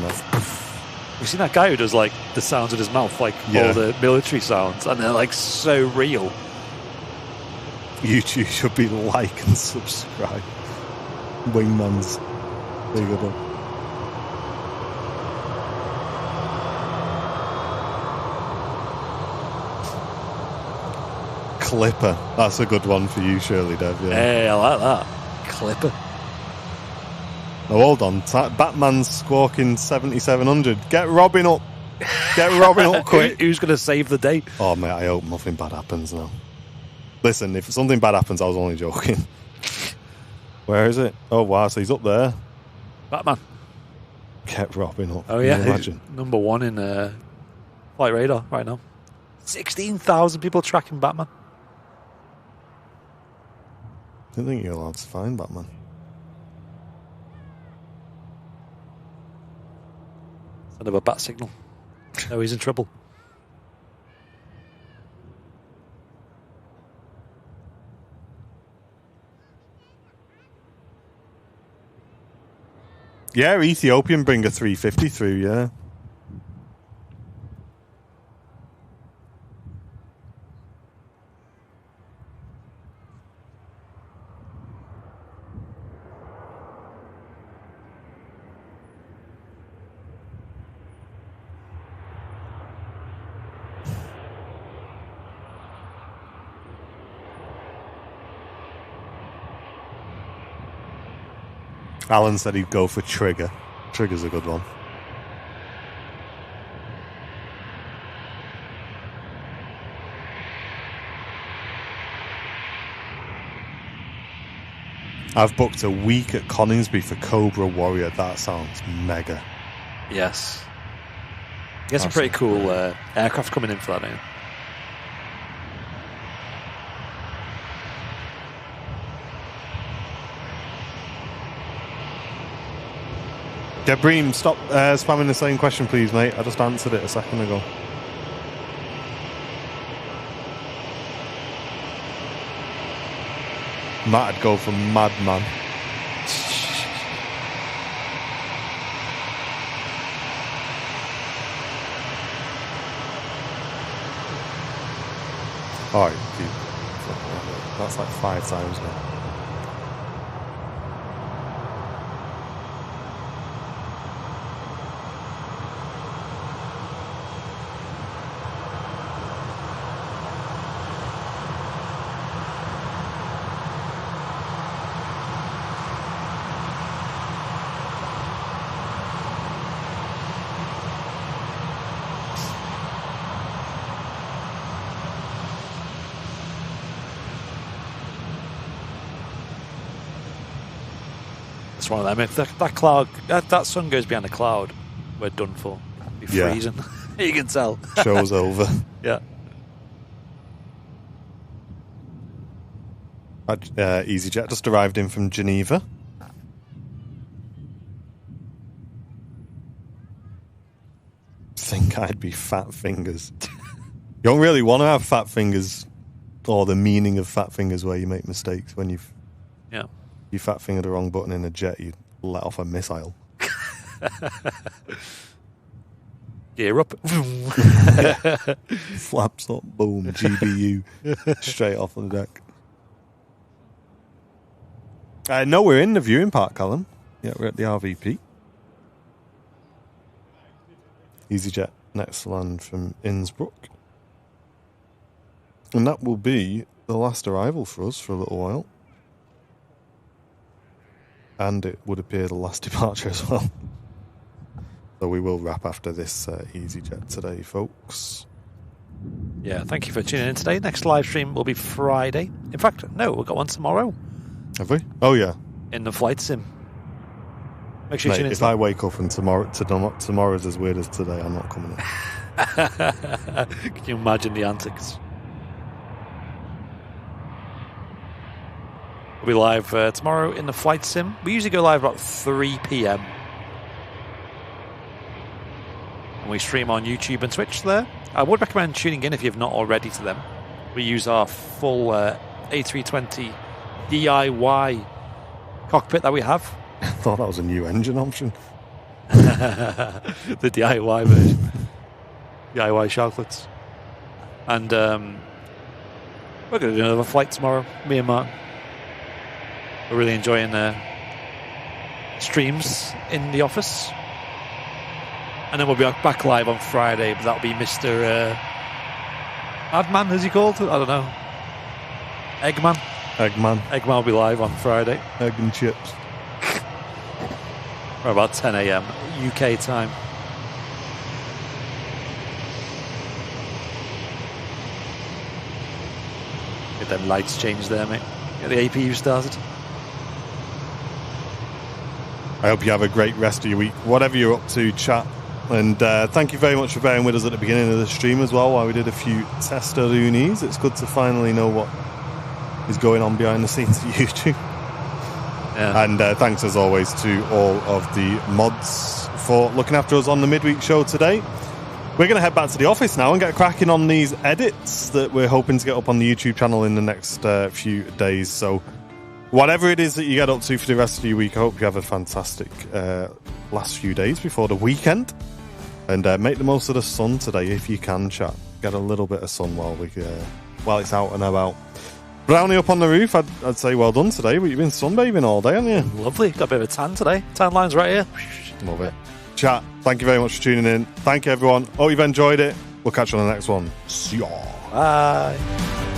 You've seen that guy who does like the sounds with his mouth, like all the military sounds, and they're like so real. YouTube should be like and subscribe. Wingman's very good one. Clipper. That's a good one for you, Shirley Dev. Yeah. Hey, I like that. Clipper. Oh, hold on. Batman's squawking 7,700. Get Robin up. Get Robin up quick. Who's going to save the day? Oh, mate, I hope nothing bad happens now. Listen, if something bad happens, I was only joking. Where is it? Oh, wow, so he's up there. Batman. Get Robin up. Oh, yeah. Imagine. Number one in Flight Radar right now. 16,000 people tracking Batman. I don't think you're allowed to find Batman. Send him a bat signal. No, he's in trouble. Yeah, Ethiopian bring a 350 through, yeah. Alan said he'd go for Trigger. Trigger's a good one. I've booked a week at Coningsby for Cobra Warrior. That sounds mega. Yes. You get some pretty cool aircraft coming in for that, don't you? Debream, stop spamming the same question, please, mate. I just answered it a second ago. Matt'd go for Madman. Alright, that's like 5 times now. It's one of them. If that cloud, that sun goes behind a cloud, we're done for. It'll be freezing. You can tell. Show's over. Yeah. EasyJet just arrived in from Geneva. Think I'd be fat fingers. You don't really want to have fat fingers, or the meaning of fat fingers, where you make mistakes when you fat finger the wrong button in a jet, you let off a missile. Gear up. Flaps up, boom, GBU, straight off on the deck. No, we're in the viewing park, Callum. Yeah, we're at the RVP. EasyJet next to land from Innsbruck. And that will be the last arrival for us for a little while. And it would appear the last departure as well. So we will wrap after this EasyJet today, folks. Yeah, thank you for tuning in today. Next live stream will be Friday. In fact, no, we've got one tomorrow. Have we? Oh, yeah. In the flight sim. Make sure you tune in. If I wake up and tomorrow's as weird as today, I'm not coming in. Can you imagine the antics? We'll be live tomorrow in the flight sim. We usually go live about 3 p.m. And we stream on YouTube and Twitch there. I would recommend tuning in if you've not already to them. We use our full A320 DIY cockpit that we have. I thought that was a new engine option. The DIY version. DIY chocolates. And we're going to do another flight tomorrow, me and Martin. We're really enjoying streams in the office. And then we'll be back live on Friday, but that'll be Mr. Adman, is he called? I don't know. Eggman. Eggman will be live on Friday. Egg and chips. Or about 10 a.m. UK time. Get them lights changed there, mate. Get the APU started. I hope you have a great rest of your week, whatever you're up to, chat. And thank you very much for bearing with us at the beginning of the stream as well, while we did a few testaroonies. It's good to finally know what is going on behind the scenes at YouTube. Yeah. And thanks as always to all of the mods for looking after us on the midweek show today. We're going to head back to the office now and get cracking on these edits that we're hoping to get up on the YouTube channel in the next few days. So whatever it is that you get up to for the rest of your week, I hope you have a fantastic last few days before the weekend. And make the most of the sun today if you can, chat. Get a little bit of sun while it's out and about. Brownie up on the roof, I'd say well done today, but you've been sunbathing all day, haven't you? Lovely. Got a bit of a tan today. Tan line's right here. Love it. Chat, thank you very much for tuning in. Thank you, everyone. Hope you've enjoyed it. We'll catch you on the next one. See ya. Bye.